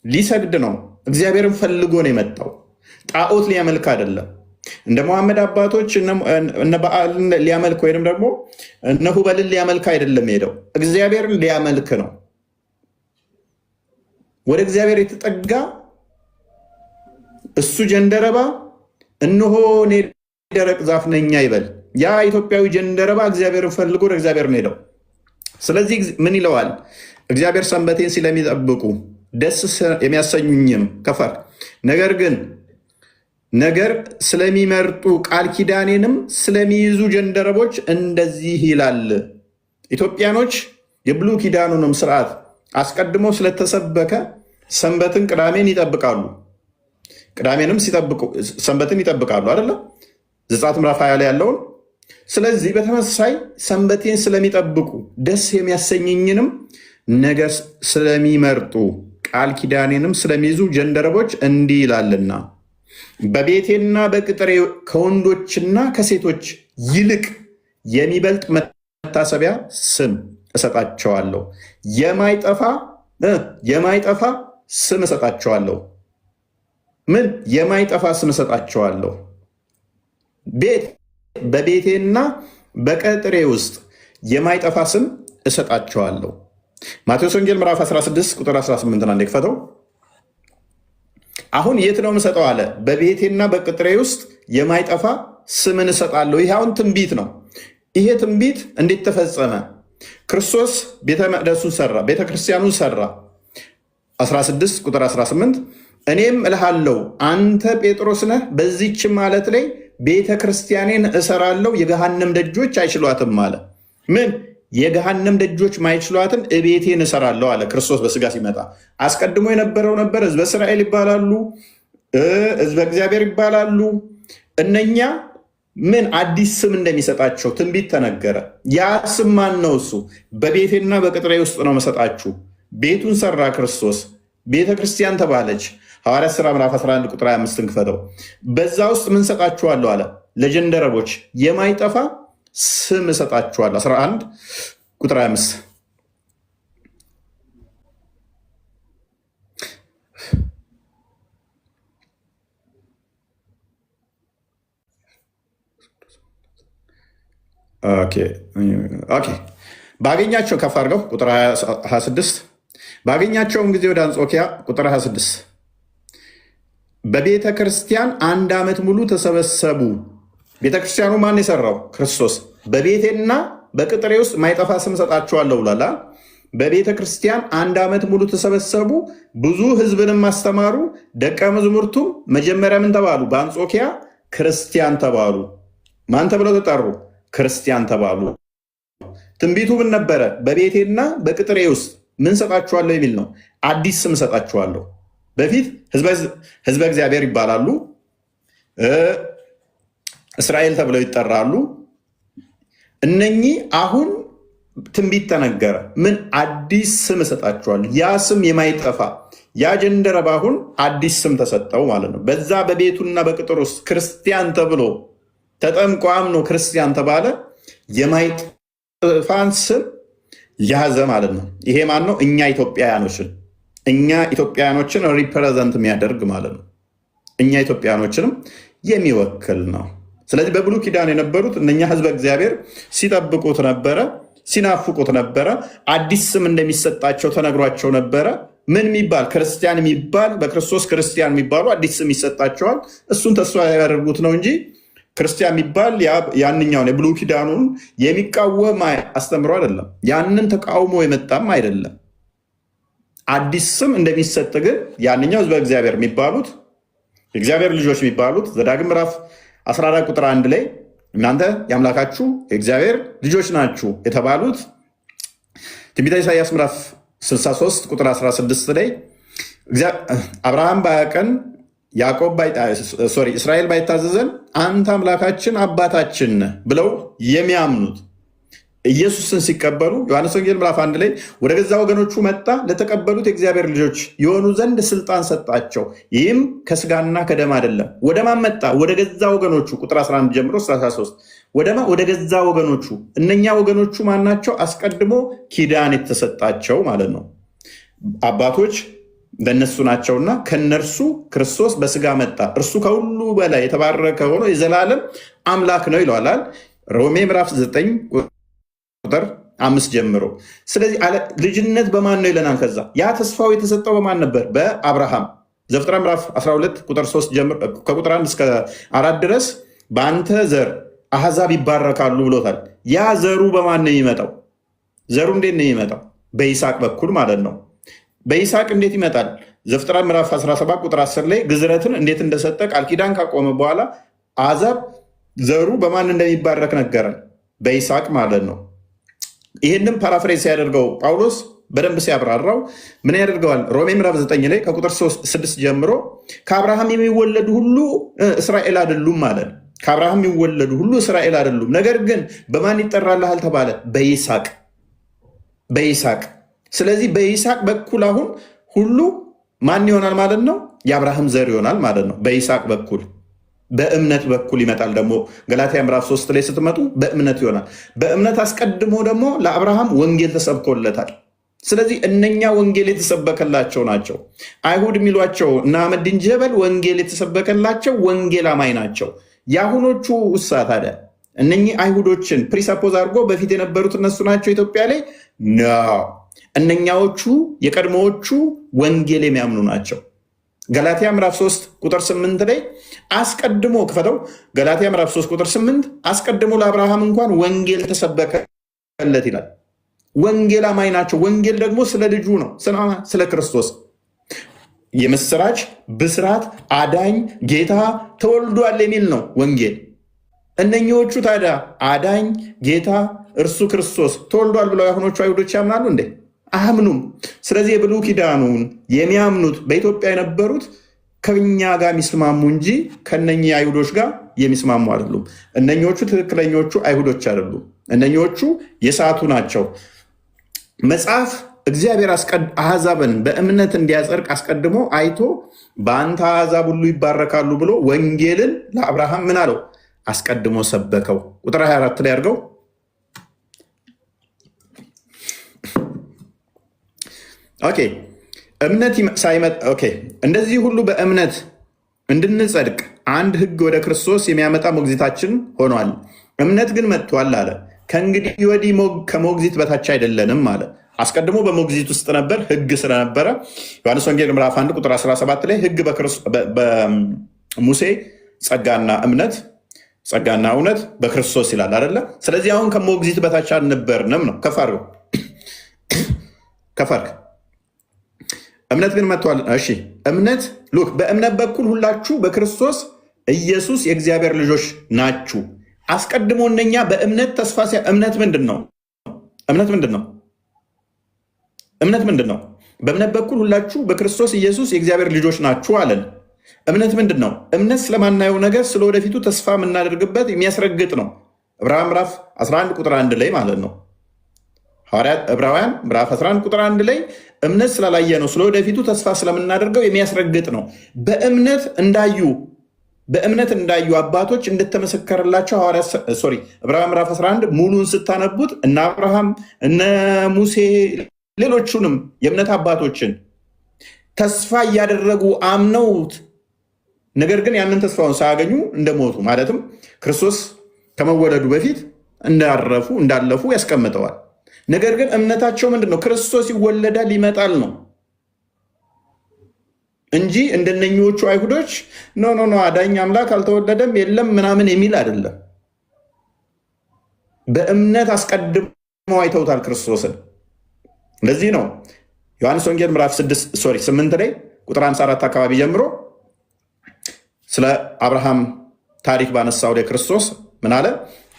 ሊሰግድ ነው። እግዚአብሔርን ፈልጎ ነው የመጣው። ጣዖት ሊያመልክ አይደለም። እንደ መሐመድ አባቶች እነ በዓልን ሊያመልክ ወይም ደግሞ እነ ሁበልን ሊያመልክ አይደለም ሄደው፣ እግዚአብሔርን ሊያመልክ ነው። ወደ እግዚአብሔር የተጠጋ እሱ ጀንደረባ እነሆ እኔ ደረቅ ዛፍ ነኝ ይበል። ያ ኢትዮጵያዊ ጀንደረባ እግዚአብሔርን ፈልጎ ወደ እግዚአብሔር ነው ሄደው። ስለዚህ ምን ይለዋል? እግዚአብሔር ሰንበቴን ስለሚጠብቁ ደስ የሚያሰኙኝም ከፈር ነገር ስለሚመርጡ ቃል ኪዳኔንም ስለሚይዙ ጀንደረቦች እንደዚህ ይላል። ኢትዮጵያኖች የብሉይ ኪዳኑንም ስርዓት አስቀድሞ ስለተሰበከ ሰንበትን ቅዳሜን ይጠብቃሉ። ቅዳሜንም ሰንበትን ይጠብቃሉ አይደለም? ዘጸአት ምዕራፍ 20 ላይ ያለውን። ስለዚህ በተመሳሳይ ሰንበቴን ስለሚጠብቁ ደስ የሚያሰኘኝንም ነገር ስለሚመርጡ ቃል ኪዳኔንም ስለሚይዙ ጀንደረቦች እንዲህ ይላልና በቤቴና በቅጥሬ ከወንዶችና ከሴቶች ይልቅ የሚበልጥ መታሰቢያ ስም እሰጣቸዋለሁ። የማይጠፋ ስም እሰጣቸዋለሁ። ምን የማይጠፋ ስም እሰጣቸዋለሁ? በቤቴና በቅጥሬ ውስጥ የማይጠፋ ስም እሰጣቸዋለሁ። ማቴዎስ ወንጌል ምዕራፍ 16 ቁጥር 18 አንዴ ክፈተው። አሁን የት ነው የምሰጠው አለ? በቤቴና በቅጥሬ ውስጥ የማይጠፋ ስምን እሰጣለሁ። ይህ አሁን ትንቢት ነው። ይሄ ትንቢት እንዴት ተፈጸመ? ክርስቶስ ቤተ መቅደሱን ሰራ፣ ቤተ ክርስቲያኑን ሰራ። 16 ቁጥር 18 እኔም እልሃለሁ አንተ ጴጥሮስ ነህ፣ በዚህችም ዓለት ላይ ቤተ ክርስቲያኔን እሰራለሁ፣ የገሃነም ደጆች አይችሏትም አለ። ምን የገሃነም ደጆች ማይችሏትን እቤቴን እሰራለሁ አለ ክርስቶስ በስጋ ሲመጣ። አስቀድሞ የነበረው ነበር። ህዝበ እስራኤል ይባላሉ፣ ህዝበ እግዚአብሔር ይባላሉ። እነኛ ምን አዲስ ስም እንደሚሰጣቸው ትንቢት ተነገረ። ያ ስም ማን ነው? እሱ በቤቴና በቅጥሬ ውስጥ ነው መሰጣችሁ። ቤቱን ሰራ ክርስቶስ፣ ቤተ ክርስቲያን ተባለች። ሐዋርያት ሥራ ምዕራፍ 11 ቁጥር 25 ክፈተው። በዛ ውስጥ ምን ሰጣችኋለሁ አለ? ለጀንደረቦች የማይጠፋ ስም እሰጣችኋለሁ። 11 ቁጥር 25 ባገኛቸው ከፍ አድርገው ቁጥር 26 ባገኛቸውም ጊዜ ወደ አንጾኪያ ቁጥር 26 በቤተ ክርስቲያን 1 ዓመት ሙሉ ተሰበሰቡ። ቤተ ክርስቲያኑ ማን የሰራው? ክርስቶስ። በቤቴና በቅጥሬ ውስጥ ማይጠፋ ስም ሰጣችኋለሁ ብሏል። በቤተ ክርስቲያን 1 ዓመት ሙሉ ተሰበሰቡ፣ ብዙ ሕዝብንም አስተማሩ። ደቀ መዛሙርቱም መጀመሪያ ምን ተባሉ? በአንጾኪያ ክርስቲያን ተባሉ። ማን ተብለው ተጠሩ? ክርስቲያን ተባሉ። ትንቢቱ ምን ነበረ? በቤቴና በቅጥሬ ውስጥ ምን ሰጣችኋለሁ የሚል ነው። አዲስ ስም ሰጣችኋለሁ። በፊት ህዝበ እግዚአብሔር ይባላሉ፣ እስራኤል ተብለው ይጠራሉ። እነኚህ አሁን ትንቢት ተነገረ። ምን አዲስ ስም እሰጣችኋለሁ። ያ ስም የማይጠፋ ያ ጀንደረባ አሁን አዲስ ስም ተሰጠው ማለት ነው። በዛ በቤቱና በቅጥር ውስጥ ክርስቲያን ተብሎ ተጠምቆ አምኖ ክርስቲያን ተባለ። የማይጠፋን ስም ያዘ ማለት ነው። ይሄ ማን ነው? እኛ ኢትዮጵያውያኖችን ሪፕሬዘንት የሚያደርግ ማለት ነው። እኛ ኢትዮጵያውያኖችንም የሚወክል ነው። ስለዚህ በብሉይ ኪዳን የነበሩት እነኛ ህዝበ እግዚአብሔር ሲጠብቁት ነበረ፣ ሲናፍቁት ነበረ። አዲስ ስም እንደሚሰጣቸው ተነግሯቸው ነበረ። ምን የሚባል? ክርስቲያን የሚባል በክርስቶስ ክርስቲያን የሚባሉ አዲስ ስም ይሰጣቸዋል። እሱን ተስፋ ያደርጉት ነው እንጂ ክርስቲያን የሚባል ያንኛውን የብሉይ ኪዳኑን የሚቃወም አስተምሮ አይደለም። ያንን ተቃውሞ የመጣም አይደለም። አዲስ ስም እንደሚሰጥ ግን ያንኛው ህዝበ እግዚአብሔር የሚባሉት የእግዚአብሔር ልጆች የሚባሉት ዘዳግም ምዕራፍ 14 ቁጥር 1 ላይ እናንተ የአምላካችሁ የእግዚአብሔር ልጆች ናችሁ የተባሉት፣ ትንቢተ ኢሳይያስ ምዕራፍ 63 ቁጥር 16 ላይ አብርሃም ባያቀን እስራኤል ባይታዘዘን አንተ አምላካችን አባታችን ብለው የሚያምኑት ኢየሱስን ሲቀበሉ ዮሐንስ ወንጌል ምዕራፍ 1 ላይ ወደ ገዛ ወገኖቹ መጣ፣ ለተቀበሉት የእግዚአብሔር ልጆች የሆኑ ዘንድ ስልጣን ሰጣቸው፣ ይህም ከስጋና ከደም አይደለም። ወደ ማን መጣ? ወደ ገዛ ወገኖቹ። ቁጥር 11 ጀምሮ 33 ወደ ገዛ ወገኖቹ። እነኛ ወገኖቹ ማናቸው? አስቀድሞ ኪዳን የተሰጣቸው ማለት ነው። አባቶች ለነሱ ናቸውና ከነርሱ ክርስቶስ በስጋ መጣ፣ እርሱ ከሁሉ በላይ የተባረከ ሆኖ የዘላለም አምላክ ነው ይለዋል። ሮሜ ምዕራፍ 9 ቁጥር 5 ጀምሮ። ስለዚህ ልጅነት በማን ነው ይለናል። ከዛ ያ ተስፋው የተሰጠው በማን ነበር? በአብርሃም። ዘፍጥረት ምዕራፍ 12 ቁጥር 3 ጀምሮ ከቁጥር 1 እስከ 4 ድረስ በአንተ ዘር አሕዛብ ይባረካሉ ብሎታል። ያ ዘሩ በማን ነው የሚመጣው? ዘሩ እንዴት ነው የሚመጣው? በይስሐቅ በኩል ማለት ነው። በይስሐቅ እንዴት ይመጣል? ዘፍጥረት ምዕራፍ 17 ቁጥር 10 ላይ ግዝረትን እንዴት እንደሰጠ ቃል ኪዳን ካቆመ በኋላ አሕዛብ ዘሩ በማን እንደሚባረክ ነገረን፣ በይስሐቅ ማለት ነው። ይህንም ፓራፍሬዝ ሲያደርገው ጳውሎስ በደንብ ሲያብራራው ምን ያደርገዋል? ሮሜ ምዕራፍ 9 ላይ ከቁጥር 6 ጀምሮ ከአብርሃም የሚወለዱ ሁሉ እስራኤል አይደሉም ማለት ነው። ከአብርሃም የሚወለዱ ሁሉ እስራኤል አይደሉም፣ ነገር ግን በማን ይጠራልሃል ተባለ? በይስሐቅ። በይስሐቅ። ስለዚህ በይስሐቅ በኩል አሁን ሁሉ ማን ይሆናል ማለት ነው? የአብርሃም ዘር ይሆናል ማለት ነው። በይስሐቅ በኩል በእምነት በኩል ይመጣል። ደግሞ ገላትያ ምዕራፍ 3 ላይ ስትመጡ በእምነት ይሆናል። በእምነት አስቀድሞ ደግሞ ለአብርሃም ወንጌል ተሰብኮለታል። ስለዚህ እነኛ ወንጌል የተሰበከላቸው ናቸው። አይሁድ የሚሏቸው እና አህመዲን ጀበል ወንጌል የተሰበከላቸው ወንጌል አማኝ ናቸው። የአሁኖቹ ውሳ ታዲያ እነኚህ አይሁዶችን ፕሪሰፖዝ አድርጎ በፊት የነበሩት እነሱ ናቸው ኢትዮጵያ ላይ ነው። እነኛዎቹ የቀድሞዎቹ ወንጌል የሚያምኑ ናቸው። ገላትያ ምዕራፍ 3 ቁጥር 8 ላይ አስቀድሞ ክፈተው። ገላትያ ምዕራፍ 3 ቁጥር 8 አስቀድሞ ለአብርሃም እንኳን ወንጌል ተሰበከለት ይላል። ወንጌል አማኝ ናቸው። ወንጌል ደግሞ ስለ ልጁ ነው፣ ስለ ክርስቶስ የምስራች ብስራት፣ አዳኝ ጌታ ተወልዷል የሚል ነው ወንጌል። እነኚዎቹ ታዲያ አዳኝ ጌታ እርሱ ክርስቶስ ተወልዷል ብለው የአሁኖቹ አይሁዶች ያምናሉ እንዴ? አያምኑም። ስለዚህ የብሉይ ኪዳኑን የሚያምኑት በኢትዮጵያ የነበሩት ከኛ ጋር የሚስማሙ እንጂ ከነኚህ አይሁዶች ጋር የሚስማሙ አይደሉም። እነኞቹ ትክክለኞቹ አይሁዶች አይደሉም። እነኞቹ የሰዓቱ ናቸው። መጽሐፍ እግዚአብሔር አሕዛብን በእምነት እንዲያጸድቅ አስቀድሞ አይቶ በአንተ አሕዛብ ሁሉ ይባረካሉ ብሎ ወንጌልን ለአብርሃም ምን አለው? አስቀድሞ ሰበከው። ቁጥር 24 ላይ አድርገው። ኦኬ እምነት ሳይመጣ እንደዚህ ሁሉ በእምነት እንድንጸድቅ አንድ ሕግ ወደ ክርስቶስ የሚያመጣ ሞግዚታችን ሆኗል። እምነት ግን መጥቷል አለ። ከእንግዲህ ወዲህ ከሞግዚት በታች አይደለንም አለ። አስቀድሞ በሞግዚት ውስጥ ነበር፣ ሕግ ስለነበረ ዮሐንስ ወንጌል ምዕራፍ 1 ቁጥር 17 ላይ ሕግ በሙሴ ጸጋና እውነት በክርስቶስ ይላል አይደለ? ስለዚህ አሁን ከሞግዚት በታች አልነበርንም ነው። ከፋር እምነት ግን መጥቷል። እሺ እምነት ሉክ በእምነት በኩል ሁላችሁ በክርስቶስ ኢየሱስ የእግዚአብሔር ልጆች ናችሁ። አስቀድሞ እነኛ በእምነት ተስፋ እምነት ምንድን ነው? በእምነት በኩል ሁላችሁ በክርስቶስ ኢየሱስ የእግዚአብሔር ልጆች ናችሁ አለን። እምነት ምንድን ነው? እምነት ስለማናየው ነገር ስለ ወደፊቱ ተስፋ የምናደርግበት የሚያስረግጥ ነው። ዕብራውያን ምዕራፍ 11 ቁጥር 1 ላይ ማለት ነው። ዕብራውያን ምዕራፍ 11 ቁጥር 1 ላይ እምነት ስላላየ ነው ስለ ወደፊቱ ተስፋ ስለምናደርገው የሚያስረግጥ ነው። በእምነት እንዳዩ አባቶች እንደተመሰከረላቸው ዕብራውያን ምዕራፍ 11 ሙሉን ስታነቡት እነ አብርሃም እነ ሙሴ ሌሎቹንም የእምነት አባቶችን ተስፋ እያደረጉ አምነውት ነገር ግን ያንን ተስፋውን ሳያገኙ እንደሞቱ ማለትም ክርስቶስ ከመወለዱ በፊት እንዳለፉ ያስቀምጠዋል። ነገር ግን እምነታቸው ምንድን ነው? ክርስቶስ ይወለዳል ይመጣል ነው እንጂ እንደነኞቹ አይሁዶች ኖ አዳኝ አምላክ አልተወለደም የለም ምናምን የሚል አይደለም። በእምነት አስቀድመው አይተውታል ክርስቶስን። ለዚህ ነው ዮሐንስ ወንጌል ምዕራፍ 8 ላይ ቁጥር 54 አካባቢ ጀምሮ ስለ አብርሃም ታሪክ ባነሳው ላይ ክርስቶስ ምን አለ?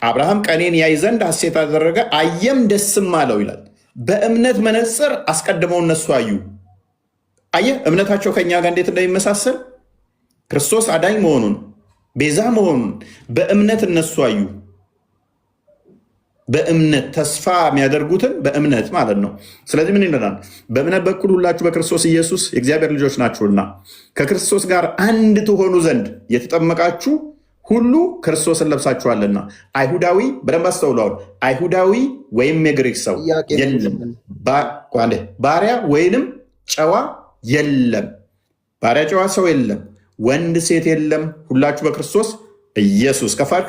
አብርሃም ቀኔን ያይ ዘንድ ሐሴት አደረገ አየም ደስም አለው ይላል። በእምነት መነጽር አስቀድመው እነሱ አዩ። አየህ እምነታቸው ከኛ ጋር እንዴት እንደሚመሳሰል ክርስቶስ አዳኝ መሆኑን ቤዛ መሆኑን በእምነት እነሱ አዩ። በእምነት ተስፋ የሚያደርጉትን በእምነት ማለት ነው። ስለዚህ ምን ይለናል? በእምነት በኩል ሁላችሁ በክርስቶስ ኢየሱስ የእግዚአብሔር ልጆች ናችሁና ከክርስቶስ ጋር አንድ ትሆኑ ዘንድ የተጠመቃችሁ ሁሉ ክርስቶስን ለብሳችኋልና። አይሁዳዊ በደንብ አስተውለዋል። አይሁዳዊ ወይም የግሪክ ሰው የለም፣ ባሪያ ወይንም ጨዋ የለም፣ ባሪያ ጨዋ ሰው የለም፣ ወንድ ሴት የለም፣ ሁላችሁ በክርስቶስ ኢየሱስ ከፋርክ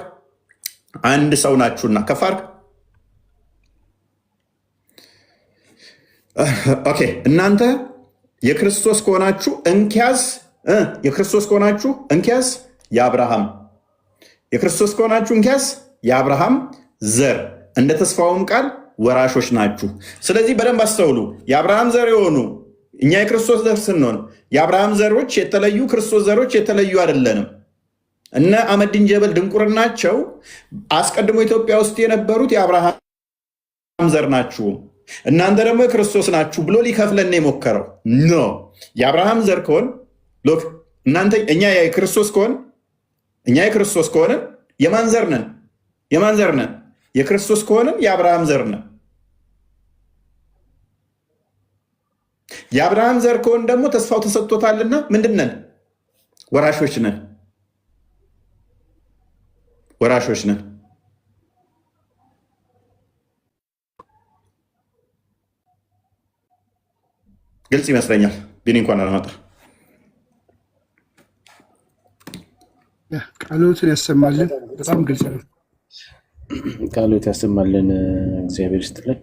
አንድ ሰው ናችሁና ከፋርክ ኦኬ እናንተ የክርስቶስ ከሆናችሁ እንኪያዝ የክርስቶስ ከሆናችሁ እንኪያዝ የክርስቶስ ከሆናችሁ እንኪያዝ የአብርሃም ዘር እንደ ተስፋውም ቃል ወራሾች ናችሁ። ስለዚህ በደንብ አስተውሉ። የአብርሃም ዘር የሆኑ እኛ የክርስቶስ ዘር ስንሆን የአብርሃም ዘሮች የተለዩ ክርስቶስ ዘሮች የተለዩ አይደለንም። እነ አህመዲን ጀበል ድንቁርናቸው አስቀድሞ ኢትዮጵያ ውስጥ የነበሩት የአብርሃም ዘር ናችሁ፣ እናንተ ደግሞ የክርስቶስ ናችሁ ብሎ ሊከፍለን የሞከረው ኖ። የአብርሃም ዘር ከሆን እናንተ እኛ የክርስቶስ ከሆንን የማን ዘር ነን? የክርስቶስ ከሆንን የአብርሃም ዘር ነን። የአብርሃም ዘር ከሆን ደግሞ ተስፋው ተሰጥቶታልና ምንድን ነን? ወራሾች ነን። ግልጽ ይመስለኛል። ቢኒ እንኳን አላመጣ ቃሎትን ያሰማልን። በጣም ግልጽ ነው። ቃሎት ያሰማልን። እግዚአብሔር ይስጥልን።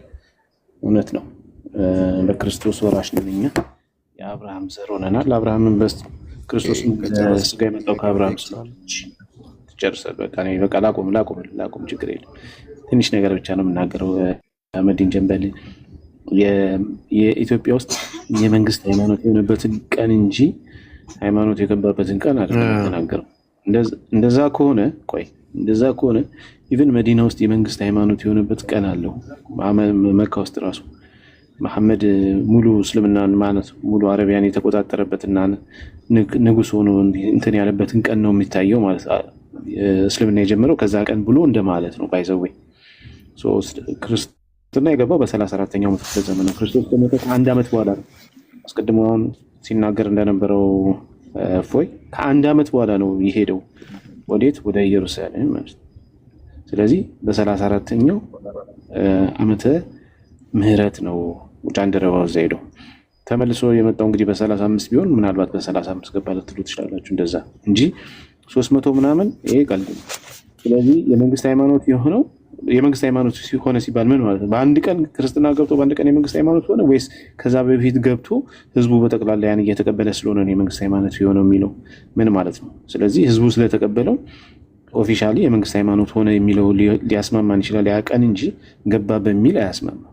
እውነት ነው። በክርስቶስ ወራሽ ነን እኛ። የአብርሃም ዘር ሆነናል። አብርሃምን ክርስቶስ ስጋ የመጣው ከአብርሃም ስለሆነ ትጨርሳል። በቃ ላቁም፣ ችግር የለም። ትንሽ ነገር ብቻ ነው የምናገረው። አህመዲን ጀበል የኢትዮጵያ ውስጥ የመንግስት ሃይማኖት የሆነበትን ቀን እንጂ ሃይማኖት የገባበትን ቀን አይደለም የተናገረው። እንደዛ ከሆነ ኢቨን መዲና ውስጥ የመንግስት ሃይማኖት የሆነበት ቀን አለው። መካ ውስጥ ራሱ መሐመድ ሙሉ እስልምናን ማለት ሙሉ አረቢያን የተቆጣጠረበትና ንጉስ ሆኖ እንትን ያለበትን ቀን ነው የሚታየው ማለት እስልምና የጀመረው ከዛ ቀን ብሎ እንደማለት ነው። ባይዘዌ ክርስትና የገባው በ34ኛው መቶ ክፍለ ዘመን ነው። ክርስቶስ ከሞተ ከአንድ ዓመት በኋላ ነው። አስቀድሞ አሁን ሲናገር እንደነበረው እፎይ ከአንድ ዓመት በኋላ ነው የሄደው። ወዴት? ወደ ኢየሩሳሌም ማለት ነው። ስለዚህ በ34ኛው ዓመተ ምህረት ነው ጃንደረባው እዛ ሄደው ተመልሶ የመጣው። እንግዲህ በ35 ቢሆን ምናልባት በ35 ገባ ልትሉ ትችላላችሁ። እንደዛ እንጂ 300 ምናምን ይሄ ቀልድ ነው። ስለዚህ የመንግስት ሃይማኖት የሆነው የመንግስት ሃይማኖት ሆነ ሲባል ምን ማለት ነው? በአንድ ቀን ክርስትና ገብቶ በአንድ ቀን የመንግስት ሃይማኖት ሆነ ወይስ ከዛ በፊት ገብቶ ህዝቡ በጠቅላላ ያን እየተቀበለ ስለሆነ የመንግስት ሃይማኖት የሆነው የሚለው ምን ማለት ነው? ስለዚህ ህዝቡ ስለተቀበለው ኦፊሻሊ የመንግስት ሃይማኖት ሆነ የሚለው ሊያስማማን ይችላል ያ ቀን እንጂ ገባ በሚል አያስማማም።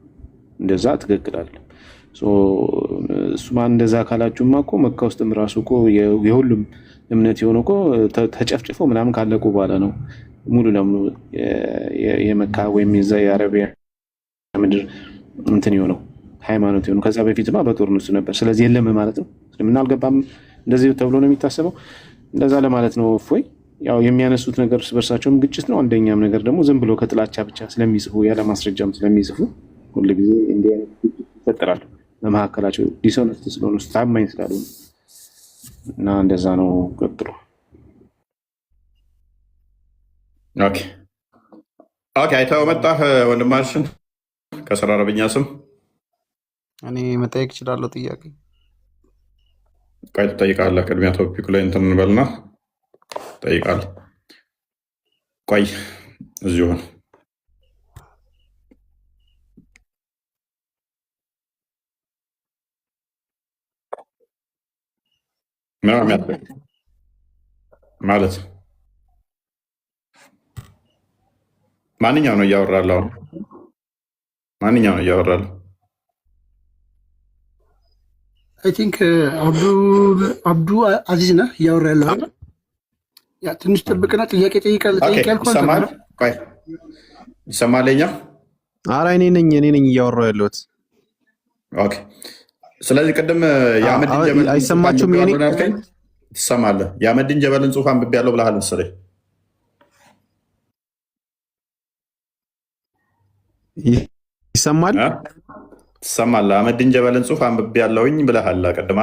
እንደዛ ትክክል አይደለም። እሱማ እንደዛ ካላችሁማ እኮ መካ ውስጥም ራሱ እኮ የሁሉም እምነት የሆነው እኮ ተጨፍጭፎ ምናምን ካለቁ በኋላ ነው ሙሉ ለሙሉ የመካ ወይም የዛ የአረቢያ ምድር እንትን የሆነው ሃይማኖት የሆነው። ከዛ በፊትማ በጦርነቱ ነበር። ስለዚህ የለም ማለት ነው። ምን አልገባም እንደዚህ ተብሎ ነው የሚታሰበው። እንደዛ ለማለት ነው። እፎይ ያው የሚያነሱት ነገር እርስ በርሳቸውም ግጭት ነው። አንደኛም ነገር ደግሞ ዝም ብሎ ከጥላቻ ብቻ ስለሚጽፉ ያለ ማስረጃም ስለሚጽፉ ሁልጊዜ እንዲህ አይነት ግጭት ይፈጠራል በመካከላቸው ዲሶነንት ስለሆኑ ታማኝ ስላልሆኑ እና እንደዛ ነው። ቀጥሎ ኦኬ አይተኸው መጣህ ወንድማችን ከስራ አረብኛ ስም እኔ መጠየቅ እችላለሁ ጥያቄ? ቆይ ትጠይቃለህ። ቅድሚያ ቶፒኩ ላይ እንትን እንበልና ትጠይቃለህ። ቆይ እዚሁ ማለት ማንኛው ነው እያወራለሁ? ማንኛው ነው እያወራለሁ? አይ ቲንክ አብዱ አዚዝ ነህ እያወራ ያለው አይደል? ያ ትንሽ ጥብቅና ጥያቄ ጠይቃለሁ። ይሰማለኛ? ኧረ እኔ ነኝ እያወራሁ ያለሁት። ኦኬ ስለዚህ ቅድም የአህመዲን ጀበል አይሰማችሁም? ትሰማለህ? የአህመዲን ጀበልን ጽሑፍ አንብቤያለሁ ብለሃል መሰለኝ። ይሰማል? ትሰማለህ? አህመዲን ጀበልን ጽሑፍ አንብቤያለሁኝ ብለሃል ቅድማ።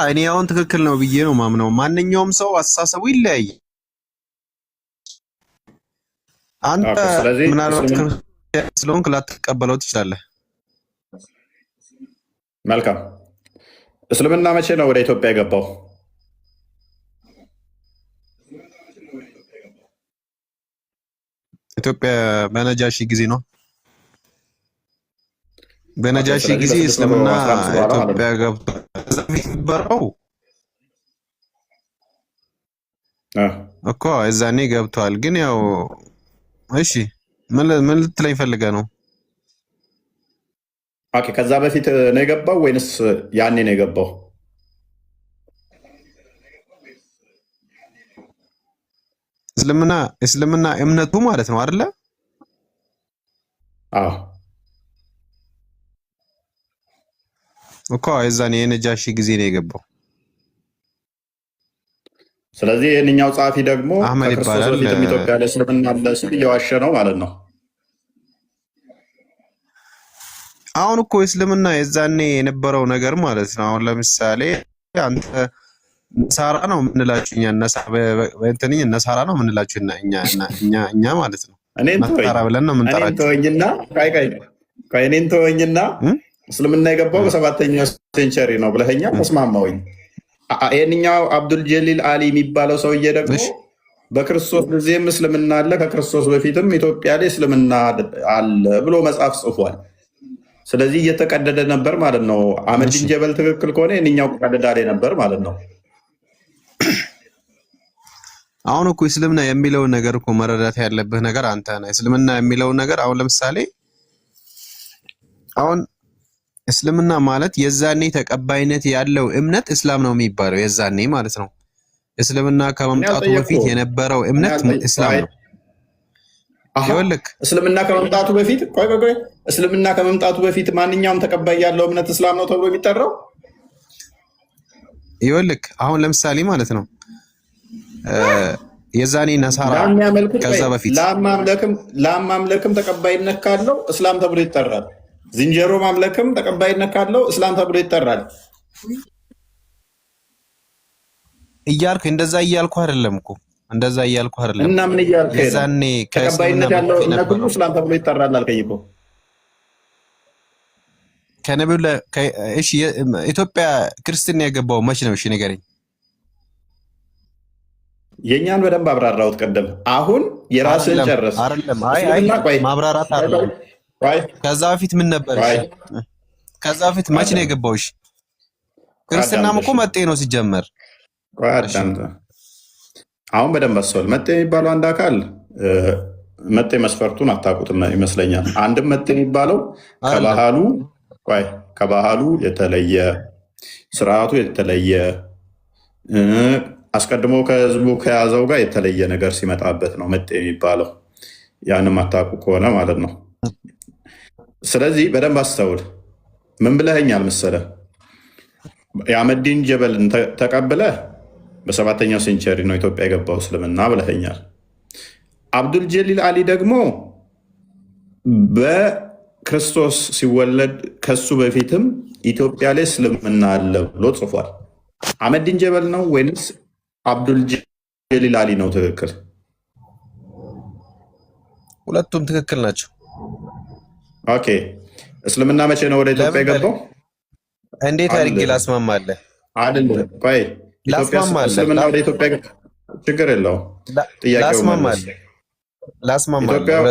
እኔ አሁን ትክክል ነው ብዬ ነው ማምነው። ማንኛውም ሰው አስተሳሰቡ ይለያይ። አንተ ምናልባት ስለሆንክ ላትቀበለው ትችላለህ። መልካም። እስልምና መቼ ነው ወደ ኢትዮጵያ የገባው? ኢትዮጵያ በነጃሺ ጊዜ ነው። በነጃሺ ጊዜ እስልምና ኢትዮጵያ ገብቶ ነበረው እኮ እዛኔ ገብቷል። ግን ያው እሺ ምን ልትለኝ ፈልገህ ነው? ኦኬ ከዛ በፊት ነው የገባው ወይንስ ያኔ ነው የገባው? እስልምና እምነቱ ማለት ነው አይደለ? አዎ እኮ የዛኔ የነጃሺ ጊዜ ነው የገባው። ስለዚህ የእኛው ጸሐፊ ደግሞ ከክርስቶስ በፊትም ኢትዮጵያ ላይ እስልምና አለ ሲል እየዋሸ ነው ማለት ነው። አሁን እኮ እስልምና የዛኔ የነበረው ነገር ማለት ነው። አሁን ለምሳሌ አንተ ነሳራ ነው የምንላችሁ እኛ ነሳራ ነው የምንላችሁ እኛ ማለት ነው። ነሳራ ብለን ነው የምንጠራችሁ። እኔን ተወኝና እስልምና የገባው በ7ኛው ሴንቸሪ ነው ብለኸኛል። ተስማማሁኝ። ይህንኛው አብዱል ጀሊል አሊ የሚባለው ሰውዬ ደግሞ በክርስቶስ ጊዜም እስልምና አለ፣ ከክርስቶስ በፊትም ኢትዮጵያ ላይ እስልምና አለ ብሎ መጽሐፍ ጽፏል። ስለዚህ እየተቀደደ ነበር ማለት ነው። አህመዲን ጀበል ትክክል ከሆነ ይህንኛው ቀደዳ ላይ ነበር ማለት ነው። አሁን እኮ እስልምና የሚለውን ነገር እኮ መረዳት ያለብህ ነገር አንተ ነህ። እስልምና የሚለውን ነገር አሁን ለምሳሌ አሁን እስልምና ማለት የዛኔ ተቀባይነት ያለው እምነት እስላም ነው የሚባለው የዛኔ ማለት ነው። እስልምና ከመምጣቱ በፊት የነበረው እምነት እስላም ነው። ይኸውልህ እስልምና ከመምጣቱ በፊት እስልምና ከመምጣቱ በፊት ማንኛውም ተቀባይ ያለው እምነት እስላም ነው ተብሎ የሚጠራው። ይኸውልህ አሁን ለምሳሌ ማለት ነው የዛኔ ነሳራ ከዛ በፊት ለማምለክም ተቀባይነት ካለው እስላም ተብሎ ይጠራል። ዝንጀሮ ማምለክም ተቀባይነት ካለው እስላም ተብሎ ይጠራል። እያልኩ እንደዛ እያልኩ አይደለም እኮ እንደዛ እያልኩ አይደለም። እና ምን እያልኩ የዛኔ ተቀባይነት ያለው እምነት ሁሉ እስላም ተብሎ ይጠራል አልከኝ እኮ። ከነብዩ እሺ ኢትዮጵያ ክርስትና የገባው መች ነው? እሺ ንገረኝ። የኛን በደንብ አብራራሁት ቀደም። አሁን የራስን ጨርስ። አይደለም ማብራራት አይደለም። ከዛ በፊት ምን ነበር? ከዛ በፊት መች ነው የገባው? እሺ ክርስትናም እኮ መጤ ነው ሲጀመር። አሁን በደንብ አስተውል። መጤ የሚባለው አንድ አካል መጤ መስፈርቱን አታውቁትም ይመስለኛል። አንድም መጤ የሚባለው ከባህሉ የተለየ ስርዓቱ የተለየ አስቀድሞ ከህዝቡ ከያዘው ጋር የተለየ ነገር ሲመጣበት ነው መጤ የሚባለው። ያንም አታውቁ ከሆነ ማለት ነው። ስለዚህ በደንብ አስተውል። ምን ብለኸኛል መሰለህ? የአህመዲን ጀበልን ተቀብለህ በ7ኛው ሴንቸሪ ነው ኢትዮጵያ የገባው እስልምና ብለኸኛል። አብዱል ጀሊል አሊ ደግሞ በክርስቶስ ሲወለድ ከሱ በፊትም ኢትዮጵያ ላይ እስልምና አለ ብሎ ጽፏል። አህመዲን ጀበል ነው ወይንስ አብዱል ጀሊል አሊ ነው ትክክል? ሁለቱም ትክክል ናቸው። ኦኬ እስልምና መቼ ነው ወደ ኢትዮጵያ የገባው? እንዴት አድርጌ ላስማማለህ? አይደለም ቆይ እስልምና ወደ ኢትዮጵያ ችግር የለውም። ጥያቄው ላስማማለህ